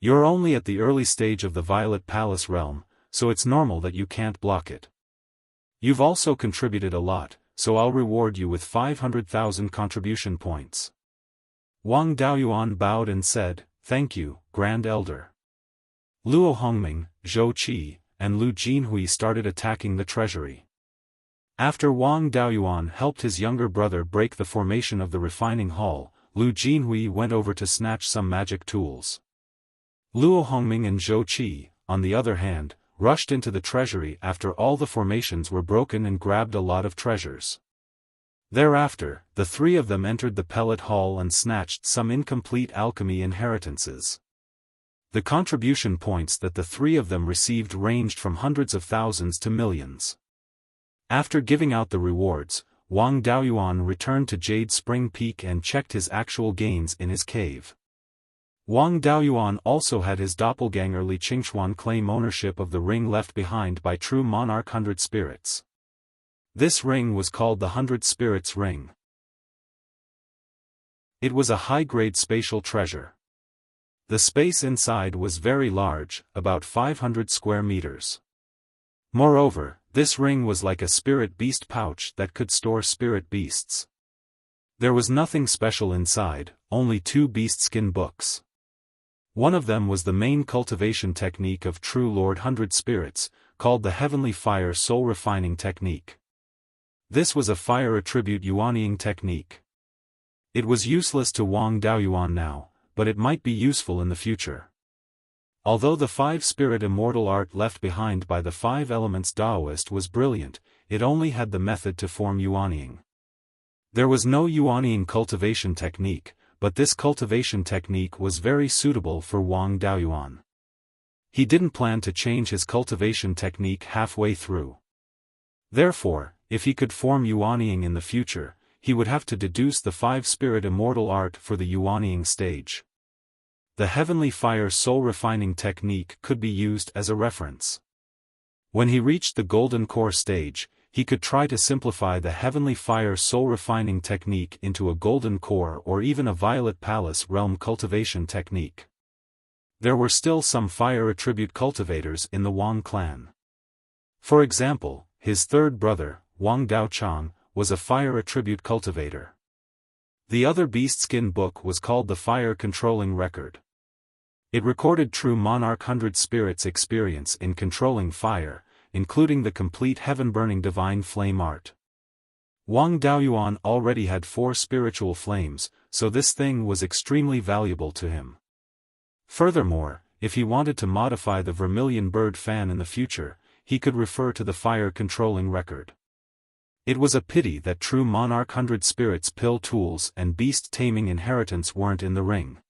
You're only at the early stage of the Violet Palace realm, so it's normal that you can't block it. You've also contributed a lot, so I'll reward you with 500,000 contribution points." Wang Daoyuan bowed and said, "Thank you, Grand Elder." Luo Hongming, Zhou Qi, and Lu Jinhui started attacking the treasury. After Wang Daoyuan helped his younger brother break the formation of the refining hall, Lu Jinhui went over to snatch some magic tools. Luo Hongming and Zhou Qi, on the other hand, rushed into the treasury after all the formations were broken and grabbed a lot of treasures. Thereafter, the 3 of them entered the pellet hall and snatched some incomplete alchemy inheritances. The contribution points that the 3 of them received ranged from hundreds of thousands to millions. After giving out the rewards, Wang Daoyuan returned to Jade Spring Peak and checked his actual gains in his cave. Wang Daoyuan also had his doppelganger Li Qingxuan claim ownership of the ring left behind by True Monarch 100 Spirits. This ring was called the 100 Spirits Ring. It was a high-grade spatial treasure. The space inside was very large, about 500 square meters. Moreover, this ring was like a spirit beast pouch that could store spirit beasts. There was nothing special inside, only 2 beastskin books. One of them was the main cultivation technique of True Lord 100 Spirits, called the Heavenly Fire Soul Refining Technique. This was a fire attribute yuanying technique. It was useless to Wang Daoyuan now, but it might be useful in the future. Although the 5-spirit immortal art left behind by the 5 elements Daoist was brilliant, it only had the method to form yuanying. There was no yuanying cultivation technique, but this cultivation technique was very suitable for Wang Daoyuan. He didn't plan to change his cultivation technique halfway through. Therefore, if he could form yuanying in the future, he would have to deduce the 5-spirit immortal art for the yuanying stage. The Heavenly Fire Soul Refining Technique could be used as a reference. When he reached the Golden Core stage, he could try to simplify the Heavenly Fire Soul Refining Technique into a Golden Core or even a Violet Palace Realm Cultivation Technique. There were still some fire attribute cultivators in the Wang clan. For example, his third brother, Wang Daochang, was a fire attribute cultivator. The other beast-skin book was called the Fire Controlling Record. It recorded true monarch 100 spirits' experience in controlling fire, including the complete heaven-burning divine flame art. Wang Daoyuan already had 4 spiritual flames, so this thing was extremely valuable to him. Furthermore, if he wanted to modify the vermilion bird fan in the future, he could refer to the Fire Controlling Record. It was a pity that true monarch 100 spirits pill tools and beast-taming inheritance weren't in the ring.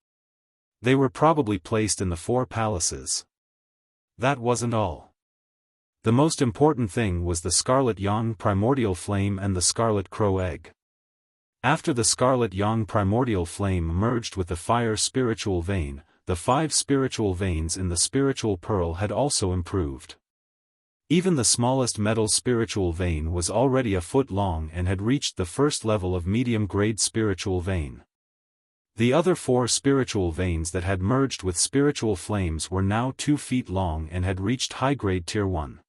They were probably placed in the 4 palaces. That wasn't all. The most important thing was the Scarlet Yang Primordial Flame and the Scarlet Crow Egg. After the Scarlet Yang Primordial Flame merged with the Fire Spiritual Vein, the 5 spiritual veins in the Spiritual Pearl had also improved. Even the smallest metal spiritual vein was already a foot long and had reached the first level of medium-grade spiritual vein. The other 4 spiritual veins that had merged with spiritual flames were now 2 feet long and had reached high-grade Tier 1.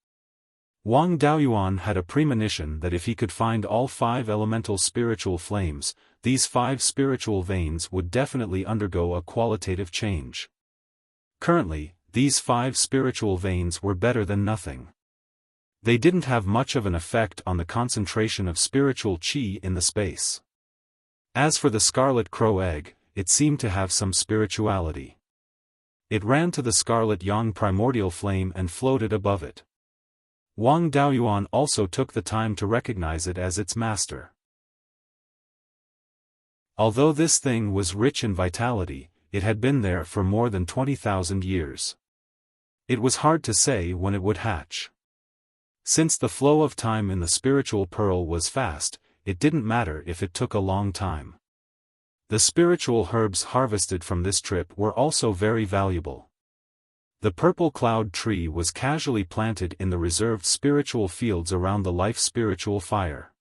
Wang Daoyuan had a premonition that if he could find all 5 elemental spiritual flames, these 5 spiritual veins would definitely undergo a qualitative change. Currently, these 5 spiritual veins were better than nothing. They didn't have much of an effect on the concentration of spiritual qi in the space. As for the Scarlet Crow Egg, it seemed to have some spirituality. It ran to the Scarlet Yang Primordial Flame and floated above it. Wang Daoyuan also took the time to recognize it as its master. Although this thing was rich in vitality, it had been there for more than 20,000 years. It was hard to say when it would hatch. Since the flow of time in the spiritual pearl was fast, it didn't matter if it took a long time. The spiritual herbs harvested from this trip were also very valuable. The purple cloud tree was casually planted in the reserved spiritual fields around the life spiritual fire.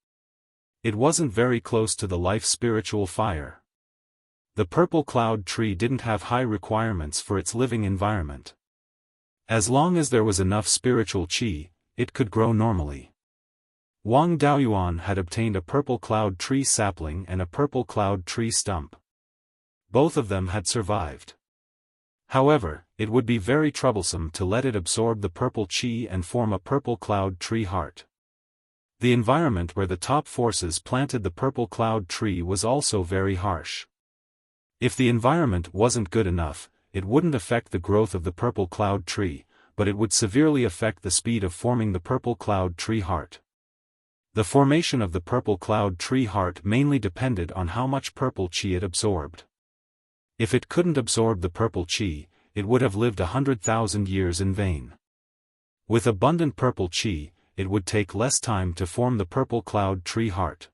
It wasn't very close to the life spiritual fire. The purple cloud tree didn't have high requirements for its living environment. As long as there was enough spiritual qi, it could grow normally. Wang Daoyuan had obtained a purple cloud tree sapling and a purple cloud tree stump. Both of them had survived. However, it would be very troublesome to let it absorb the purple qi and form a purple cloud tree heart. The environment where the top forces planted the purple cloud tree was also very harsh. If the environment wasn't good enough, it wouldn't affect the growth of the purple cloud tree, but it would severely affect the speed of forming the purple cloud tree heart. The formation of the purple cloud tree heart mainly depended on how much purple qi it absorbed. If it couldn't absorb the purple qi, it would have lived 100,000 years in vain. With abundant purple qi, it would take less time to form the purple cloud tree heart.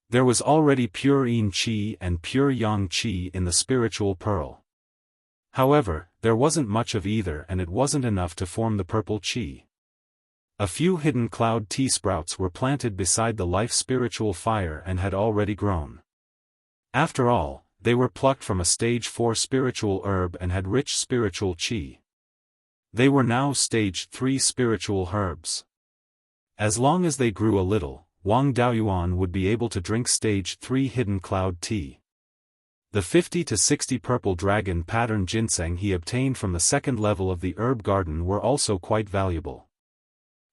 There was already pure yin qi and pure yang qi in the spiritual pearl. However, there wasn't much of either and it wasn't enough to form the purple qi. A few hidden cloud tea sprouts were planted beside the life spiritual fire and had already grown. After all, they were plucked from a stage 4 spiritual herb and had rich spiritual qi. They were now stage 3 spiritual herbs. As long as they grew a little, Wang Daoyuan would be able to drink stage 3 hidden cloud tea. The 50 to 60 purple dragon pattern ginseng he obtained from the second level of the herb garden were also quite valuable.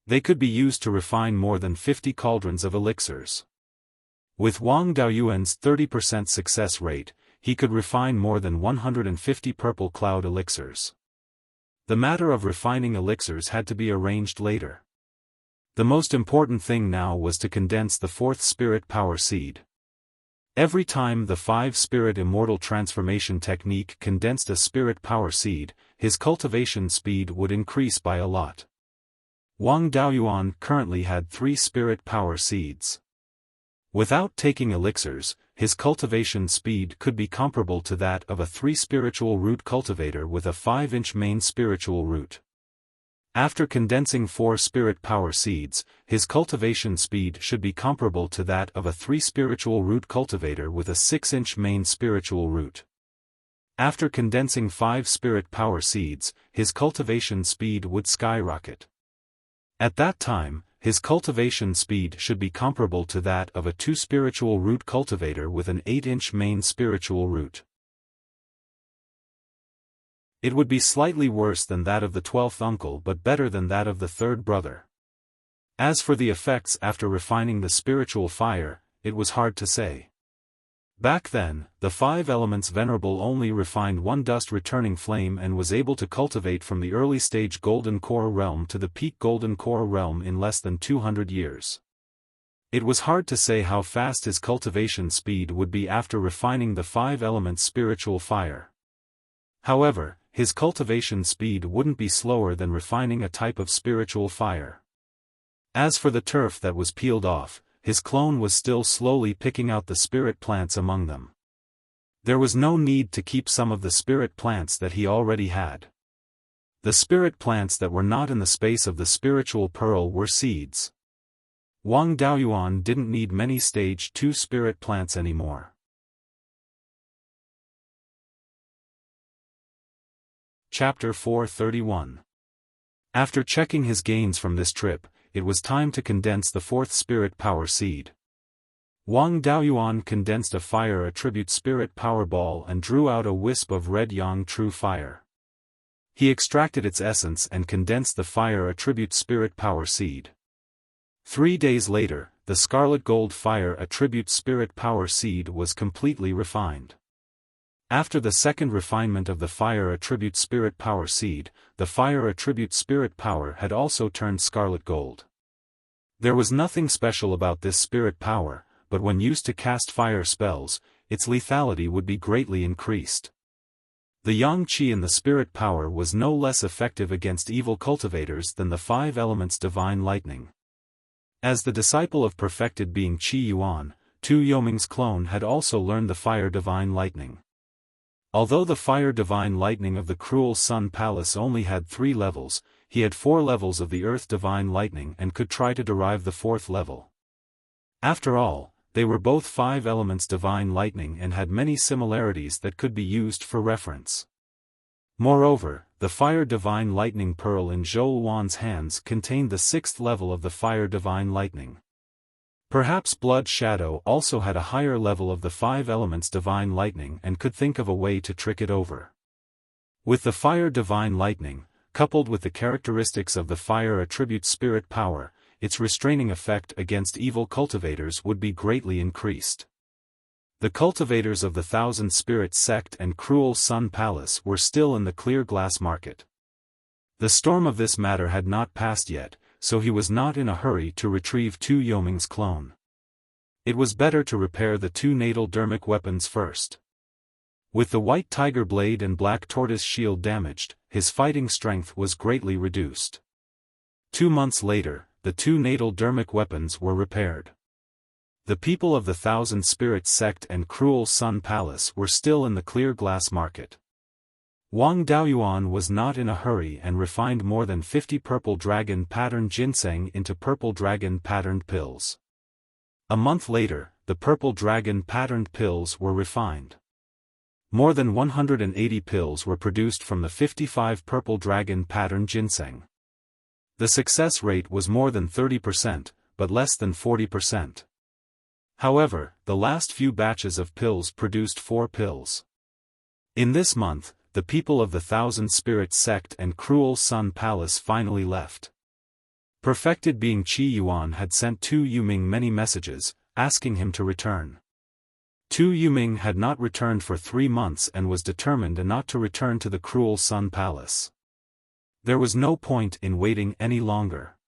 They could be used to refine more than 50 cauldrons of elixirs. With Wang Daoyuan's 30% success rate, he could refine more than 150 purple cloud elixirs. The matter of refining elixirs had to be arranged later. The most important thing now was to condense the 4th spirit power seed. Every time the 5-spirit immortal transformation technique condensed a spirit power seed, his cultivation speed would increase by a lot. Wang Daoyuan currently had 3 spirit power seeds. Without taking elixirs, his cultivation speed could be comparable to that of a 3 spiritual root cultivator with a 5-inch main spiritual root. After condensing 4 spirit power seeds, his cultivation speed should be comparable to that of a 3 spiritual root cultivator with a 6-inch main spiritual root. After condensing 5 spirit power seeds, his cultivation speed would skyrocket. At that time, his cultivation speed should be comparable to that of a 2 spiritual root cultivator with an 8-inch main spiritual root. It would be slightly worse than that of the 12th uncle but better than that of the 3rd brother. As for the effects after refining the spiritual fire, it was hard to say. Back then, the 5 elements venerable only refined 1 dust-returning flame and was able to cultivate from the early stage golden core realm to the peak golden core realm in less than 200 years. It was hard to say how fast his cultivation speed would be after refining the 5 elements spiritual fire. However, his cultivation speed wouldn't be slower than refining a type of spiritual fire. As for the turf that was peeled off, his clone was still slowly picking out the spirit plants among them. There was no need to keep some of the spirit plants that he already had. The spirit plants that were not in the space of the spiritual pearl were seeds. Wang Daoyuan didn't need many stage 2 spirit plants anymore. Chapter 431. After checking his gains from this trip, it was time to condense the 4th spirit power seed. Wang Daoyuan condensed a fire attribute spirit power ball and drew out a wisp of red yang true fire. He extracted its essence and condensed the fire attribute spirit power seed. 3 days later, the scarlet gold fire attribute spirit power seed was completely refined. After the second refinement of the fire attribute spirit power seed, the fire attribute spirit power had also turned scarlet gold. There was nothing special about this spirit power, but when used to cast fire spells, its lethality would be greatly increased. The yang qi in the spirit power was no less effective against evil cultivators than the 5 elements divine lightning. As the disciple of perfected being Qi Yuan, Tu Yoming's clone had also learned the fire divine lightning. Although the fire divine lightning of the cruel sun palace only had 3 levels, he had 4 levels of the earth divine lightning and could try to derive the 4th level. After all, they were both 5 elements divine lightning and had many similarities that could be used for reference. Moreover, the fire divine lightning pearl in Zhou Wan's hands contained the 6th level of the fire divine lightning. Perhaps Blood Shadow also had a higher level of the 5 elements divine lightning and could think of a way to trick it over. With the fire divine lightning, coupled with the characteristics of the fire attribute spirit power, its restraining effect against evil cultivators would be greatly increased. The cultivators of the Thousand Spirit sect and cruel Sun Palace were still in the clear glass market. The storm of this matter had not passed yet, so he was not in a hurry to retrieve Tu Yoming's clone. It was better to repair the 2 natal dermic weapons first. With the white tiger blade and black tortoise shield damaged, his fighting strength was greatly reduced. 2 months later, the 2 natal dermic weapons were repaired. The people of the Thousand Spirit sect and cruel Sun Palace were still in the clear glass market. Wang Daoyuan was not in a hurry and refined more than 50 purple dragon patterned ginseng into purple dragon patterned pills. A month later, the purple dragon patterned pills were refined. More than 180 pills were produced from the 55 purple dragon patterned ginseng. The success rate was more than 30%, but less than 40%. However, the last few batches of pills produced 4 pills. In this month, the people of the Thousand Spirit sect and cruel Sun Palace finally left. Perfected being Qi Yuan had sent Tu Yuming many messages, asking him to return. Tu Yuming had not returned for 3 months and was determined not to return to the cruel Sun Palace. There was no point in waiting any longer.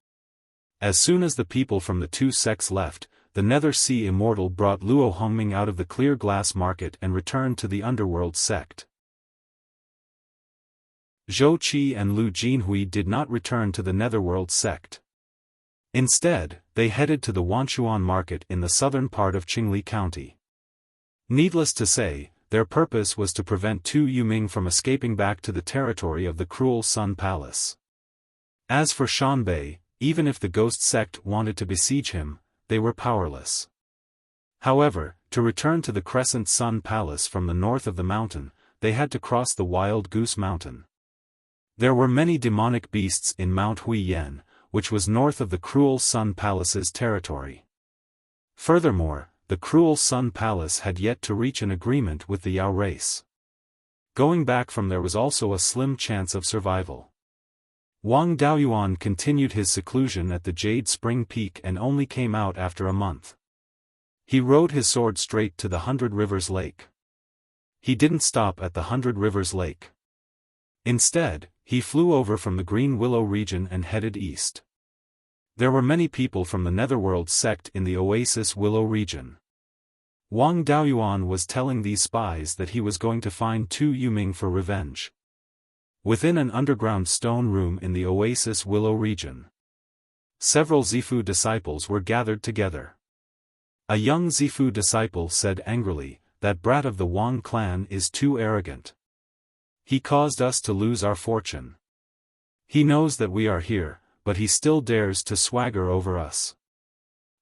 As soon as the people from the 2 sects left, the Nether Sea Immortal brought Luo Hongming out of the clear glass market and returned to the Underworld sect. Zhou Qi and Lu Jinhui did not return to the Netherworld sect. Instead, they headed to the Wanchuan market in the southern part of Qingli County. Needless to say, their purpose was to prevent Tu Yuming from escaping back to the territory of the cruel Sun Palace. As for Shanbei, even if the Ghost sect wanted to besiege him, they were powerless. However, to return to the Crescent Sun Palace from the north of the mountain, they had to cross the Wild Goose Mountain. There were many demonic beasts in Mount Huiyan, which was north of the Cruel Sun Palace's territory. Furthermore, the Cruel Sun Palace had yet to reach an agreement with the Yao race. Going back from there was also a slim chance of survival. Wang Daoyuan continued his seclusion at the Jade Spring Peak and only came out after a month. He rode his sword straight to the 100 Rivers Lake. He didn't stop at the 100 Rivers Lake. Instead, he flew over from the Green Willow region and headed east. There were many people from the Netherworld sect in the Oasis Willow region. Wang Daoyuan was telling these spies that he was going to find Tu Yuming for revenge. Within an underground stone room in the Oasis Willow region, several Zifu disciples were gathered together. A young Zifu disciple said angrily, "That brat of the Wang clan is too arrogant. He caused us to lose our fortune. He knows that we are here, but he still dares to swagger over us.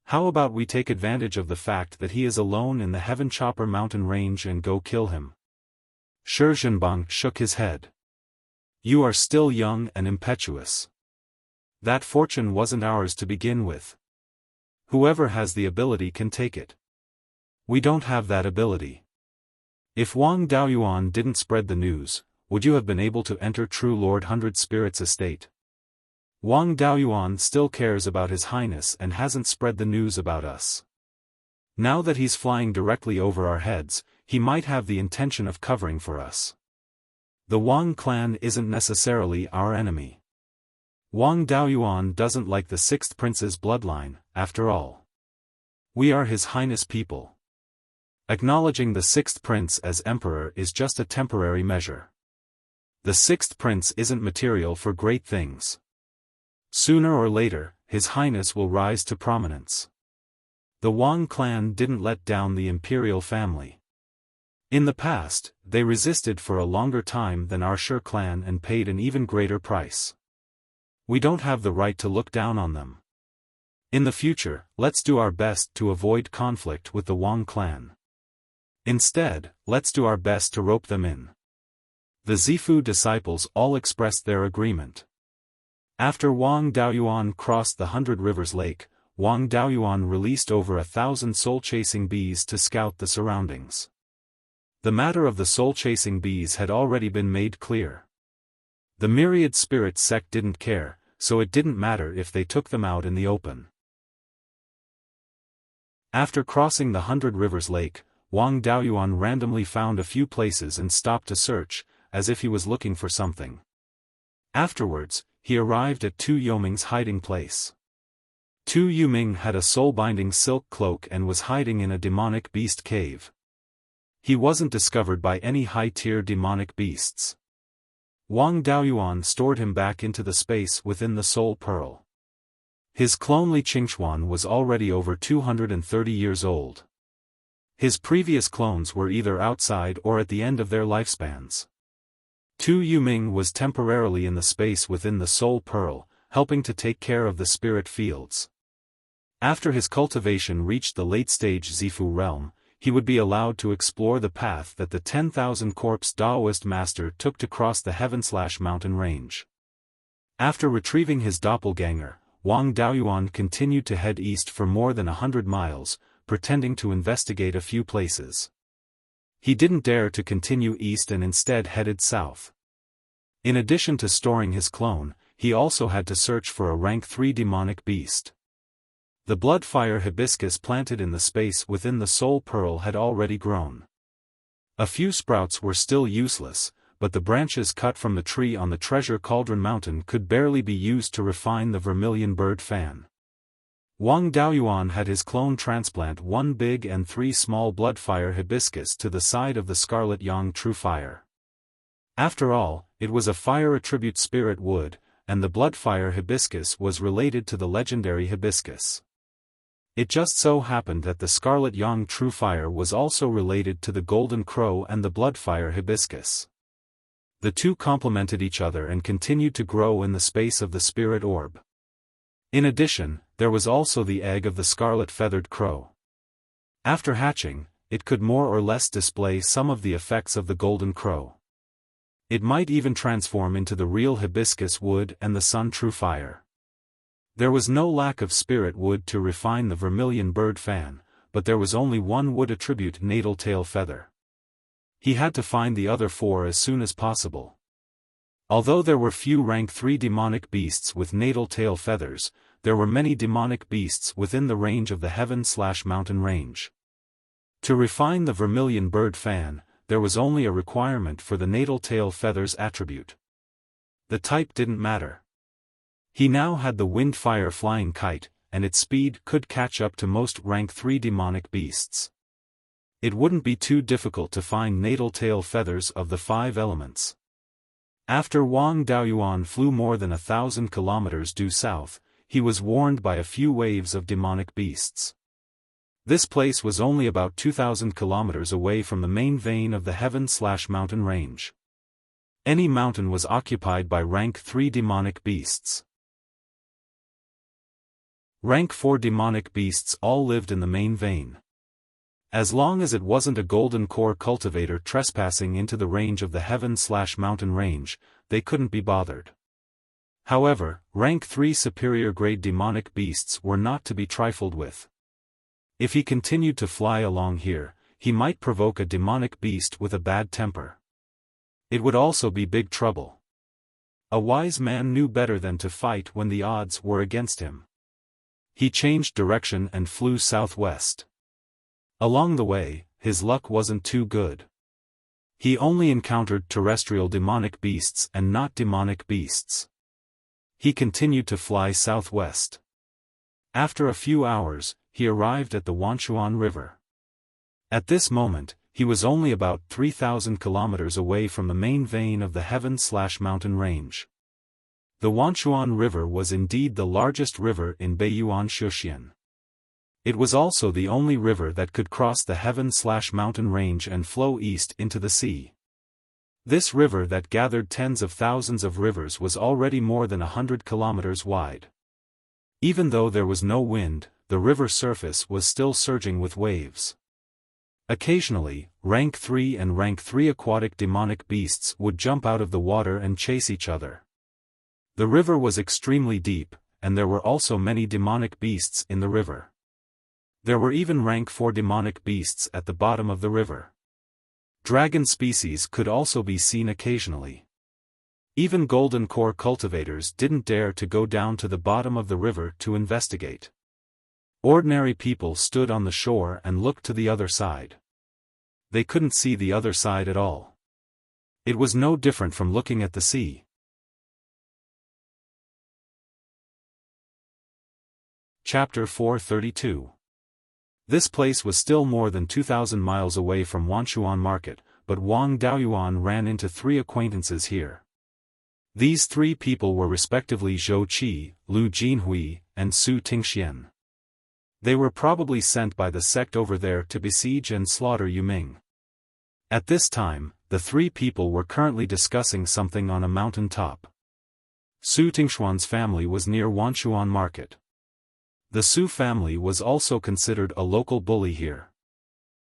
How about we take advantage of the fact that he is alone in the Heaven Chopper mountain range and go kill him?" Shi Zhenbang shook his head. "You are still young and impetuous. That fortune wasn't ours to begin with. Whoever has the ability can take it. We don't have that ability. If Wang Daoyuan didn't spread the news, would you have been able to enter True Lord 100 Spirit's estate? Wang Daoyuan still cares about His Highness and hasn't spread the news about us. Now that he's flying directly over our heads, he might have the intention of covering for us. The Wang clan isn't necessarily our enemy. Wang Daoyuan doesn't like the 6th prince's bloodline, after all. We are His Highness people. Acknowledging the 6th prince as emperor is just a temporary measure. The 6th prince isn't material for great things. Sooner or later, His Highness will rise to prominence. The Wang clan didn't let down the imperial family. In the past, they resisted for a longer time than our Shi clan and paid an even greater price. We don't have the right to look down on them. In the future, let's do our best to avoid conflict with the Wang clan. Instead, let's do our best to rope them in. The Zifu disciples all expressed their agreement. After Wang Daoyuan crossed the 100 Rivers Lake, Wang Daoyuan released over 1,000 soul-chasing bees to scout the surroundings. The matter of the soul-chasing bees had already been made clear. The myriad spirit sect didn't care, so it didn't matter if they took them out in the open. After crossing the 100 Rivers Lake, Wang Daoyuan randomly found a few places and stopped to search, as if he was looking for something. Afterwards, he arrived at Tu Yuming's hiding place. Tu Yuming had a soul-binding silk cloak and was hiding in a demonic beast cave. He wasn't discovered by any high-tier demonic beasts. Wang Daoyuan stored him back into the space within the Soul Pearl. His clone Li Qingxuan was already over 230 years old. His previous clones were either outside or at the end of their lifespans. Tu Yuming was temporarily in the space within the Soul Pearl, helping to take care of the spirit fields. After his cultivation reached the late-stage Zifu realm, he would be allowed to explore the path that the 10,000 Corpse Daoist master took to cross the Heaven/Mountain range. After retrieving his doppelganger, Wang Daoyuan continued to head east for more than 100 miles, pretending to investigate a few places. He didn't dare to continue east and instead headed south. In addition to storing his clone, he also had to search for a rank 3 demonic beast. The blood-fire hibiscus planted in the space within the Soul Pearl had already grown. A few sprouts were still useless, but the branches cut from the tree on the Treasure Cauldron Mountain could barely be used to refine the vermilion bird fan. Wang Daoyuan had his clone transplant 1 big and 3 small blood-fire hibiscus to the side of the Scarlet Yang True Fire. After all, it was a fire attribute spirit wood, and the blood-fire hibiscus was related to the legendary hibiscus. It just so happened that the Scarlet Yang True Fire was also related to the Golden Crow and the Bloodfire Hibiscus. The two complemented each other and continued to grow in the space of the Spirit Orb. In addition, there was also the egg of the Scarlet Feathered Crow. After hatching, it could more or less display some of the effects of the Golden Crow. It might even transform into the real Hibiscus Wood and the Sun True Fire. There was no lack of spirit wood to refine the vermilion bird fan, but there was only one wood attribute natal tail feather. He had to find the other 4 as soon as possible. Although there were few rank 3 demonic beasts with natal tail feathers, there were many demonic beasts within the range of the heaven/mountain range. To refine the vermilion bird fan, there was only a requirement for the natal tail feathers attribute. The type didn't matter. He now had the wind-fire flying kite, and its speed could catch up to most rank 3 demonic beasts. It wouldn't be too difficult to find natal tail feathers of the 5 elements. After Wang Daoyuan flew more than 1,000 kilometers due south, he was warned by a few waves of demonic beasts. This place was only about 2,000 kilometers away from the main vein of the heaven/mountain range. Any mountain was occupied by rank 3 demonic beasts. Rank 4 demonic beasts all lived in the main vein. As long as it wasn't a golden core cultivator trespassing into the range of the heaven/mountain range, they couldn't be bothered. However, rank 3 superior grade demonic beasts were not to be trifled with. If he continued to fly along here, he might provoke a demonic beast with a bad temper. It would also be big trouble. A wise man knew better than to fight when the odds were against him. He changed direction and flew southwest. Along the way, his luck wasn't too good. He only encountered terrestrial demonic beasts and not demonic beasts. He continued to fly southwest. After a few hours, he arrived at the Wanshuan River. At this moment, he was only about 3,000 kilometers away from the main vein of the heaven/mountain range. The Wanshuan River was indeed the largest river in Beiyuan Shuxian. It was also the only river that could cross the heaven/mountain range and flow east into the sea. This river that gathered tens of thousands of rivers was already more than 100 kilometers wide. Even though there was no wind, the river surface was still surging with waves. Occasionally, rank 3 and rank 3 aquatic demonic beasts would jump out of the water and chase each other. The river was extremely deep, and there were also many demonic beasts in the river. There were even rank 4 demonic beasts at the bottom of the river. Dragon species could also be seen occasionally. Even golden core cultivators didn't dare to go down to the bottom of the river to investigate. Ordinary people stood on the shore and looked to the other side. They couldn't see the other side at all. It was no different from looking at the sea. Chapter 432. This place was still more than 2,000 miles away from Wanshuan Market, but Wang Daoyuan ran into 3 acquaintances here. These 3 people were respectively Zhou Qi, Lu Jinhui, and Su Tingxian. They were probably sent by the sect over there to besiege and slaughter Yuming. At this time, the 3 people were currently discussing something on a mountain top. Su Tingxuan's family was near Wanshuan Market. The Su family was also considered a local bully here.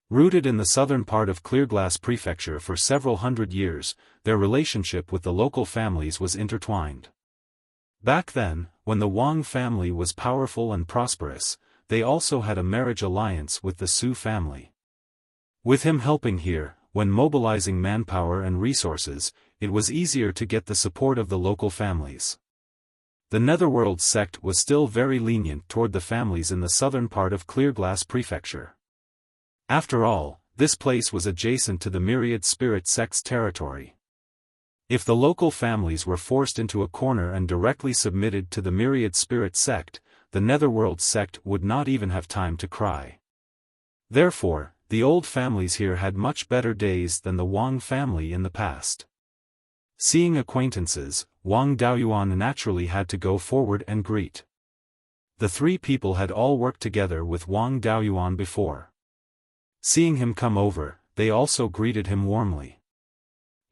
Rooted in the southern part of Clearglass Prefecture for several hundred years, their relationship with the local families was intertwined. Back then, when the Wang family was powerful and prosperous, they also had a marriage alliance with the Su family. With him helping here, when mobilizing manpower and resources, it was easier to get the support of the local families. The Netherworld sect was still very lenient toward the families in the southern part of Clearglass Prefecture. After all, this place was adjacent to the Myriad Spirit sect's territory. If the local families were forced into a corner and directly submitted to the Myriad Spirit sect, the Netherworld sect would not even have time to cry. Therefore, the old families here had much better days than the Wang family in the past. Seeing acquaintances, Wang Daoyuan naturally had to go forward and greet. The 3 people had all worked together with Wang Daoyuan before. Seeing him come over, they also greeted him warmly.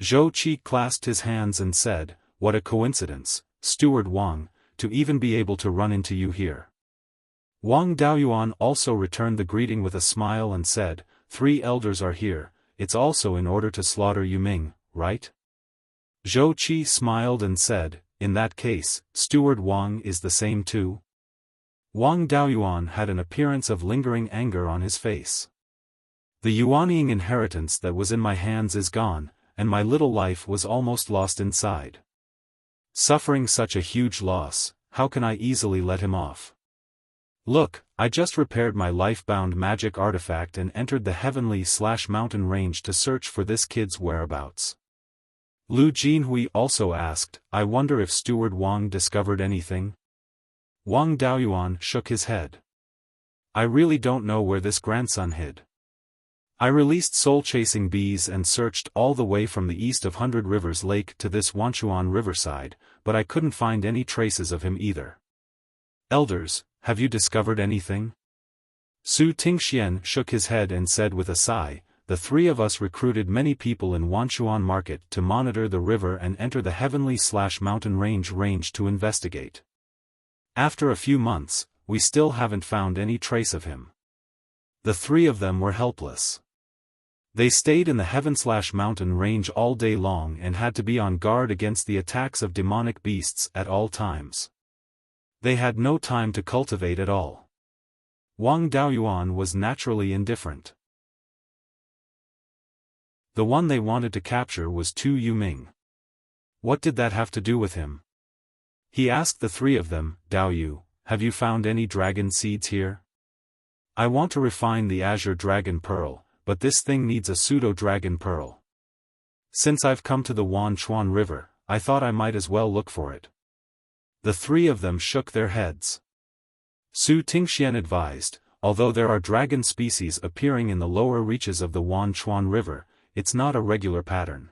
Zhou Qi clasped his hands and said, "What a coincidence, Steward Wang, to even be able to run into you here." Wang Daoyuan also returned the greeting with a smile and said, 3 elders are here, it's also in order to slaughter Yuming, right? Zhou Qi smiled and said, in that case, Steward Wang is the same too? Wang Daoyuan had an appearance of lingering anger on his face. The Yuanying inheritance that was in my hands is gone, and my little life was almost lost inside. Suffering such a huge loss, how can I easily let him off? Look, I just repaired my life-bound magic artifact and entered the heavenly/mountain range to search for this kid's whereabouts. Lu Jinhui also asked, I wonder if Steward Wang discovered anything? Wang Daoyuan shook his head. I really don't know where this grandson hid. I released soul-chasing bees and searched all the way from the east of Hundred Rivers Lake to this Wanchuan riverside, but I couldn't find any traces of him either. Elders, have you discovered anything? Su Tingxian shook his head and said with a sigh, the three of us recruited many people in Wanchuan Market to monitor the river and enter the heavenly/mountain range to investigate. After a few months, we still haven't found any trace of him. The three of them were helpless. They stayed in the heaven/mountain range all day long and had to be on guard against the attacks of demonic beasts at all times. They had no time to cultivate at all. Wang Daoyuan was naturally indifferent. The one they wanted to capture was Tu Yuming. What did that have to do with him? He asked the three of them, Daoyu, have you found any dragon seeds here? I want to refine the azure dragon pearl, but this thing needs a pseudo-dragon pearl. Since I've come to the Wanchuan River, I thought I might as well look for it. The three of them shook their heads. Su Tingxian advised, although there are dragon species appearing in the lower reaches of the Wanchuan River, it's not a regular pattern.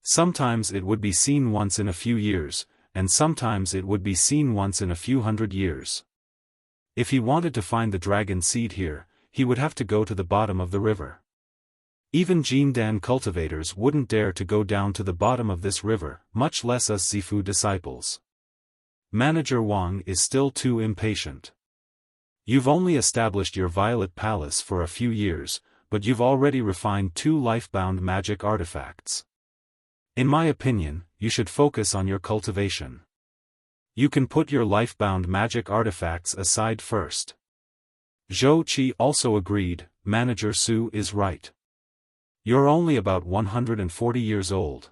Sometimes it would be seen once in a few years, and sometimes it would be seen once in a few hundred years. If he wanted to find the dragon seed here, he would have to go to the bottom of the river. Even Jindan cultivators wouldn't dare to go down to the bottom of this river, much less us Zifu disciples. Manager Wang is still too impatient. You've only established your Violet Palace for a few years, but you've already refined 2 life-bound magic artifacts. In my opinion, you should focus on your cultivation. You can put your life-bound magic artifacts aside first. Zhou Qi also agreed, Manager Su is right. You're only about 140 years old.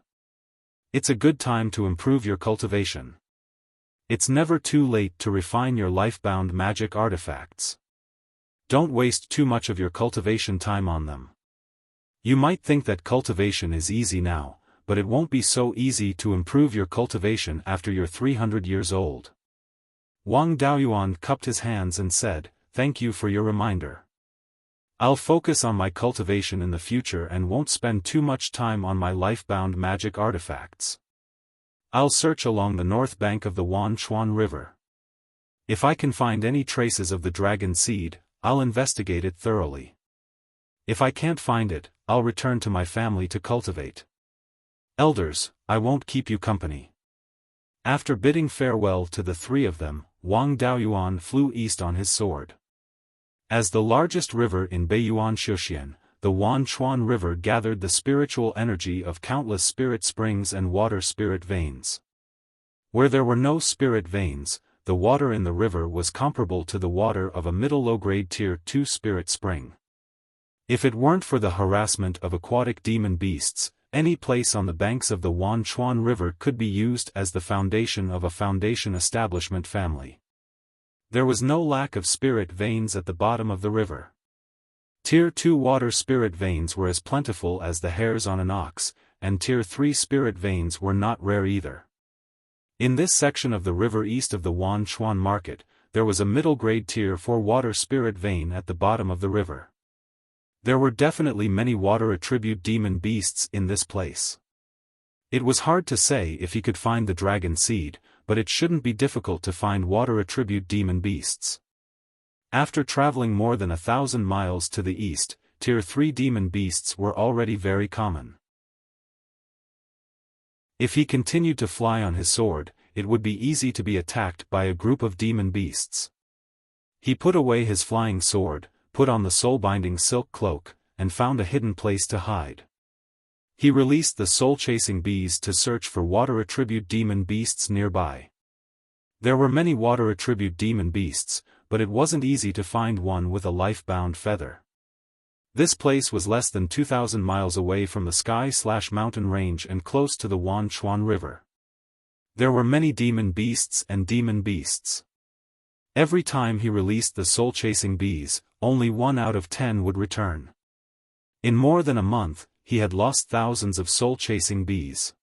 It's a good time to improve your cultivation. It's never too late to refine your life-bound magic artifacts. Don't waste too much of your cultivation time on them. You might think that cultivation is easy now, but it won't be so easy to improve your cultivation after you're 300 years old. Wang Daoyuan cupped his hands and said, thank you for your reminder. I'll focus on my cultivation in the future and won't spend too much time on my life-bound magic artifacts. I'll search along the north bank of the Wanchuan River. If I can find any traces of the dragon seed, I'll investigate it thoroughly. If I can't find it, I'll return to my family to cultivate. Elders, I won't keep you company. After bidding farewell to the three of them, Wang Daoyuan flew east on his sword. As the largest river in Beiyuan Xiuxian, the Wanchuan River gathered the spiritual energy of countless spirit springs and water spirit veins. Where there were no spirit veins, the water in the river was comparable to the water of a middle low-grade Tier 2 spirit spring. If it weren't for the harassment of aquatic demon beasts, any place on the banks of the Wanchuan River could be used as the foundation of a foundation establishment family. There was no lack of spirit veins at the bottom of the river. Tier 2 water spirit veins were as plentiful as the hairs on an ox, and Tier 3 spirit veins were not rare either. In this section of the river east of the Wanchuan Market, there was a middle-grade Tier 4 water spirit vein at the bottom of the river. There were definitely many water attribute demon beasts in this place. It was hard to say if he could find the dragon seed, but it shouldn't be difficult to find water attribute demon beasts. After traveling more than 1,000 miles to the east, Tier 3 demon beasts were already very common. If he continued to fly on his sword, it would be easy to be attacked by a group of demon beasts. He put away his flying sword, put on the soul-binding silk cloak, and found a hidden place to hide. He released the soul-chasing bees to search for water-attribute demon beasts nearby. There were many water-attribute demon beasts, but it wasn't easy to find one with a life-bound feather. This place was less than 2,000 miles away from the sky/mountain range and close to the Wanchuan River. There were many demon beasts and demon beasts. Every time he released the soul-chasing bees, only 1 out of 10 would return. In more than a month, he had lost thousands of soul-chasing bees.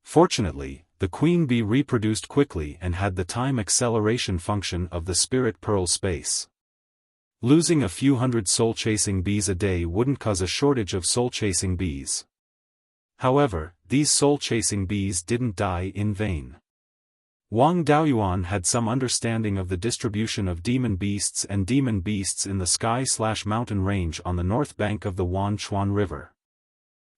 Fortunately, the queen bee reproduced quickly and had the time acceleration function of the spirit pearl space. Losing a few hundred soul-chasing bees a day wouldn't cause a shortage of soul-chasing bees. However, these soul-chasing bees didn't die in vain. Wang Daoyuan had some understanding of the distribution of demon beasts in the sky/mountain range on the north bank of the Wanchuan River.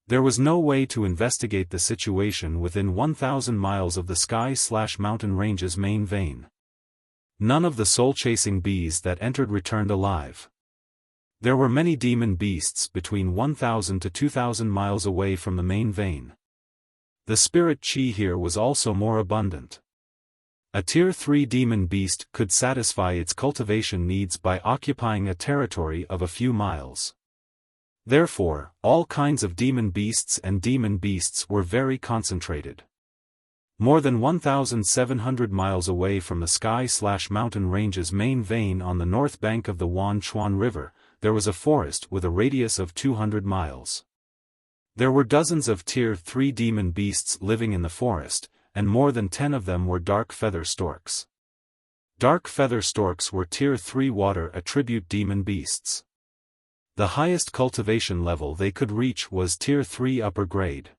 There was no way to investigate the situation within 1,000 miles of the sky/mountain range's main vein. None of the soul-chasing bees that entered returned alive. There were many demon beasts between 1,000 to 2,000 miles away from the main vein. The spirit chi here was also more abundant. A Tier 3 demon beast could satisfy its cultivation needs by occupying a territory of a few miles. Therefore, all kinds of demon beasts were very concentrated. More than 1,700 miles away from the sky/mountain range's main vein on the north bank of the Wanchuan River, there was a forest with a radius of 200 miles. There were dozens of Tier 3 demon beasts living in the forest, and more than 10 of them were dark feather storks. Dark feather storks were Tier 3 water attribute demon beasts. The highest cultivation level they could reach was Tier 3 upper grade.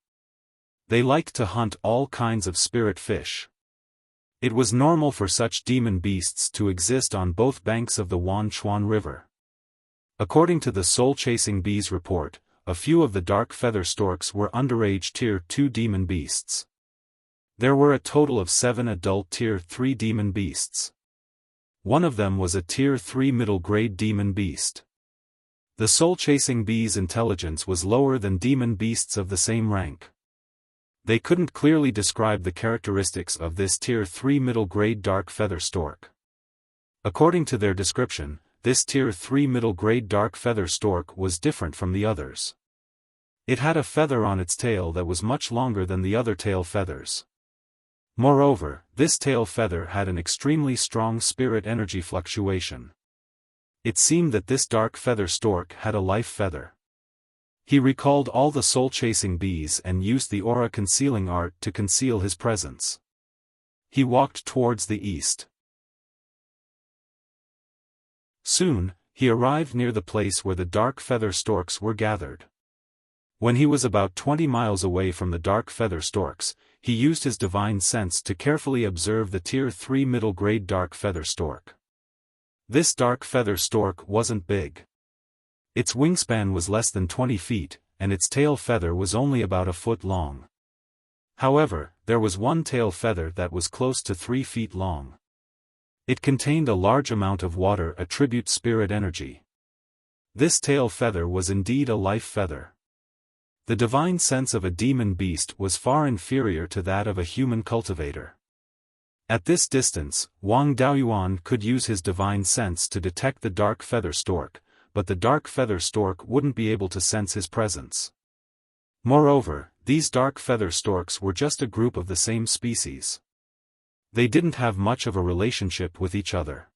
They liked to hunt all kinds of spirit fish. It was normal for such demon beasts to exist on both banks of the Wanchuan River. According to the soul-chasing bees report, a few of the dark feather storks were underage Tier 2 demon beasts. There were a total of 7 adult Tier 3 demon beasts. One of them was a Tier 3 middle-grade demon beast. The soul-chasing bees' intelligence was lower than demon beasts of the same rank. They couldn't clearly describe the characteristics of this Tier 3 middle-grade dark feather stork. According to their description, this Tier 3 middle-grade dark feather stork was different from the others. It had a feather on its tail that was much longer than the other tail feathers. Moreover, this tail feather had an extremely strong spirit energy fluctuation. It seemed that this dark feather stork had a life feather. He recalled all the soul-chasing bees and used the aura concealing art to conceal his presence. He walked towards the east. Soon, he arrived near the place where the dark feather storks were gathered. When he was about 20 miles away from the dark feather storks, he used his divine sense to carefully observe the Tier 3 middle-grade dark feather stork. This dark feather stork wasn't big. Its wingspan was less than 20 feet, and its tail feather was only about a foot long. However, there was one tail feather that was close to 3 feet long. It contained a large amount of water attribute spirit energy. This tail feather was indeed a life feather. The divine sense of a demon beast was far inferior to that of a human cultivator. At this distance, Wang Daoyuan could use his divine sense to detect the dark feather stork, but the dark feather stork wouldn't be able to sense his presence. Moreover, these dark feather storks were just a group of the same species. They didn't have much of a relationship with each other.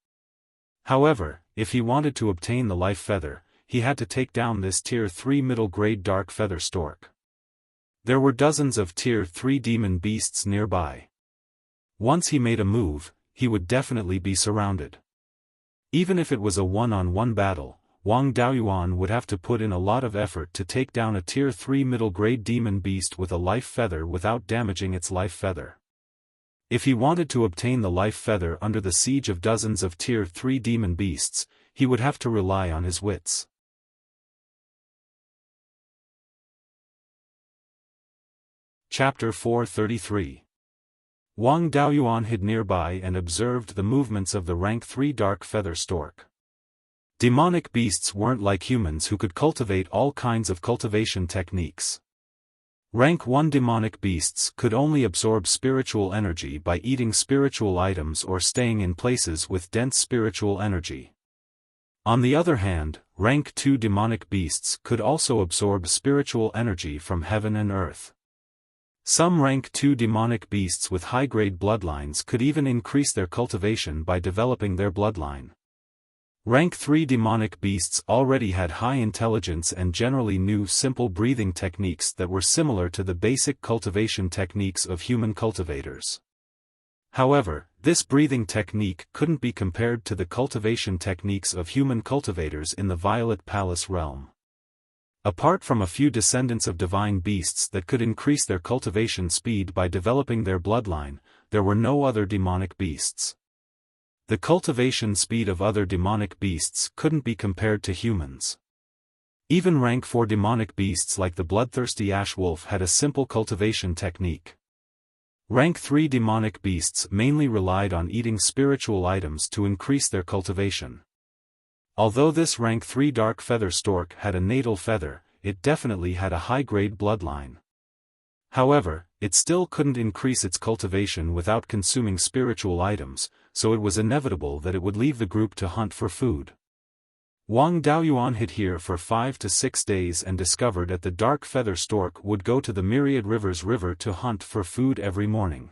However, if he wanted to obtain the life feather, he had to take down this Tier 3 middle-grade dark feather stork. There were dozens of Tier 3 demon beasts nearby. Once he made a move, he would definitely be surrounded. Even if it was a one-on-one battle, Wang Daoyuan would have to put in a lot of effort to take down a Tier 3 middle-grade demon beast with a life feather without damaging its life feather. If he wanted to obtain the life feather under the siege of dozens of Tier 3 demon beasts, he would have to rely on his wits. Chapter 433. Wang Daoyuan hid nearby and observed the movements of the rank 3 dark feather stork. Demonic beasts weren't like humans who could cultivate all kinds of cultivation techniques. Rank 1 demonic beasts could only absorb spiritual energy by eating spiritual items or staying in places with dense spiritual energy. On the other hand, rank 2 demonic beasts could also absorb spiritual energy from heaven and earth. Some rank 2 demonic beasts with high-grade bloodlines could even increase their cultivation by developing their bloodline. Rank 3 demonic beasts already had high intelligence and generally knew simple breathing techniques that were similar to the basic cultivation techniques of human cultivators. However, this breathing technique couldn't be compared to the cultivation techniques of human cultivators in the Violet Palace realm. Apart from a few descendants of divine beasts that could increase their cultivation speed by developing their bloodline, there were no other demonic beasts. The cultivation speed of other demonic beasts couldn't be compared to humans. Even rank 4 demonic beasts like the bloodthirsty ash wolf had a simple cultivation technique. Rank 3 demonic beasts mainly relied on eating spiritual items to increase their cultivation. Although this rank 3 dark feather stork had a natal feather, it definitely had a high-grade bloodline. However, it still couldn't increase its cultivation without consuming spiritual items, so it was inevitable that it would leave the group to hunt for food. Wang Daoyuan hid here for 5 to 6 days and discovered that the dark feather stork would go to the Myriad Rivers River to hunt for food every morning.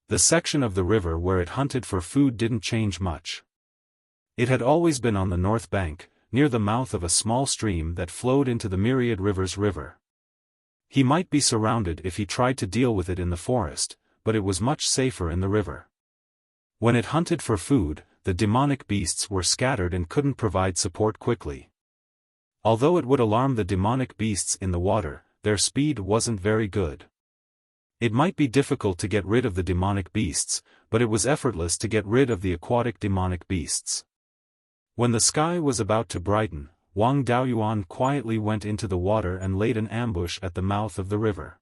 The section of the river where it hunted for food didn't change much. It had always been on the north bank, near the mouth of a small stream that flowed into the Myriad Rivers River. He might be surrounded if he tried to deal with it in the forest, but it was much safer in the river. When it hunted for food, the demonic beasts were scattered and couldn't provide support quickly. Although it would alarm the demonic beasts in the water, their speed wasn't very good. It might be difficult to get rid of the demonic beasts, but it was effortless to get rid of the aquatic demonic beasts. When the sky was about to brighten, Wang Daoyuan quietly went into the water and laid an ambush at the mouth of the river.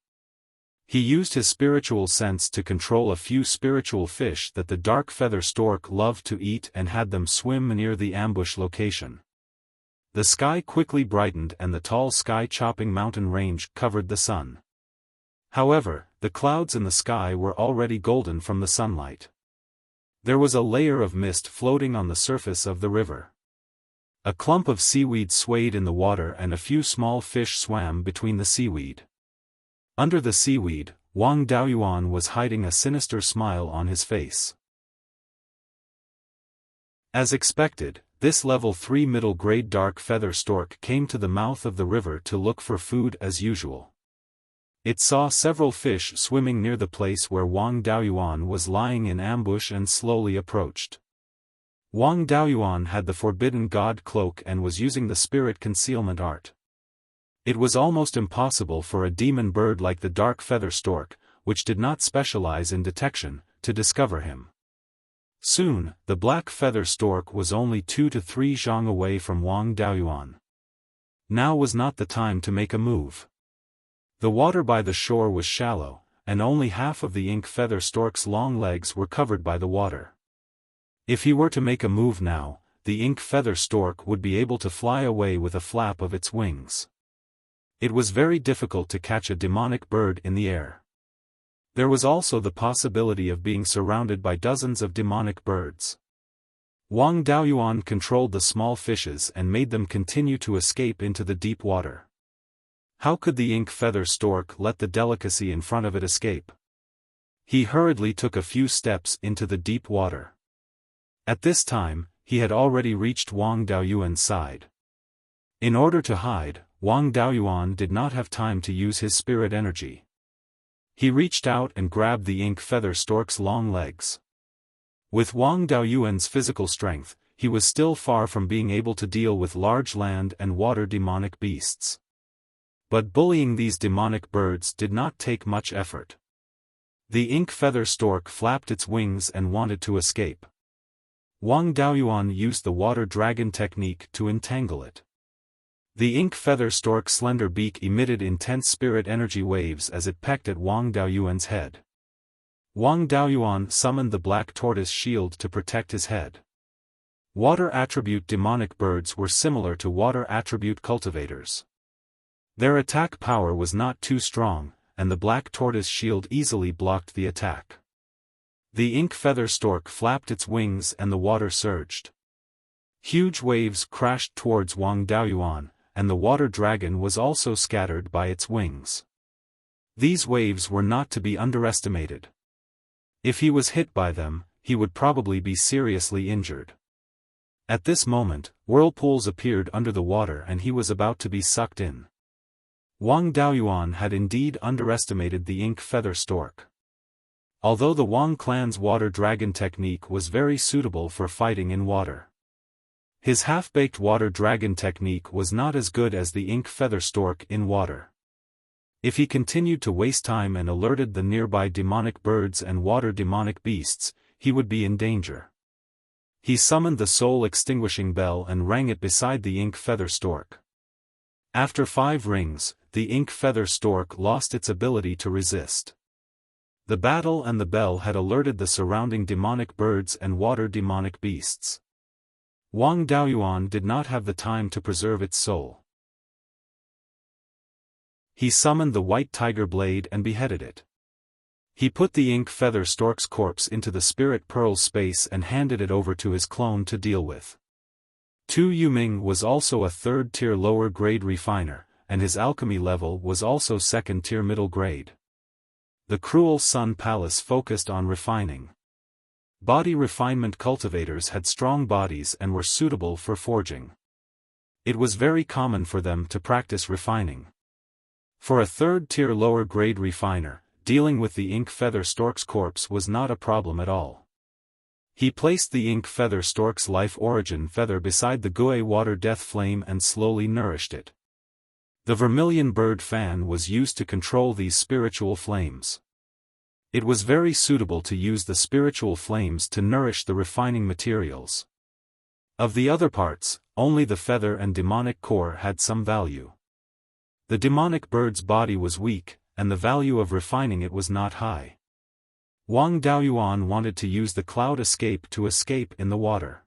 He used his spiritual sense to control a few spiritual fish that the dark feather stork loved to eat and had them swim near the ambush location. The sky quickly brightened and the tall sky-chopping mountain range covered the sun. However, the clouds in the sky were already golden from the sunlight. There was a layer of mist floating on the surface of the river. A clump of seaweed swayed in the water and a few small fish swam between the seaweed. Under the seaweed, Wang Daoyuan was hiding a sinister smile on his face. As expected, this level 3 middle-grade dark feather stork came to the mouth of the river to look for food as usual. It saw several fish swimming near the place where Wang Daoyuan was lying in ambush and slowly approached. Wang Daoyuan had the Forbidden God cloak and was using the spirit concealment art. It was almost impossible for a demon bird like the dark feather stork, which did not specialize in detection, to discover him. Soon, the black feather stork was only 2 to 3 zhang away from Wang Daoyuan. Now was not the time to make a move. The water by the shore was shallow, and only half of the ink feather stork's long legs were covered by the water. If he were to make a move now, the ink feather stork would be able to fly away with a flap of its wings. It was very difficult to catch a demonic bird in the air. There was also the possibility of being surrounded by dozens of demonic birds. Wang Daoyuan controlled the small fishes and made them continue to escape into the deep water. How could the ink feather stork let the delicacy in front of it escape? He hurriedly took a few steps into the deep water. At this time, he had already reached Wang Daoyuan's side. In order to hide, Wang Daoyuan did not have time to use his spirit energy. He reached out and grabbed the ink feather stork's long legs. With Wang Daoyuan's physical strength, he was still far from being able to deal with large land and water demonic beasts. But bullying these demonic birds did not take much effort. The ink feather stork flapped its wings and wanted to escape. Wang Daoyuan used the water dragon technique to entangle it. The ink feather stork's slender beak emitted intense spirit energy waves as it pecked at Wang Daoyuan's head. Wang Daoyuan summoned the black tortoise shield to protect his head. Water attribute demonic birds were similar to water attribute cultivators. Their attack power was not too strong, and the black tortoise shield easily blocked the attack. The ink feather stork flapped its wings and the water surged. Huge waves crashed towards Wang Daoyuan, and the water dragon was also scattered by its wings. These waves were not to be underestimated. If he was hit by them, he would probably be seriously injured. At this moment, whirlpools appeared under the water and he was about to be sucked in. Wang Daoyuan had indeed underestimated the ink feather stork. Although the Wang clan's water dragon technique was very suitable for fighting in water, his half-baked water dragon technique was not as good as the ink feather stork in water. If he continued to waste time and alerted the nearby demonic birds and water demonic beasts, he would be in danger. He summoned the soul-extinguishing bell and rang it beside the ink feather stork. After 5 rings, the ink feather stork lost its ability to resist. The battle and the bell had alerted the surrounding demonic birds and water demonic beasts. Wang Daoyuan did not have the time to preserve its soul. He summoned the white tiger blade and beheaded it. He put the ink feather stork's corpse into the spirit pearl space and handed it over to his clone to deal with. Tu Yuming was also a 3rd-tier lower-grade refiner, and his alchemy level was also 2nd-tier middle grade. The Cruel Sun Palace focused on refining. Body refinement cultivators had strong bodies and were suitable for forging. It was very common for them to practice refining. For a 3rd-tier lower-grade refiner, dealing with the ink feather stork's corpse was not a problem at all. He placed the ink feather stork's life origin feather beside the Gui water death flame and slowly nourished it. The vermilion bird fan was used to control these spiritual flames. It was very suitable to use the spiritual flames to nourish the refining materials. Of the other parts, only the feather and demonic core had some value. The demonic bird's body was weak, and the value of refining it was not high. Wang Daoyuan wanted to use the cloud escape to escape in the water.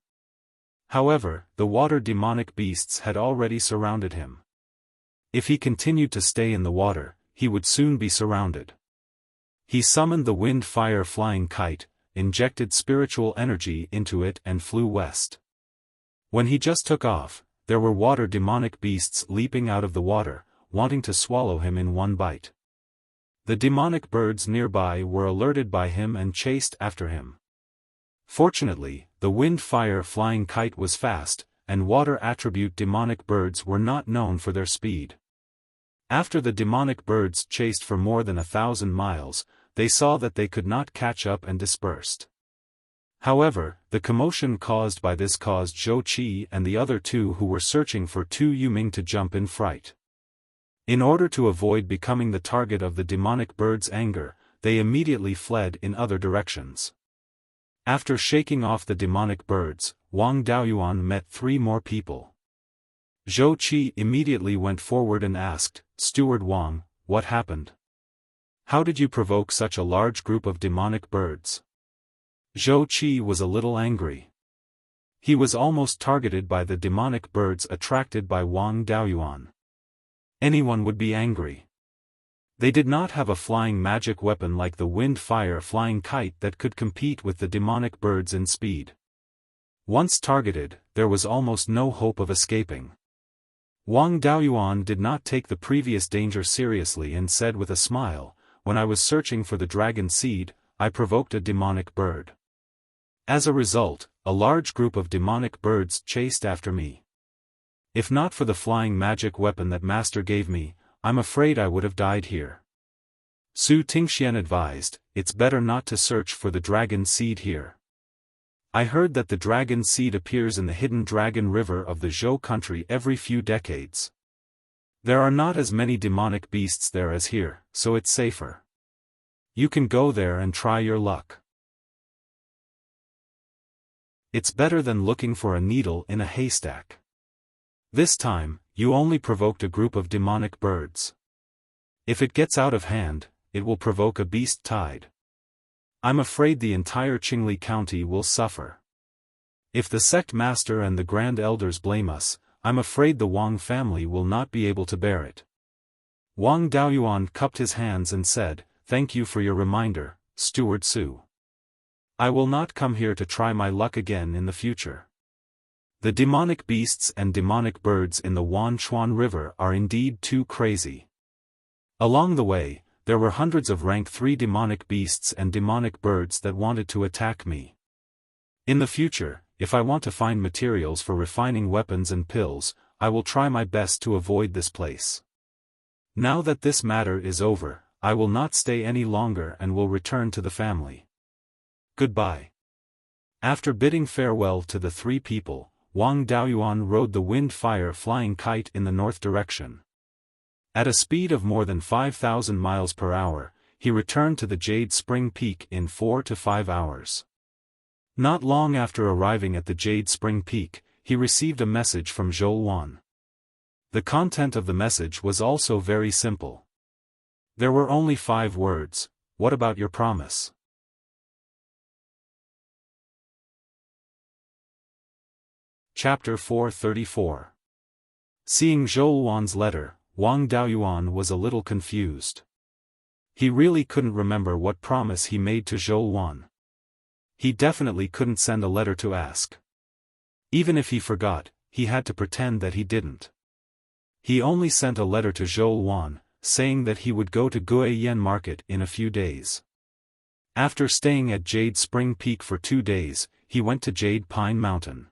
However, the water demonic beasts had already surrounded him. If he continued to stay in the water, he would soon be surrounded. He summoned the wind fire flying kite, injected spiritual energy into it and flew west. When he just took off, there were water demonic beasts leaping out of the water, wanting to swallow him in one bite. The demonic birds nearby were alerted by him and chased after him. Fortunately, the wind fire flying kite was fast, and water attribute demonic birds were not known for their speed. After the demonic birds chased for more than 1,000 miles, they saw that they could not catch up and dispersed. However, the commotion caused by this caused Zhou Qi and the other 2 who were searching for Tu Yuming to jump in fright. In order to avoid becoming the target of the demonic bird's anger, they immediately fled in other directions. After shaking off the demonic birds, Wang Daoyuan met 3 more people. Zhou Qi immediately went forward and asked, "Steward Wang, what happened? How did you provoke such a large group of demonic birds?" Zhou Qi was a little angry. He was almost targeted by the demonic birds attracted by Wang Daoyuan. Anyone would be angry. They did not have a flying magic weapon like the wind fire flying kite that could compete with the demonic birds in speed. Once targeted, there was almost no hope of escaping. Wang Daoyuan did not take the previous danger seriously and said with a smile, "When I was searching for the dragon seed, I provoked a demonic bird. As a result, a large group of demonic birds chased after me. If not for the flying magic weapon that Master gave me, I'm afraid I would have died here." Su Tingxian advised, "It's better not to search for the dragon seed here. I heard that the dragon seed appears in the hidden dragon river of the Zhou country every few decades. There are not as many demonic beasts there as here, so it's safer. You can go there and try your luck. It's better than looking for a needle in a haystack. This time, you only provoked a group of demonic birds. If it gets out of hand, it will provoke a beast tide. I'm afraid the entire Qingli County will suffer. If the sect master and the grand elders blame us, I'm afraid the Wang family will not be able to bear it. Wang Daoyuan cupped his hands and said, "Thank you for your reminder, Steward Su. I will not come here to try my luck again in the future." The demonic beasts and demonic birds in the Wanchuan River are indeed too crazy. Along the way, there were hundreds of rank 3 demonic beasts and demonic birds that wanted to attack me. In the future, if I want to find materials for refining weapons and pills, I will try my best to avoid this place. Now that this matter is over, I will not stay any longer and will return to the family. Goodbye. After bidding farewell to the 3 people, Wang Daoyuan rode the wind-fire flying kite in the north direction. At a speed of more than 5,000 miles per hour, he returned to the Jade Spring Peak in 4 to 5 hours. Not long after arriving at the Jade Spring Peak, he received a message from Zhou Wan. The content of the message was also very simple. There were only 5 words: "What about your promise?" Chapter 434. Seeing Zhou Wan's letter, Wang Daoyuan was a little confused. He really couldn't remember what promise he made to Zhou Wan. He definitely couldn't send a letter to ask. Even if he forgot, he had to pretend that he didn't. He only sent a letter to Zhou Wan, saying that he would go to Guiyan Market in a few days. After staying at Jade Spring Peak for 2 days, he went to Jade Pine Mountain.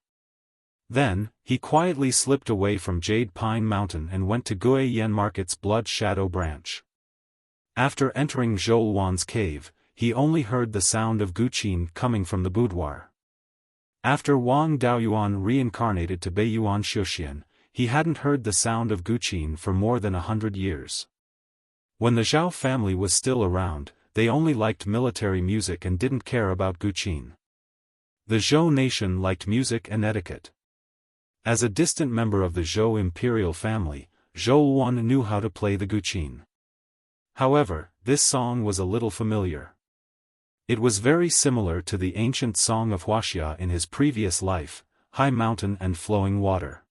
Then, he quietly slipped away from Jade Pine Mountain and went to Guiyan Market's Blood Shadow Branch. After entering Zhou Wan's cave, he only heard the sound of Guqin coming from the boudoir. After Wang Daoyuan reincarnated to Beiyuan Xiaofan, he hadn't heard the sound of Guqin for more than 100 years. When the Zhao family was still around, they only liked military music and didn't care about Guqin. The Zhou nation liked music and etiquette. As a distant member of the Zhou imperial family, Zhou Wan knew how to play the Guqin. However, this song was a little familiar. It was very similar to the ancient song of Wuxia in his previous life, High Mountain and Flowing Water.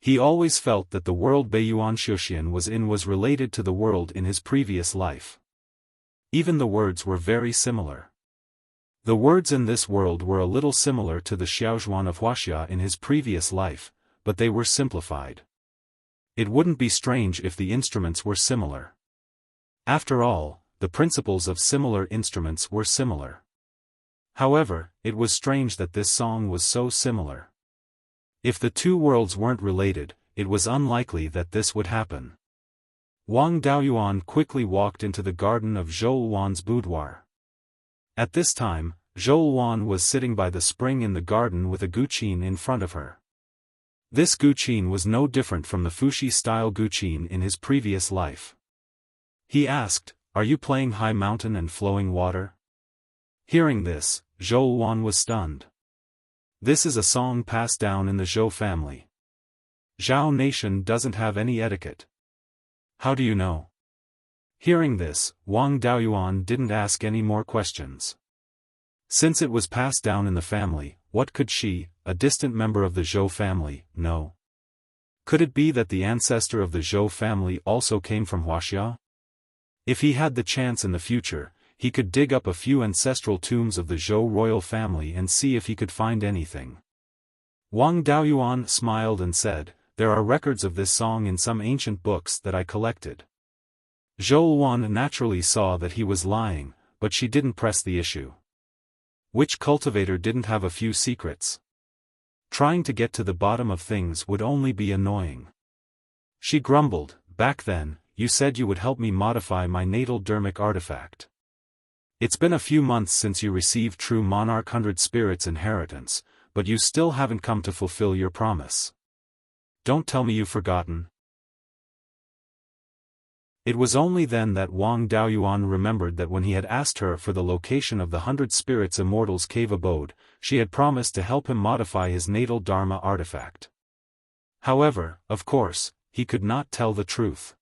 He always felt that the world Beiyuan Xiaofan was in was related to the world in his previous life. Even the words were very similar. The words in this world were a little similar to the Xiaozhuan of Wuxia in his previous life, but they were simplified. It wouldn't be strange if the instruments were similar. After all, the principles of similar instruments were similar. However, it was strange that this song was so similar. If the 2 worlds weren't related, it was unlikely that this would happen. Wang Daoyuan quickly walked into the garden of Zhou Wan's boudoir. At this time, Zhou Wan was sitting by the spring in the garden with a Guqin in front of her. This Guqin was no different from the Fuxi-style Guqin in his previous life. He asked, "Are you playing High Mountain and Flowing Water?" Hearing this, Zhou Wan was stunned. This is a song passed down in the Zhou family. Zhao nation doesn't have any etiquette. How do you know? Hearing this, Wang Daoyuan didn't ask any more questions. Since it was passed down in the family, what could she, a distant member of the Zhou family, know? Could it be that the ancestor of the Zhou family also came from Wuxia? If he had the chance in the future, he could dig up a few ancestral tombs of the Zhou royal family and see if he could find anything. Wang Daoyuan smiled and said, "There are records of this song in some ancient books that I collected." Zhou Wan naturally saw that he was lying, but she didn't press the issue. Which cultivator didn't have a few secrets? Trying to get to the bottom of things would only be annoying. She grumbled, "Back then, you said you would help me modify my natal dermic artifact. It's been a few months since you received True Monarch 100 Spirits inheritance, but you still haven't come to fulfill your promise. Don't tell me you've forgotten." It was only then that Wang Daoyuan remembered that when he had asked her for the location of the 100 Spirits Immortal's cave abode, she had promised to help him modify his natal Dharma artifact. However, of course, he could not tell the truth.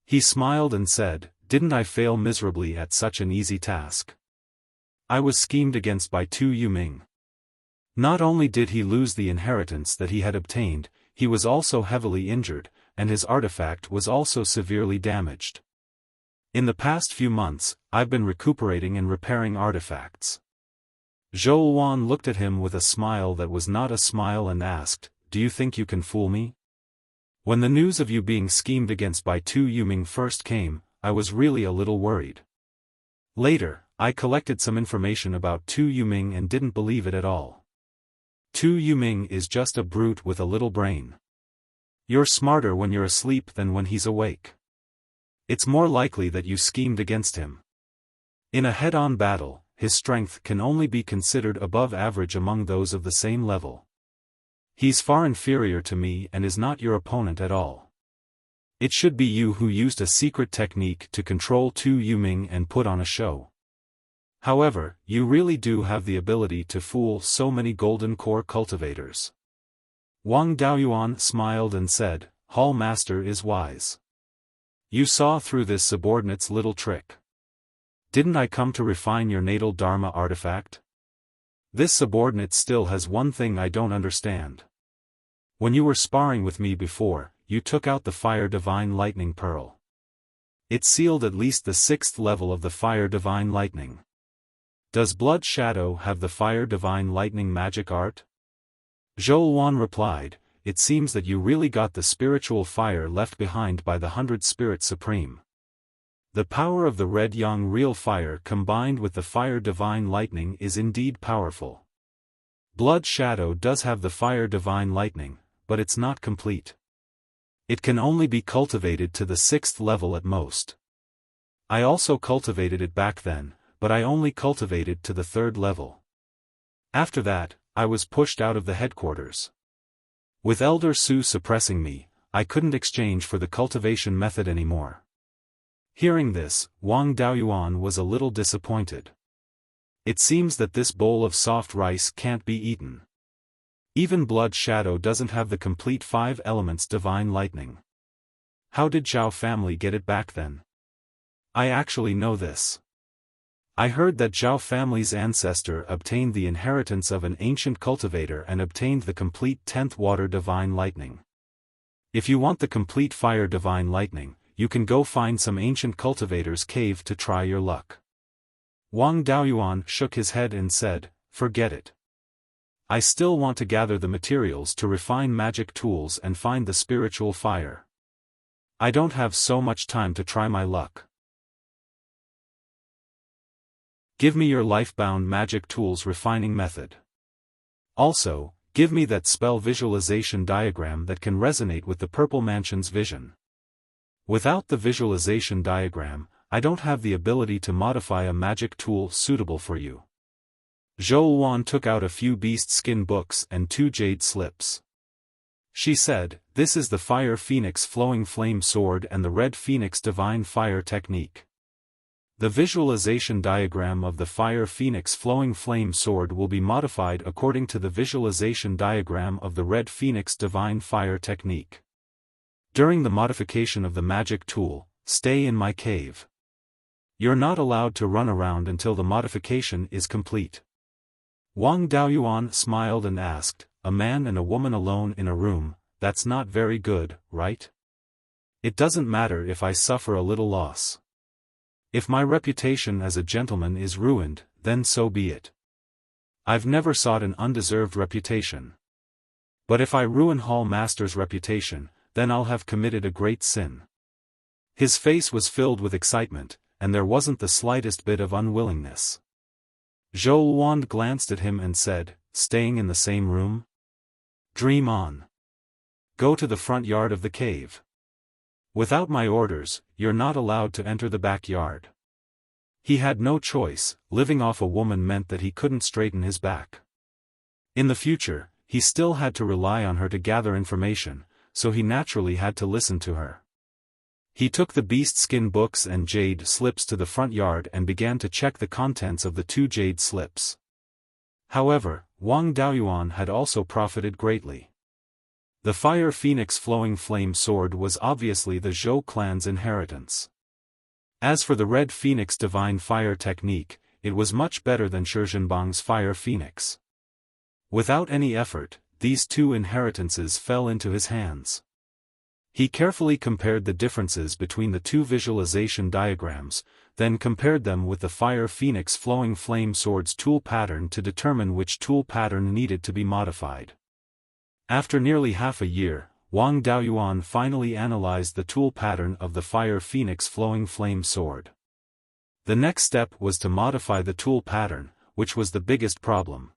He smiled and said, "Didn't I fail miserably at such an easy task? I was schemed against by Tu Yuming." Not only did he lose the inheritance that he had obtained, he was also heavily injured, and his artifact was also severely damaged. In the past few months, I've been recuperating and repairing artifacts. Xiaofan looked at him with a smile that was not a smile and asked, "Do you think you can fool me? When the news of you being schemed against by Tu Yuming first came, I was really a little worried. Later, I collected some information about Tu Yuming and didn't believe it at all. Tu Yuming is just a brute with a little brain. You're smarter when you're asleep than when he's awake. It's more likely that you schemed against him. In a head-on battle, his strength can only be considered above average among those of the same level. He's far inferior to me and is not your opponent at all. It should be you who used a secret technique to control Tu Yuming and put on a show. However, you really do have the ability to fool so many golden core cultivators." Wang Daoyuan smiled and said, "Hall Master is wise. You saw through this subordinate's little trick. Didn't I come to refine your natal Dharma artifact? This subordinate still has one thing I don't understand. When you were sparring with me before, you took out the Fire Divine Lightning Pearl. It sealed at least the 6th level of the Fire Divine Lightning. Does Blood Shadow have the Fire Divine Lightning magic art?" Xiaofan replied, "It seems that you really got the spiritual fire left behind by the 100 Spirit Supreme. The power of the Red Yang Real Fire combined with the Fire Divine Lightning is indeed powerful. Blood Shadow does have the Fire Divine Lightning, but it's not complete. It can only be cultivated to the 6th level at most. I also cultivated it back then, but I only cultivated to the 3rd level. After that, I was pushed out of the headquarters. With Elder Su suppressing me, I couldn't exchange for the cultivation method anymore." Hearing this, Wang Daoyuan was a little disappointed. It seems that this bowl of soft rice can't be eaten. Even Blood Shadow doesn't have the complete 5 elements Divine Lightning. How did Zhao family get it back then? I actually know this. I heard that Zhao family's ancestor obtained the inheritance of an ancient cultivator and obtained the complete 10th Water Divine Lightning. If you want the complete Fire Divine Lightning, you can go find some ancient cultivator's cave to try your luck. Wang Daoyuan shook his head and said, "Forget it. I still want to gather the materials to refine magic tools and find the spiritual fire. I don't have so much time to try my luck. Give me your life-bound magic tools refining method. Also, give me that spell visualization diagram that can resonate with the Purple Mansion's vision. Without the visualization diagram, I don't have the ability to modify a magic tool suitable for you." Xiaofan took out a few beast skin books and 2 jade slips. She said, "This is the Fire Phoenix Flowing Flame Sword and the Red Phoenix Divine Fire Technique. The visualization diagram of the Fire Phoenix Flowing Flame Sword will be modified according to the visualization diagram of the Red Phoenix Divine Fire Technique. During the modification of the magic tool, stay in my cave. You're not allowed to run around until the modification is complete." Wang Daoyuan smiled and asked, "A man and a woman alone in a room, that's not very good, right? It doesn't matter if I suffer a little loss. If my reputation as a gentleman is ruined, then so be it. I've never sought an undeserved reputation. But if I ruin Hall Master's reputation, then I'll have committed a great sin." His face was filled with excitement, and there wasn't the slightest bit of unwillingness. Xiaofan glanced at him and said, "Staying in the same room? Dream on. Go to the front yard of the cave. Without my orders, you're not allowed to enter the backyard." He had no choice, living off a woman meant that he couldn't straighten his back. In the future, he still had to rely on her to gather information, so he naturally had to listen to her. He took the beast skin books and jade slips to the front yard and began to check the contents of the 2 jade slips. However, Wang Daoyuan had also profited greatly. The Fire Phoenix Flowing Flame Sword was obviously the Zhou clan's inheritance. As for the Red Phoenix Divine Fire Technique, it was much better than Shizhenbang's Fire Phoenix. Without any effort, these 2 inheritances fell into his hands. He carefully compared the differences between the two visualization diagrams, then compared them with the Fire Phoenix Flowing Flame Sword's tool pattern to determine which tool pattern needed to be modified. After nearly half a year, Wang Daoyuan finally analyzed the tool pattern of the Fire Phoenix Flowing Flame Sword. The next step was to modify the tool pattern, which was the biggest problem.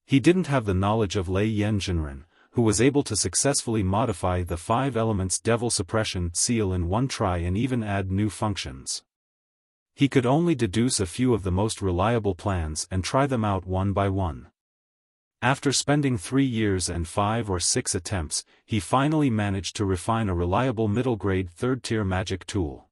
He didn't have the knowledge of Lei Yanjinren, who was able to successfully modify the 5 elements Devil Suppression seal in one try and even add new functions. He could only deduce a few of the most reliable plans and try them out one by one. After spending 3 years and 5 or 6 attempts, he finally managed to refine a reliable middle-grade third-tier magic tool.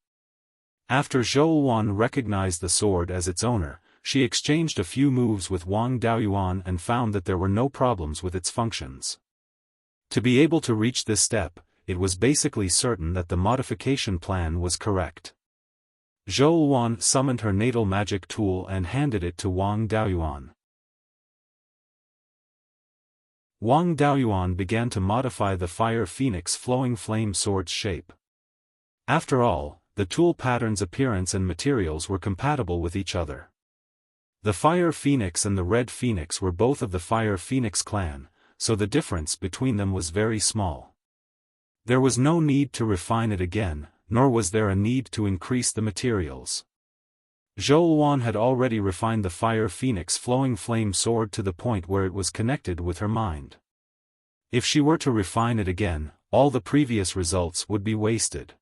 After Zhou Wan recognized the sword as its owner, she exchanged a few moves with Wang Daoyuan and found that there were no problems with its functions. To be able to reach this step, it was basically certain that the modification plan was correct. Zhou Wan summoned her natal magic tool and handed it to Wang Daoyuan. Wang Daoyuan began to modify the Fire Phoenix Flowing Flame Sword's shape. After all, the tool pattern's appearance and materials were compatible with each other. The Fire Phoenix and the Red Phoenix were both of the Fire Phoenix clan, so the difference between them was very small. There was no need to refine it again, nor was there a need to increase the materials. Zhou Wan had already refined the Fire Phoenix Flowing Flame Sword to the point where it was connected with her mind. If she were to refine it again, all the previous results would be wasted.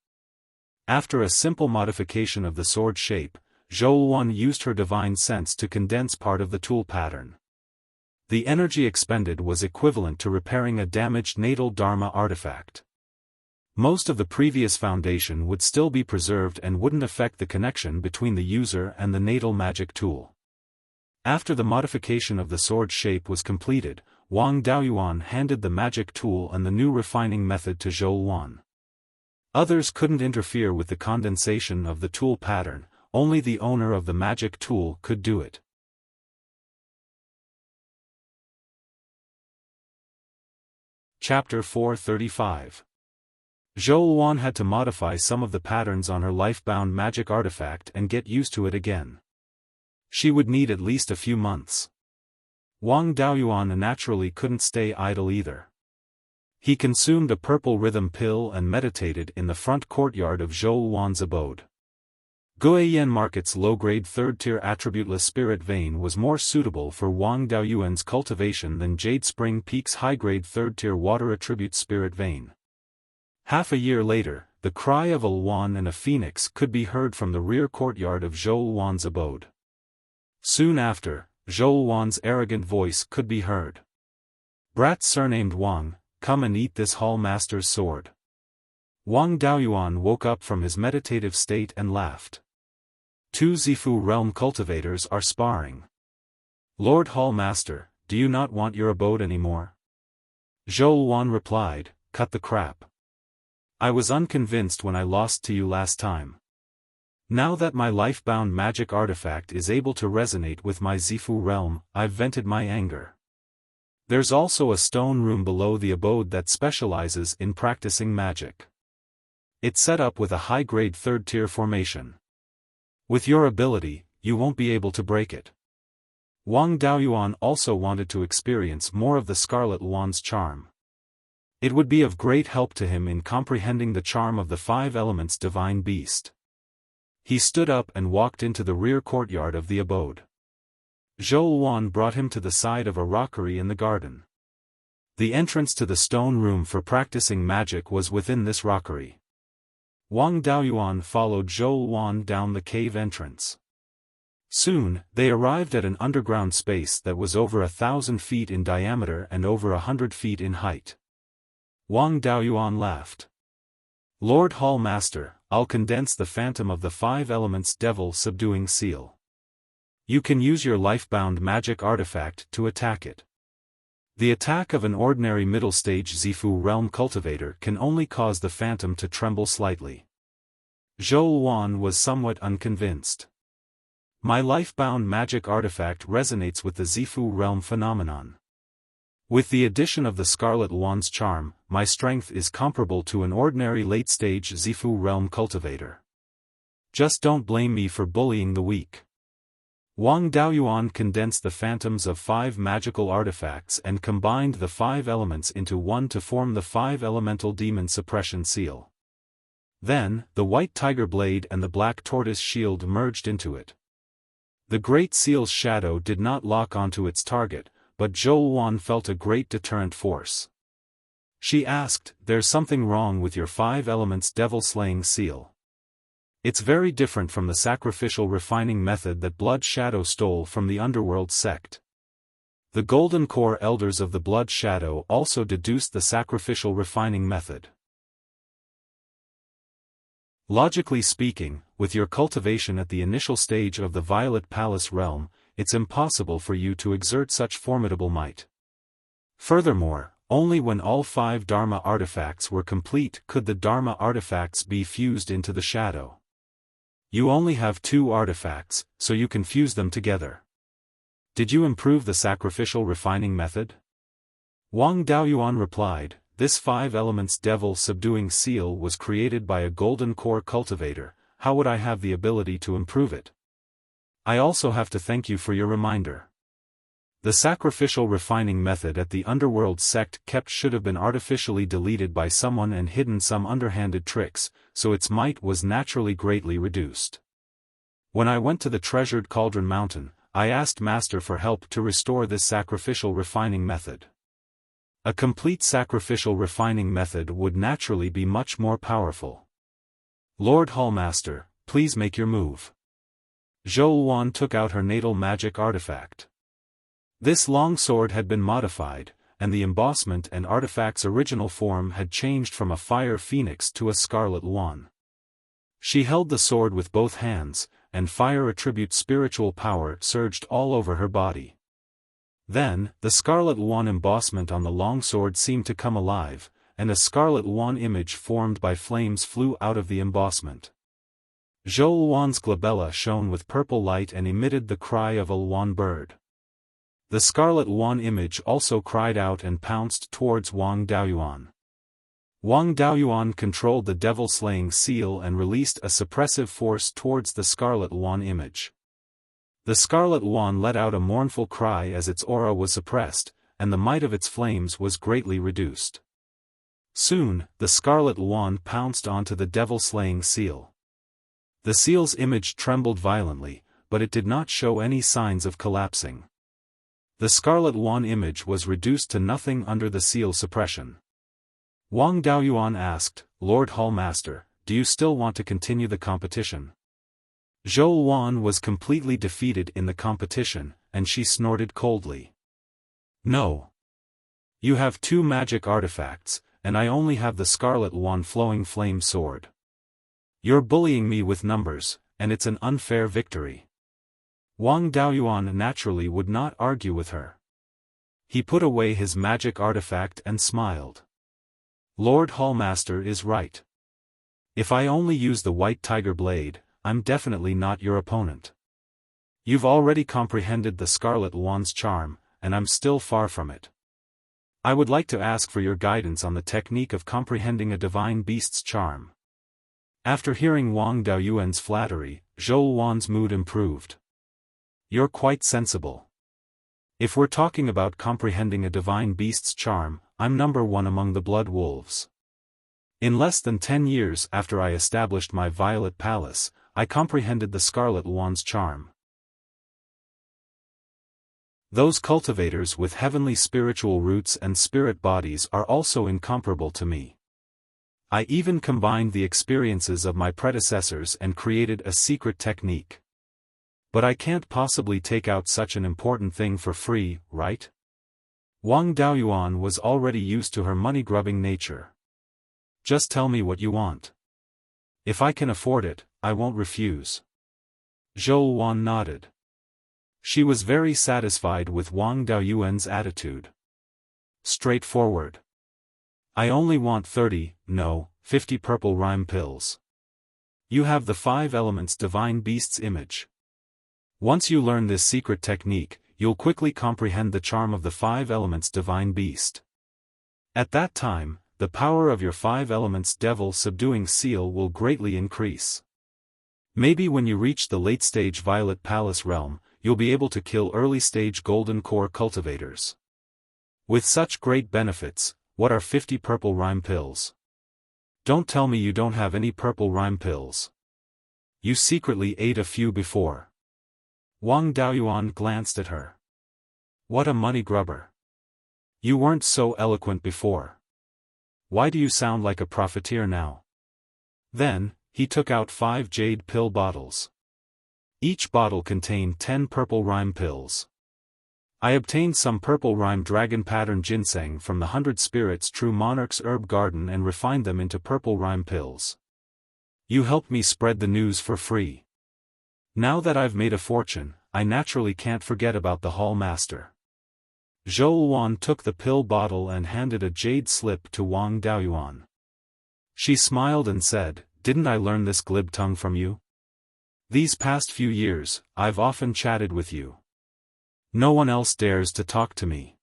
After a simple modification of the sword shape, Zhou Wan used her divine sense to condense part of the tool pattern. The energy expended was equivalent to repairing a damaged natal Dharma artifact. Most of the previous foundation would still be preserved and wouldn't affect the connection between the user and the natal magic tool. After the modification of the sword shape was completed, Wang Daoyuan handed the magic tool and the new refining method to Zhou Wan. Others couldn't interfere with the condensation of the tool pattern, only the owner of the magic tool could do it. Chapter 435. Zhou Wan had to modify some of the patterns on her life-bound magic artifact and get used to it again. She would need at least a few months. Wang Daoyuan naturally couldn't stay idle either. He consumed a purple rhythm pill and meditated in the front courtyard of Zhou Wan's abode. Guiyan Market's low-grade third-tier attributeless spirit vein was more suitable for Wang Daoyuan's cultivation than Jade Spring Peak's high-grade third-tier water attribute spirit vein. Half a year later, the cry of a Luan and a phoenix could be heard from the rear courtyard of Zhou Wan's abode. Soon after, Zhou Wan's arrogant voice could be heard. "Brat surnamed Wang, come and eat this hall master's sword." Wang Daoyuan woke up from his meditative state and laughed. 2 Zifu realm cultivators are sparring. "Lord Hall Master, do you not want your abode anymore?" Zhou Wan replied, "Cut the crap. I was unconvinced when I lost to you last time. Now that my life-bound magic artifact is able to resonate with my Zifu realm, I've vented my anger. There's also a stone room below the abode that specializes in practicing magic. It's set up with a high-grade third-tier formation. With your ability, you won't be able to break it." Wang Daoyuan also wanted to experience more of the Scarlet Luan's charm. It would be of great help to him in comprehending the charm of the 5 elements divine beast. He stood up and walked into the rear courtyard of the abode. Zhou Wan brought him to the side of a rockery in the garden. The entrance to the stone room for practicing magic was within this rockery. Wang Daoyuan followed Zhou Wan down the cave entrance. Soon, they arrived at an underground space that was over 1,000 feet in diameter and over 100 feet in height. Wang Daoyuan laughed. "Lord Hall Master, I'll condense the phantom of the 5 elements devil subduing seal. You can use your life-bound magic artifact to attack it." The attack of an ordinary middle-stage Zifu realm cultivator can only cause the phantom to tremble slightly. Zhou Wan was somewhat unconvinced. "My life-bound magic artifact resonates with the Zifu realm phenomenon. With the addition of the Scarlet Wand's charm, my strength is comparable to an ordinary late-stage Zifu realm cultivator. Just don't blame me for bullying the weak. Wang Daoyuan condensed the phantoms of 5 magical artifacts and combined the 5 elements into one to form the 5 elemental demon suppression seal. Then, the white tiger blade and the black tortoise shield merged into it. The great seal's shadow did not lock onto its target, but Zhou Wan felt a great deterrent force. She asked, "There's something wrong with your 5 elements devil-slaying seal. It's very different from the sacrificial refining method that Blood Shadow stole from the Underworld sect." The Golden Core elders of the Blood Shadow also deduced the sacrificial refining method. Logically speaking, with your cultivation at the initial stage of the Violet Palace realm, it's impossible for you to exert such formidable might. Furthermore, only when all 5 Dharma artifacts were complete could the Dharma artifacts be fused into the shadow. You only have 2 artifacts, so you can fuse them together. Did you improve the sacrificial refining method? Wang Daoyuan replied, "This 5 elements devil subduing seal was created by a golden core cultivator. How would I have the ability to improve it? I also have to thank you for your reminder. The sacrificial refining method at the Underworld sect kept should have been artificially deleted by someone and hidden some underhanded tricks, so its might was naturally greatly reduced. When I went to the treasured Cauldron Mountain, I asked Master for help to restore this sacrificial refining method. A complete sacrificial refining method would naturally be much more powerful. Lord Hallmaster, please make your move." Zhou Wan took out her natal magic artifact. This long sword had been modified, and the embossment and artifact's original form had changed from a fire phoenix to a scarlet wand. She held the sword with both hands, and fire attribute spiritual power surged all over her body. Then, the scarlet wand embossment on the long sword seemed to come alive, and a scarlet wand image formed by flames flew out of the embossment. Zhou Wan's glabella shone with purple light and emitted the cry of a wand bird. The scarlet wand image also cried out and pounced towards Wang Daoyuan. Wang Daoyuan controlled the devil-slaying seal and released a suppressive force towards the scarlet wand image. The scarlet wand let out a mournful cry as its aura was suppressed, and the might of its flames was greatly reduced. Soon, the scarlet wand pounced onto the devil-slaying seal. The seal's image trembled violently, but it did not show any signs of collapsing. The scarlet wand image was reduced to nothing under the seal suppression. Wang Daoyuan asked, "Lord Hallmaster, do you still want to continue the competition?" Zhou Wan was completely defeated in the competition, and she snorted coldly. "No. You have 2 magic artifacts, and I only have the scarlet wand flowing flame sword. You're bullying me with numbers, and it's an unfair victory." Wang Daoyuan naturally would not argue with her. He put away his magic artifact and smiled. "Lord Hallmaster is right. If I only use the white tiger blade, I'm definitely not your opponent. You've already comprehended the scarlet wand's charm, and I'm still far from it. I would like to ask for your guidance on the technique of comprehending a divine beast's charm." After hearing Wang Daoyuan's flattery, Zhou Wan's mood improved. "You're quite sensible. If we're talking about comprehending a divine beast's charm, I'm number 1 among the blood wolves. In less than 10 years after I established my Violet Palace, I comprehended the Scarlet Wand's charm. Those cultivators with heavenly spiritual roots and spirit bodies are also incomparable to me. I even combined the experiences of my predecessors and created a secret technique. But I can't possibly take out such an important thing for free, right?" Wang Daoyuan was already used to her money-grubbing nature. "Just tell me what you want. If I can afford it, I won't refuse." Zhou Wan nodded. She was very satisfied with Wang Daoyuan's attitude. Straightforward. "I only want 30, no, 50 purple rhyme pills. You have the 5 elements divine beast's image. Once you learn this secret technique, you'll quickly comprehend the charm of the 5 elements divine beast. At that time, the power of your 5 elements devil subduing seal will greatly increase. Maybe when you reach the late-stage Violet Palace realm, you'll be able to kill early-stage Golden Core cultivators. With such great benefits, what are 50 purple rhyme pills? Don't tell me you don't have any purple rhyme pills. You secretly ate a few before. Wang Daoyuan glanced at her. What a money grubber. You weren't so eloquent before. Why do you sound like a profiteer now? Then, he took out 5 jade pill bottles. Each bottle contained 10 purple rhyme pills. I obtained some purple rhyme dragon pattern ginseng from the 100 Spirits True Monarch's herb garden and refined them into purple rhyme pills. You helped me spread the news for free. Now that I've made a fortune, I naturally can't forget about the hall master. Zhou Wan took the pill bottle and handed a jade slip to Wang Daoyuan. She smiled and said, "Didn't I learn this glib tongue from you? These past few years, I've often chatted with you. No one else dares to talk to me."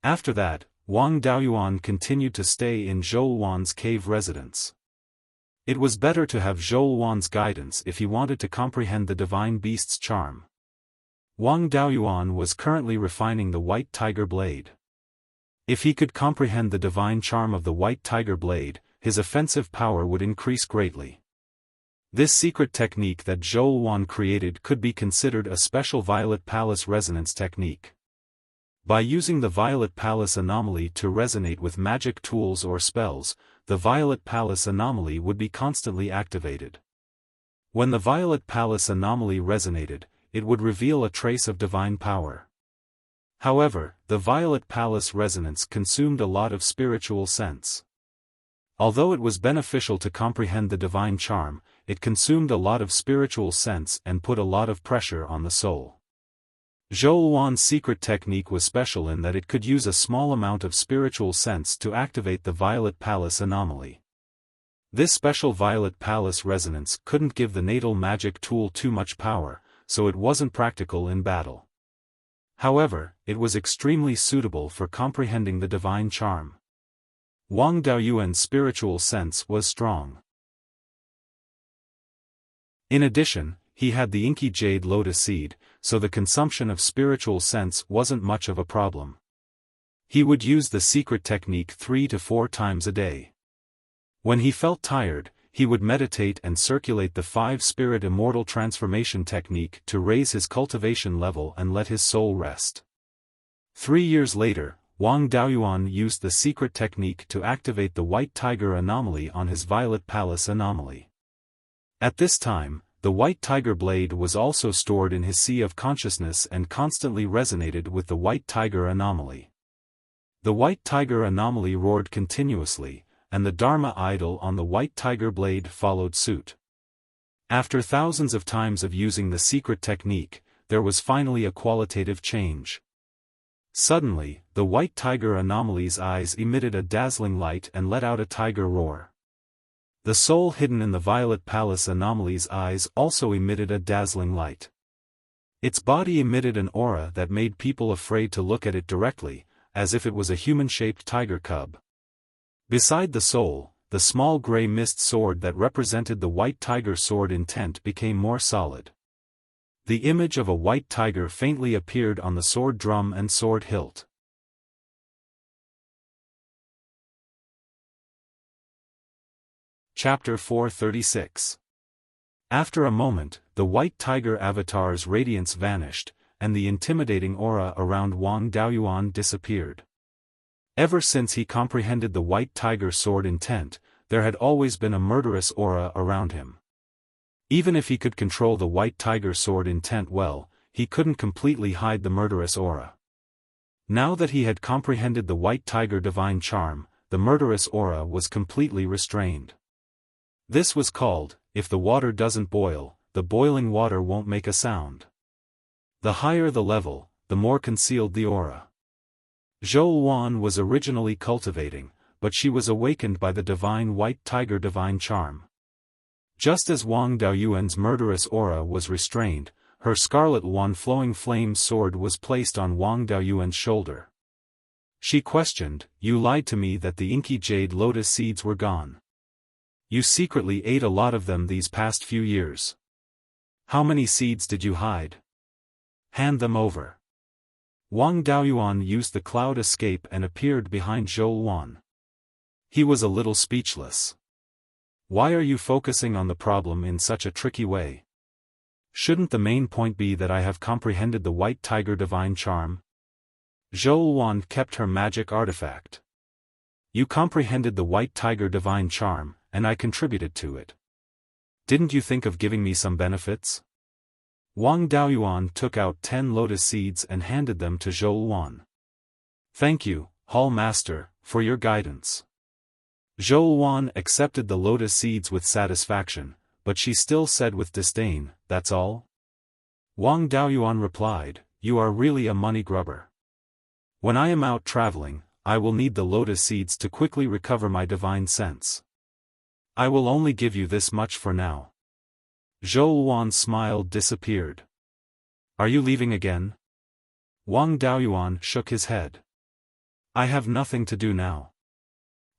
After that, Wang Daoyuan continued to stay in Zhou Wan's cave residence. It was better to have Zhou Wan's guidance if he wanted to comprehend the divine beast's charm. Wang Daoyuan was currently refining the white tiger blade. If he could comprehend the divine charm of the white tiger blade, his offensive power would increase greatly. This secret technique that Zhou Wan created could be considered a special Violet Palace resonance technique. By using the Violet Palace anomaly to resonate with magic tools or spells, the Violet Palace anomaly would be constantly activated. When the Violet Palace anomaly resonated, it would reveal a trace of divine power. However, the Violet Palace resonance consumed a lot of spiritual sense. Although it was beneficial to comprehend the divine charm, it consumed a lot of spiritual sense and put a lot of pressure on the soul. Zhou Wan's secret technique was special in that it could use a small amount of spiritual sense to activate the Violet Palace anomaly. This special Violet Palace resonance couldn't give the natal magic tool too much power, so it wasn't practical in battle. However, it was extremely suitable for comprehending the divine charm. Wang Daoyuan's spiritual sense was strong. In addition, he had the inky jade lotus seed, so the consumption of spiritual sense wasn't much of a problem. He would use the secret technique 3 to 4 times a day. When he felt tired, he would meditate and circulate the 5-spirit immortal transformation technique to raise his cultivation level and let his soul rest. 3 years later, Wang Daoyuan used the secret technique to activate the white tiger anomaly on his Violet Palace anomaly. At this time, the white tiger blade was also stored in his sea of consciousness and constantly resonated with the white tiger anomaly. The white tiger anomaly roared continuously, and the Dharma idol on the white tiger blade followed suit. After thousands of times of using the secret technique, there was finally a qualitative change. Suddenly, the white tiger anomaly's eyes emitted a dazzling light and let out a tiger roar. The soul hidden in the Violet Palace anomaly's eyes also emitted a dazzling light. Its body emitted an aura that made people afraid to look at it directly, as if it was a human-shaped tiger cub. Beside the soul, the small gray mist sword that represented the white tiger sword intent became more solid. The image of a white tiger faintly appeared on the sword drum and sword hilt. Chapter 436. After a moment, the white tiger avatar's radiance vanished, and the intimidating aura around Wang Daoyuan disappeared. Ever since he comprehended the white tiger sword intent, there had always been a murderous aura around him. Even if he could control the white tiger sword intent well, he couldn't completely hide the murderous aura. Now that he had comprehended the white tiger divine charm, the murderous aura was completely restrained. This was called, if the water doesn't boil, the boiling water won't make a sound. The higher the level, the more concealed the aura. Zhou Wan was originally cultivating, but she was awakened by the divine white tiger divine charm. Just as Wang Daoyuan's murderous aura was restrained, her scarlet one flowing flame sword was placed on Wang Daoyuan's shoulder. She questioned, "You lied to me that the inky jade lotus seeds were gone. You secretly ate a lot of them these past few years. How many seeds did you hide? Hand them over." Wang Daoyuan used the cloud escape and appeared behind Zhou Wan. He was a little speechless. "Why are you focusing on the problem in such a tricky way? Shouldn't the main point be that I have comprehended the White Tiger Divine Charm?" Zhou Wan kept her magic artifact. "You comprehended the White Tiger Divine Charm, and I contributed to it. Didn't you think of giving me some benefits?" Wang Daoyuan took out 10 lotus seeds and handed them to Zhou Wan. "Thank you, Hall Master, for your guidance." Zhou Wan accepted the lotus seeds with satisfaction, but she still said with disdain, "That's all?" Wang Daoyuan replied, "You are really a money grubber. When I am out traveling, I will need the lotus seeds to quickly recover my divine sense. I will only give you this much for now." Zhou Wan's smile disappeared. "Are you leaving again?" Wang Daoyuan shook his head. "I have nothing to do now.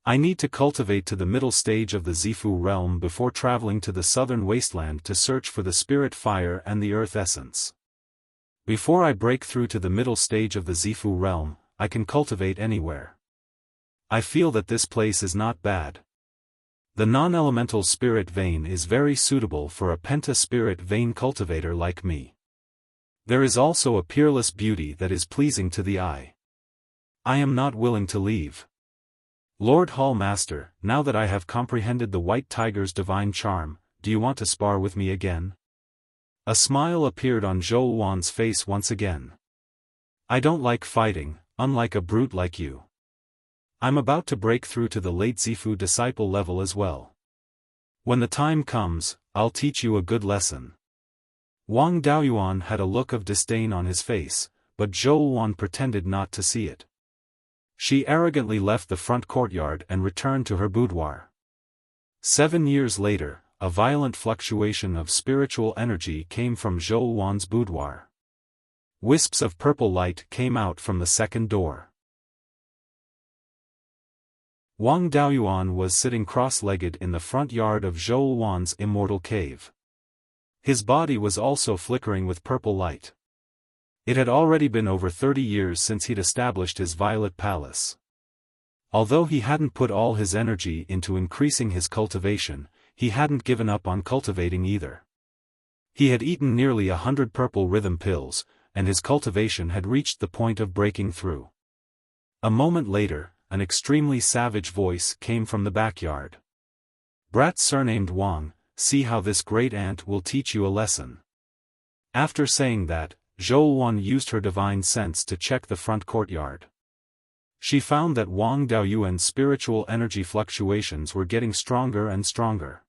I need to cultivate to the middle stage of the Zifu realm before traveling to the southern wasteland to search for the spirit fire and the earth essence. Before I break through to the middle stage of the Zifu realm, I can cultivate anywhere. I feel that this place is not bad. The non-elemental spirit vein is very suitable for a penta-spirit vein cultivator like me. There is also a peerless beauty that is pleasing to the eye. I am not willing to leave. Lord Hall Master, now that I have comprehended the White Tiger's divine charm, do you want to spar with me again?" A smile appeared on Zhou Wan's face once again. "I don't like fighting, unlike a brute like you. I'm about to break through to the late Zifu disciple level as well. When the time comes, I'll teach you a good lesson." Wang Daoyuan had a look of disdain on his face, but Zhou Wan pretended not to see it. She arrogantly left the front courtyard and returned to her boudoir. 7 years later, a violent fluctuation of spiritual energy came from Zhou Wan's boudoir. Wisps of purple light came out from the second door. Wang Daoyuan was sitting cross-legged in the front yard of Zhou Wan's immortal cave. His body was also flickering with purple light. It had already been over 30 years since he'd established his violet palace. Although he hadn't put all his energy into increasing his cultivation, he hadn't given up on cultivating either. He had eaten nearly 100 purple rhythm pills, and his cultivation had reached the point of breaking through. A moment later, an extremely savage voice came from the backyard. "Brat surnamed Wang, see how this great ant will teach you a lesson." After saying that, Zhou Wan used her divine sense to check the front courtyard. She found that Wang Daoyuan's spiritual energy fluctuations were getting stronger and stronger.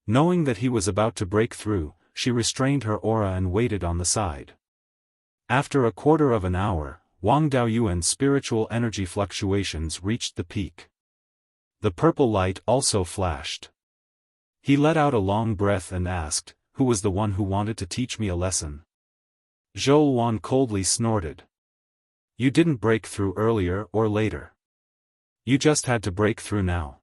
Knowing that he was about to break through, she restrained her aura and waited on the side. After a quarter of an hour, Wang Daoyuan's spiritual energy fluctuations reached the peak. The purple light also flashed. He let out a long breath and asked, "Who was the one who wanted to teach me a lesson?" Zhou Wan coldly snorted. "You didn't break through earlier or later. You just had to break through now."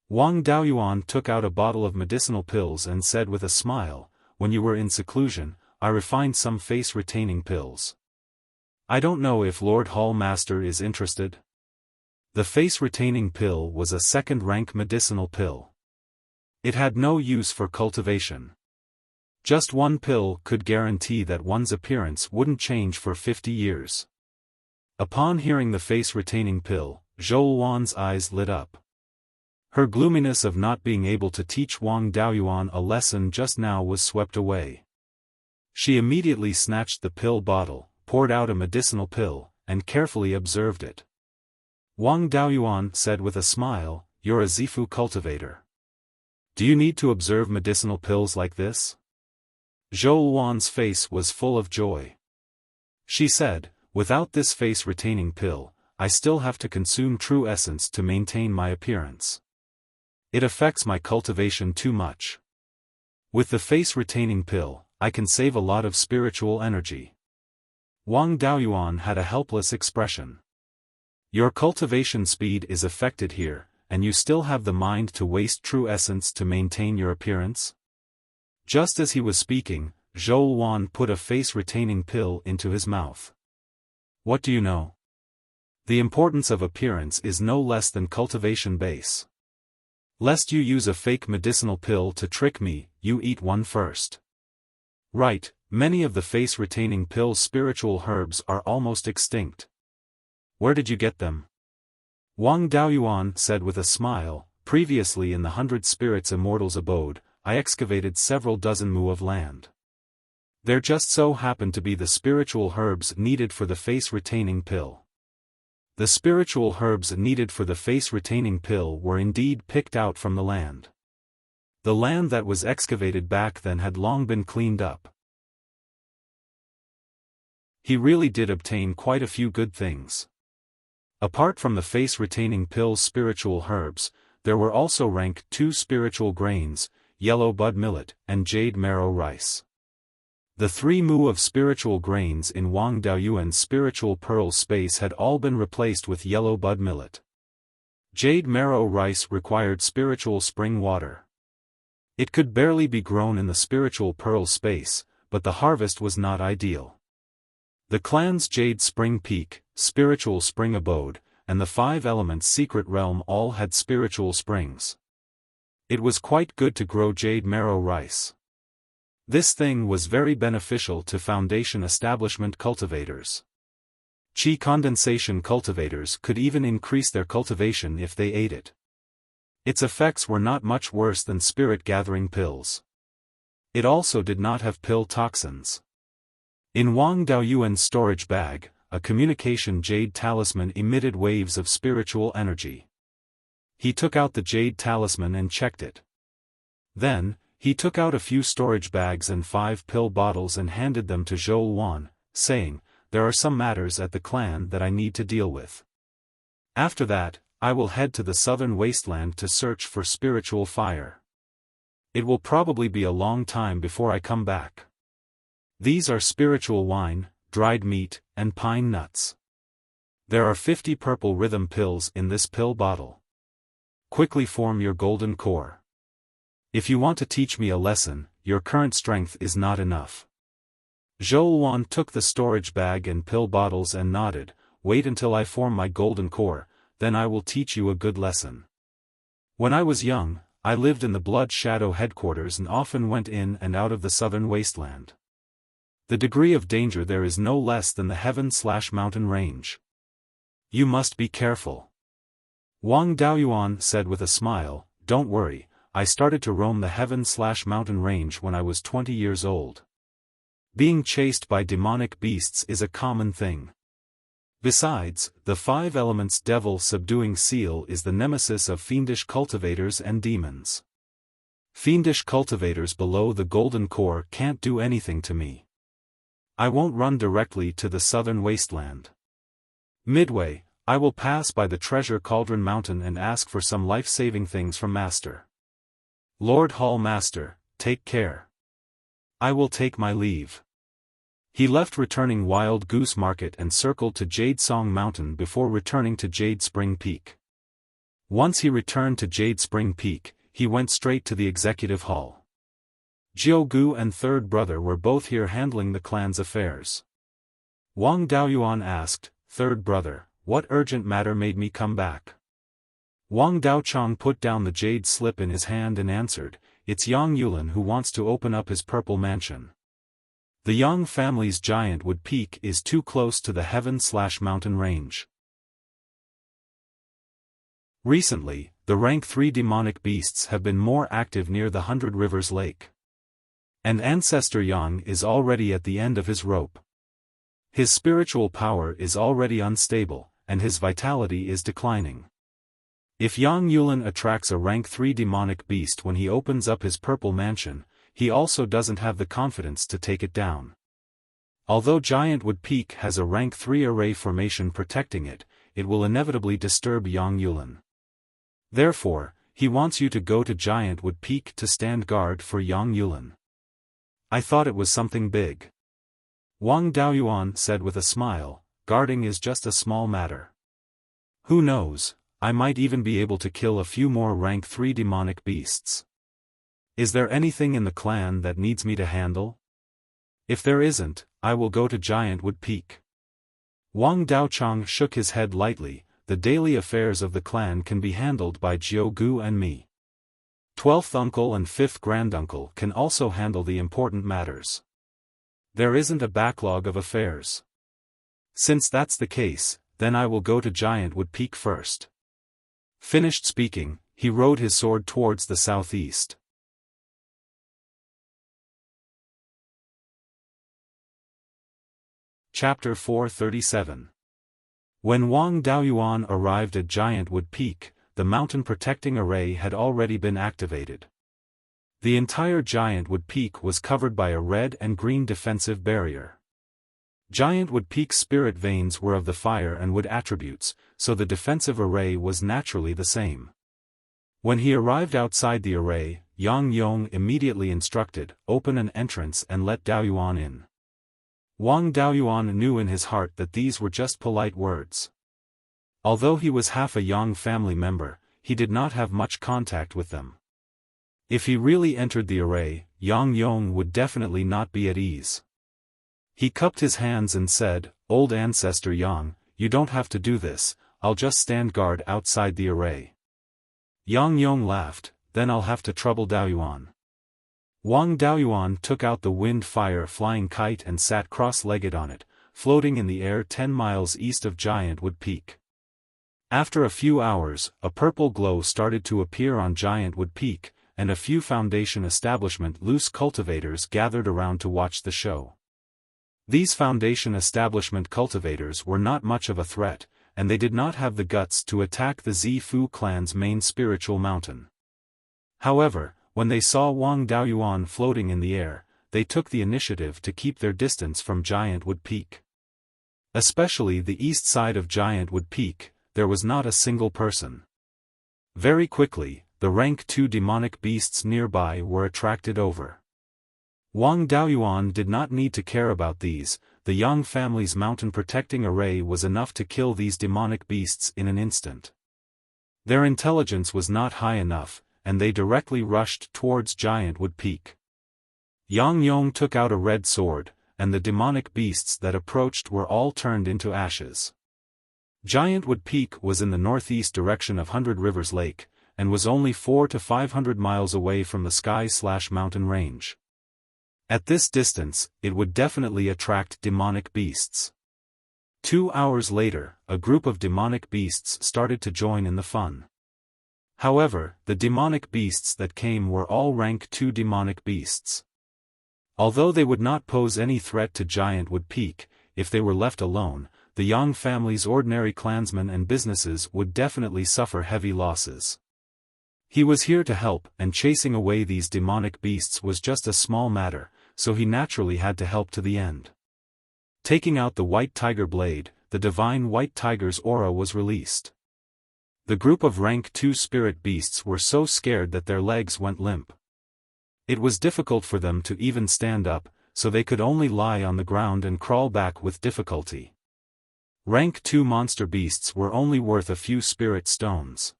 Wang Daoyuan took out a bottle of medicinal pills and said with a smile, "When you were in seclusion, I refined some face-retaining pills. I don't know if Lord Hall Master is interested." The face-retaining pill was a second-rank medicinal pill. It had no use for cultivation. Just one pill could guarantee that one's appearance wouldn't change for 50 years. Upon hearing the face-retaining pill, Zhou Wan's eyes lit up. Her gloominess of not being able to teach Wang Daoyuan a lesson just now was swept away. She immediately snatched the pill bottle, poured out a medicinal pill, and carefully observed it. Wang Daoyuan said with a smile, "You're a Zifu cultivator. Do you need to observe medicinal pills like this?" Zhou Wan's face was full of joy. She said, "Without this face-retaining pill, I still have to consume true essence to maintain my appearance. It affects my cultivation too much. With the face-retaining pill, I can save a lot of spiritual energy. Wang Daoyuan had a helpless expression. Your cultivation speed is affected here, and you still have the mind to waste true essence to maintain your appearance? Just as he was speaking, Zhou Wan put a face-retaining pill into his mouth. What do you know? The importance of appearance is no less than cultivation base. Lest you use a fake medicinal pill to trick me, you eat one first. Right, many of the face-retaining pill's spiritual herbs are almost extinct. Where did you get them? Wang Daoyuan said with a smile, previously in the 100 Spirits Immortal's abode, I excavated several dozen mu of land. There just so happened to be the spiritual herbs needed for the face-retaining pill. The spiritual herbs needed for the face-retaining pill were indeed picked out from the land. The land that was excavated back then had long been cleaned up. He really did obtain quite a few good things. Apart from the face-retaining pill's spiritual herbs, there were also rank 2 spiritual grains, yellow bud millet, and jade marrow rice. The 3 mu of spiritual grains in Wang Daoyuan's spiritual pearl space had all been replaced with yellow bud millet. Jade marrow rice required spiritual spring water. It could barely be grown in the spiritual pearl space, but the harvest was not ideal. The clan's Jade Spring Peak, spiritual spring abode, and the 5 elements secret realm all had spiritual springs. It was quite good to grow jade marrow rice. This thing was very beneficial to foundation establishment cultivators. Qi condensation cultivators could even increase their cultivation if they ate it. Its effects were not much worse than spirit-gathering pills. It also did not have pill toxins. In Wang Daoyuan's storage bag, a communication jade talisman emitted waves of spiritual energy. He took out the jade talisman and checked it. Then, he took out a few storage bags and 5 pill bottles and handed them to Zhou Wan, saying, there are some matters at the clan that I need to deal with. After that, I will head to the southern wasteland to search for spiritual fire. It will probably be a long time before I come back. These are spiritual wine, dried meat, and pine nuts. There are 50 purple rhythm pills in this pill bottle. Quickly form your golden core. If you want to teach me a lesson, your current strength is not enough. Zhou Wan took the storage bag and pill bottles and nodded, wait until I form my golden core, then I will teach you a good lesson. When I was young, I lived in the Blood Shadow headquarters and often went in and out of the southern wasteland. The degree of danger there is no less than the heaven/mountain range. You must be careful. Wang Daoyuan said with a smile, don't worry, I started to roam the heaven/mountain range when I was 20 years old. Being chased by demonic beasts is a common thing. Besides, the 5 elements devil subduing seal is the nemesis of fiendish cultivators and demons. Fiendish cultivators below the golden core can't do anything to me. I won't run directly to the southern wasteland. Midway, I will pass by the treasure cauldron mountain and ask for some life-saving things from Master. Lord Hall Master, take care. I will take my leave. He left returning Wild Goose Market and circled to Jade Song Mountain before returning to Jade Spring Peak. Once he returned to Jade Spring Peak, he went straight to the executive hall. Jiugu and third brother were both here handling the clan's affairs. Wang Daoyuan asked, third brother, what urgent matter made me come back? Wang Daochang put down the jade slip in his hand and answered, it's Yang Yulin who wants to open up his purple mansion. The Yang family's Giantwood Peak is too close to the heaven/mountain range. Recently, the rank 3 demonic beasts have been more active near the 100 Rivers Lake. And Ancestor Yang is already at the end of his rope. His spiritual power is already unstable, and his vitality is declining. If Yang Yulin attracts a rank 3 demonic beast when he opens up his purple mansion, he also doesn't have the confidence to take it down. Although Giantwood Peak has a rank 3 array formation protecting it, it will inevitably disturb Yang Yulin. Therefore, he wants you to go to Giantwood Peak to stand guard for Yang Yulin. I thought it was something big. Wang Daoyuan said with a smile, guarding is just a small matter. Who knows, I might even be able to kill a few more rank 3 demonic beasts. Is there anything in the clan that needs me to handle? If there isn't, I will go to Giantwood Peak. Wang Daochang shook his head lightly. The daily affairs of the clan can be handled by Jiu and me. 12th uncle and 5th granduncle can also handle the important matters. There isn't a backlog of affairs. Since that's the case, then I will go to Giantwood Peak first. Finished speaking, he rode his sword towards the southeast. Chapter 437. When Wang Daoyuan arrived at Giantwood Peak, the mountain protecting array had already been activated. The entire Giantwood Peak was covered by a red and green defensive barrier. Giantwood Peak's spirit veins were of the fire and wood attributes, so the defensive array was naturally the same. When he arrived outside the array, Yang Yong immediately instructed, "Open an entrance and let Daoyuan in." Wang Daoyuan knew in his heart that these were just polite words. Although he was half a Yang family member, he did not have much contact with them. If he really entered the array, Yang Yong would definitely not be at ease. He cupped his hands and said, "Old ancestor Yang, you don't have to do this, I'll just stand guard outside the array." Yang Yong laughed, "Then I'll have to trouble Daoyuan." Wang Daoyuan took out the wind-fire flying kite and sat cross-legged on it, floating in the air 10 miles east of Giantwood Peak. After a few hours, a purple glow started to appear on Giantwood Peak, and a few Foundation establishment loose cultivators gathered around to watch the show. These Foundation establishment cultivators were not much of a threat, and they did not have the guts to attack the Zifu clan's main spiritual mountain. However, when they saw Wang Daoyuan floating in the air, they took the initiative to keep their distance from Giantwood Peak. Especially the east side of Giantwood Peak, there was not a single person. Very quickly, the rank 2 demonic beasts nearby were attracted over. Wang Daoyuan did not need to care about these. The Yang family's mountain protecting array was enough to kill these demonic beasts in an instant. Their intelligence was not high enough, and they directly rushed towards Giantwood Peak. Yang Yong took out a red sword, and the demonic beasts that approached were all turned into ashes. Giantwood Peak was in the northeast direction of Hundred Rivers Lake, and was only 400 to 500 miles away from the sky/mountain range. At this distance, it would definitely attract demonic beasts. 2 hours later, a group of demonic beasts started to join in the fun. However, the demonic beasts that came were all rank 2 demonic beasts. Although they would not pose any threat to Giantwood Peak, if they were left alone, the Yang family's ordinary clansmen and businesses would definitely suffer heavy losses. He was here to help, and chasing away these demonic beasts was just a small matter, so he naturally had to help to the end. Taking out the White Tiger blade, the divine White Tiger's aura was released. The group of rank 2 spirit beasts were so scared that their legs went limp. It was difficult for them to even stand up, so they could only lie on the ground and crawl back with difficulty. Rank 2 monster beasts were only worth a few spirit stones.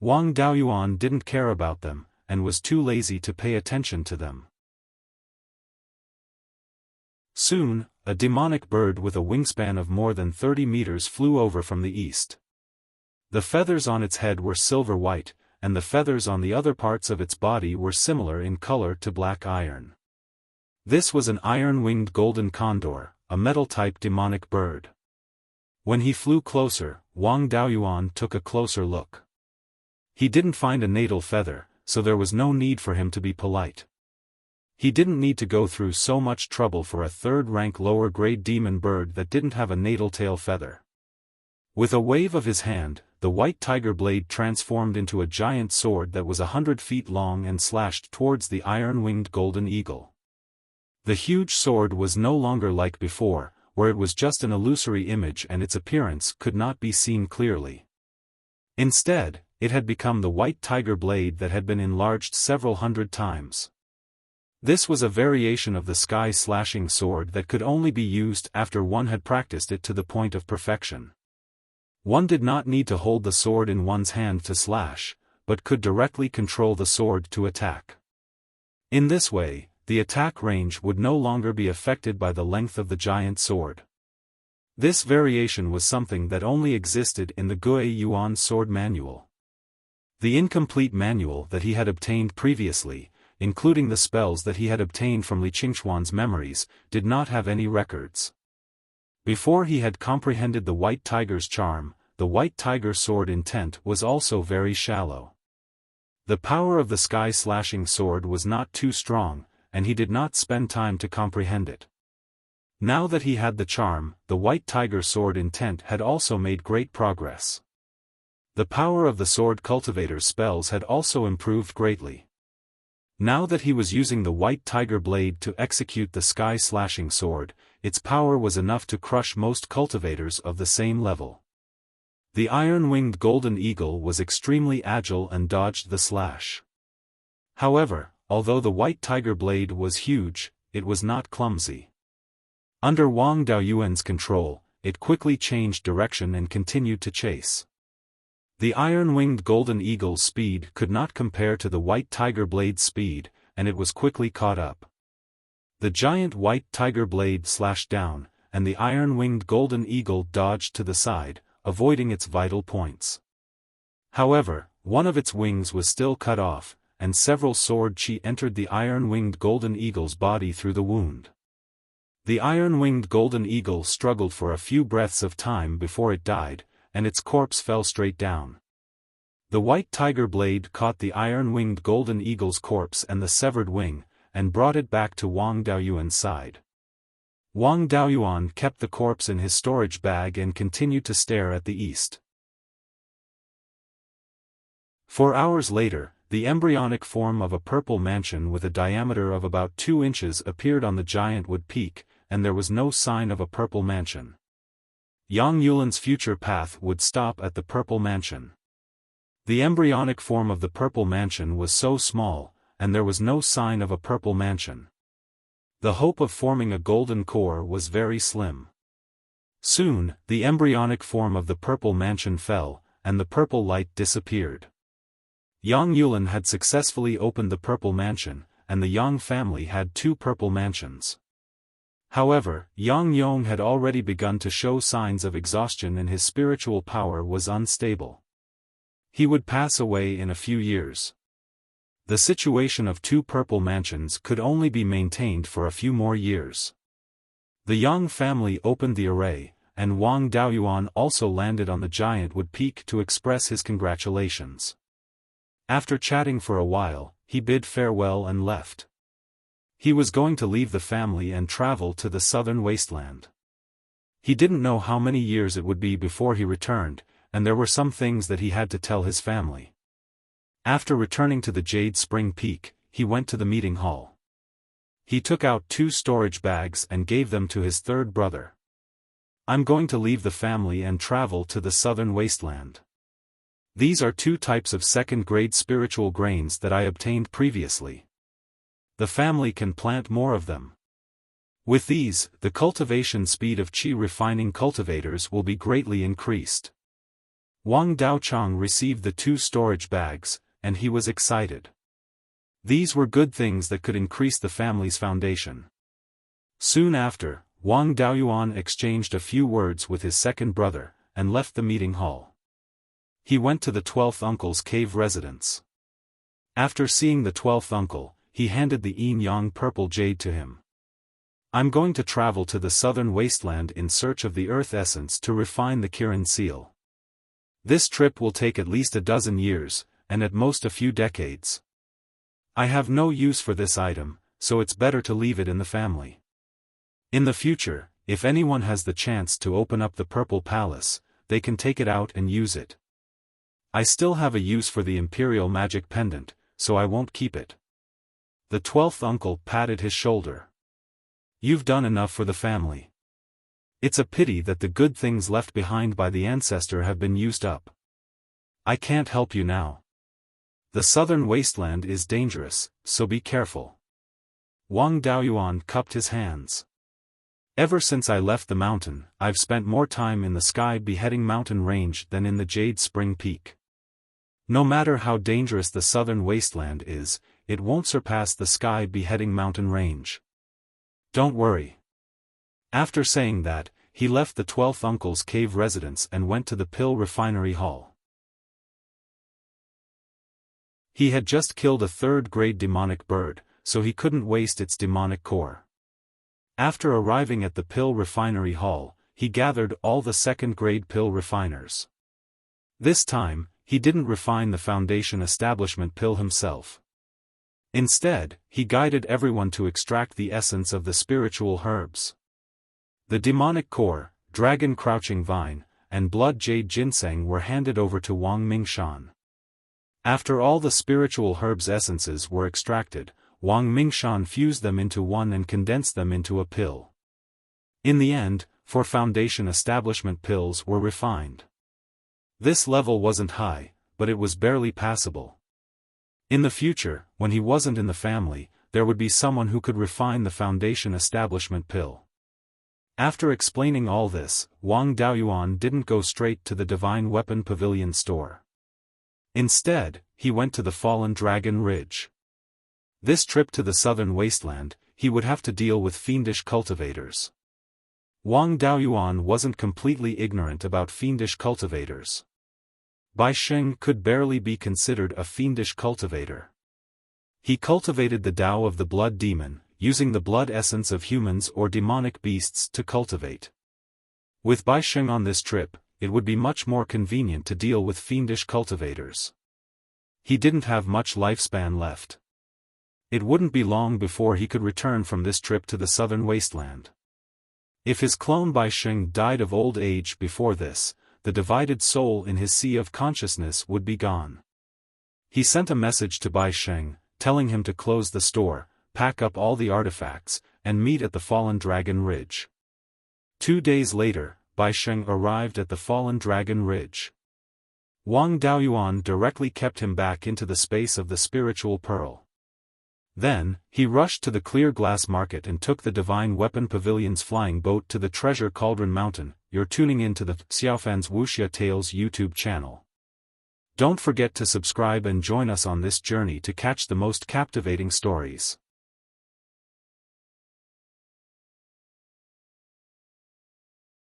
Wang Daoyuan didn't care about them, and was too lazy to pay attention to them. Soon, a demonic bird with a wingspan of more than 30 meters flew over from the east. The feathers on its head were silver-white, and the feathers on the other parts of its body were similar in color to black iron. This was an iron-winged golden condor, a metal-type demonic bird. When he flew closer, Wang Daoyuan took a closer look. He didn't find a natal feather, so there was no need for him to be polite. He didn't need to go through so much trouble for a third-rank lower-grade demon bird that didn't have a natal tail feather. With a wave of his hand, the White Tiger blade transformed into a giant sword that was 100 feet long and slashed towards the iron-winged golden eagle. The huge sword was no longer like before, where it was just an illusory image and its appearance could not be seen clearly. Instead, it had become the White Tiger blade that had been enlarged several hundred times. This was a variation of the sky-slashing sword that could only be used after one had practiced it to the point of perfection. One did not need to hold the sword in one's hand to slash, but could directly control the sword to attack. In this way, the attack range would no longer be affected by the length of the giant sword. This variation was something that only existed in the Guiyuan sword manual. The incomplete manual that he had obtained previously, including the spells that he had obtained from Li Qingxuan's memories, did not have any records. Before he had comprehended the White Tiger's charm, the White Tiger sword intent was also very shallow. The power of the sky-slashing sword was not too strong, and he did not spend time to comprehend it. Now that he had the charm, the White Tiger sword intent had also made great progress. The power of the sword cultivator's spells had also improved greatly. Now that he was using the White Tiger blade to execute the sky-slashing sword, its power was enough to crush most cultivators of the same level. The iron-winged golden eagle was extremely agile and dodged the slash. However, although the White Tiger blade was huge, it was not clumsy. Under Wang Daoyuan's control, it quickly changed direction and continued to chase. The iron-winged golden eagle's speed could not compare to the White Tiger blade's speed, and it was quickly caught up. The giant White Tiger blade slashed down, and the iron-winged golden eagle dodged to the side, avoiding its vital points. However, one of its wings was still cut off, and several sword chi entered the iron-winged golden eagle's body through the wound. The iron-winged golden eagle struggled for a few breaths of time before it died, and its corpse fell straight down. The White Tiger blade caught the iron-winged golden eagle's corpse and the severed wing, and brought it back to Wang Daoyuan's side. Wang Daoyuan kept the corpse in his storage bag and continued to stare at the east. 4 hours later, the embryonic form of a purple mansion with a diameter of about 2 inches appeared on the giant wood peak, and there was no sign of a purple mansion. Yang Yulin's future path would stop at the purple mansion. The embryonic form of the purple mansion was so small, and there was no sign of a purple mansion. The hope of forming a golden core was very slim. Soon, the embryonic form of the purple mansion fell, and the purple light disappeared. Yang Yulin had successfully opened the purple mansion, and the Yang family had 2 purple mansions. However, Yang Yong had already begun to show signs of exhaustion and his spiritual power was unstable. He would pass away in a few years. The situation of 2 purple mansions could only be maintained for a few more years. The Yang family opened the array, and Wang Daoyuan also landed on the giant wood peak to express his congratulations. After chatting for a while, he bid farewell and left. He was going to leave the family and travel to the southern wasteland. He didn't know how many years it would be before he returned, and there were some things that he had to tell his family. After returning to the Jade Spring Peak, he went to the meeting hall. He took out 2 storage bags and gave them to his third brother. "I'm going to leave the family and travel to the southern wasteland. These are 2 types of second-grade spiritual grains that I obtained previously. The family can plant more of them. With these, the cultivation speed of qi refining cultivators will be greatly increased." Wang Daochang received the 2 storage bags, and he was excited. These were good things that could increase the family's foundation. Soon after, Wang Daoyuan exchanged a few words with his second brother, and left the meeting hall. He went to the 12th uncle's cave residence. After seeing the 12th uncle, he handed the yin-yang purple jade to him. "I'm going to travel to the southern wasteland in search of the earth essence to refine the Kirin seal. This trip will take at least a dozen years, and at most a few decades. I have no use for this item, so it's better to leave it in the family. In the future, if anyone has the chance to open up the Purple Palace, they can take it out and use it. I still have a use for the Imperial Magic Pendant, so I won't keep it." The 12th uncle patted his shoulder. "You've done enough for the family. It's a pity that the good things left behind by the ancestor have been used up. I can't help you now. The southern wasteland is dangerous, so be careful." Wang Daoyuan cupped his hands. Ever since I left the mountain, I've spent more time in the Sky Beheading Mountain range than in the Jade Spring Peak. No matter how dangerous the southern wasteland is, it won't surpass the Sky Beheading Mountain range. Don't worry. After saying that, he left the 12th uncle's cave residence and went to the pill refinery hall. He had just killed a third-grade demonic bird, so he couldn't waste its demonic core. After arriving at the pill refinery hall, he gathered all the second-grade pill refiners. This time, he didn't refine the Foundation Establishment pill himself. Instead, he guided everyone to extract the essence of the spiritual herbs. The demonic core, dragon crouching vine, and blood jade ginseng were handed over to Wang Mingshan. After all the spiritual herbs' essences were extracted, Wang Mingshan fused them into one and condensed them into a pill. In the end, 4 Foundation Establishment pills were refined. This level wasn't high, but it was barely passable. In the future, when he wasn't in the family, there would be someone who could refine the Foundation Establishment pill. After explaining all this, Wang Daoyuan didn't go straight to the Divine Weapon Pavilion store. Instead, he went to the Fallen Dragon Ridge. This trip to the southern wasteland, he would have to deal with fiendish cultivators. Wang Daoyuan wasn't completely ignorant about fiendish cultivators. Bai Sheng could barely be considered a fiendish cultivator. He cultivated the Tao of the blood demon, using the blood essence of humans or demonic beasts to cultivate. With Bai Sheng on this trip, it would be much more convenient to deal with fiendish cultivators. He didn't have much lifespan left. It wouldn't be long before he could return from this trip to the southern wasteland. If his clone Bai Sheng died of old age before this, the divided soul in his sea of consciousness would be gone. He sent a message to Bai Sheng, telling him to close the store, pack up all the artifacts, and meet at the Fallen Dragon Ridge. 2 days later, Bai Sheng arrived at the Fallen Dragon Ridge. Wang Daoyuan directly kept him back into the space of the spiritual pearl. Then, he rushed to the Clear Glass Market and took the Divine Weapon Pavilion's flying boat to the Treasure Cauldron Mountain. You're tuning in to the Xiaofan's Wuxia Tales YouTube channel. Don't forget to subscribe and join us on this journey to catch the most captivating stories.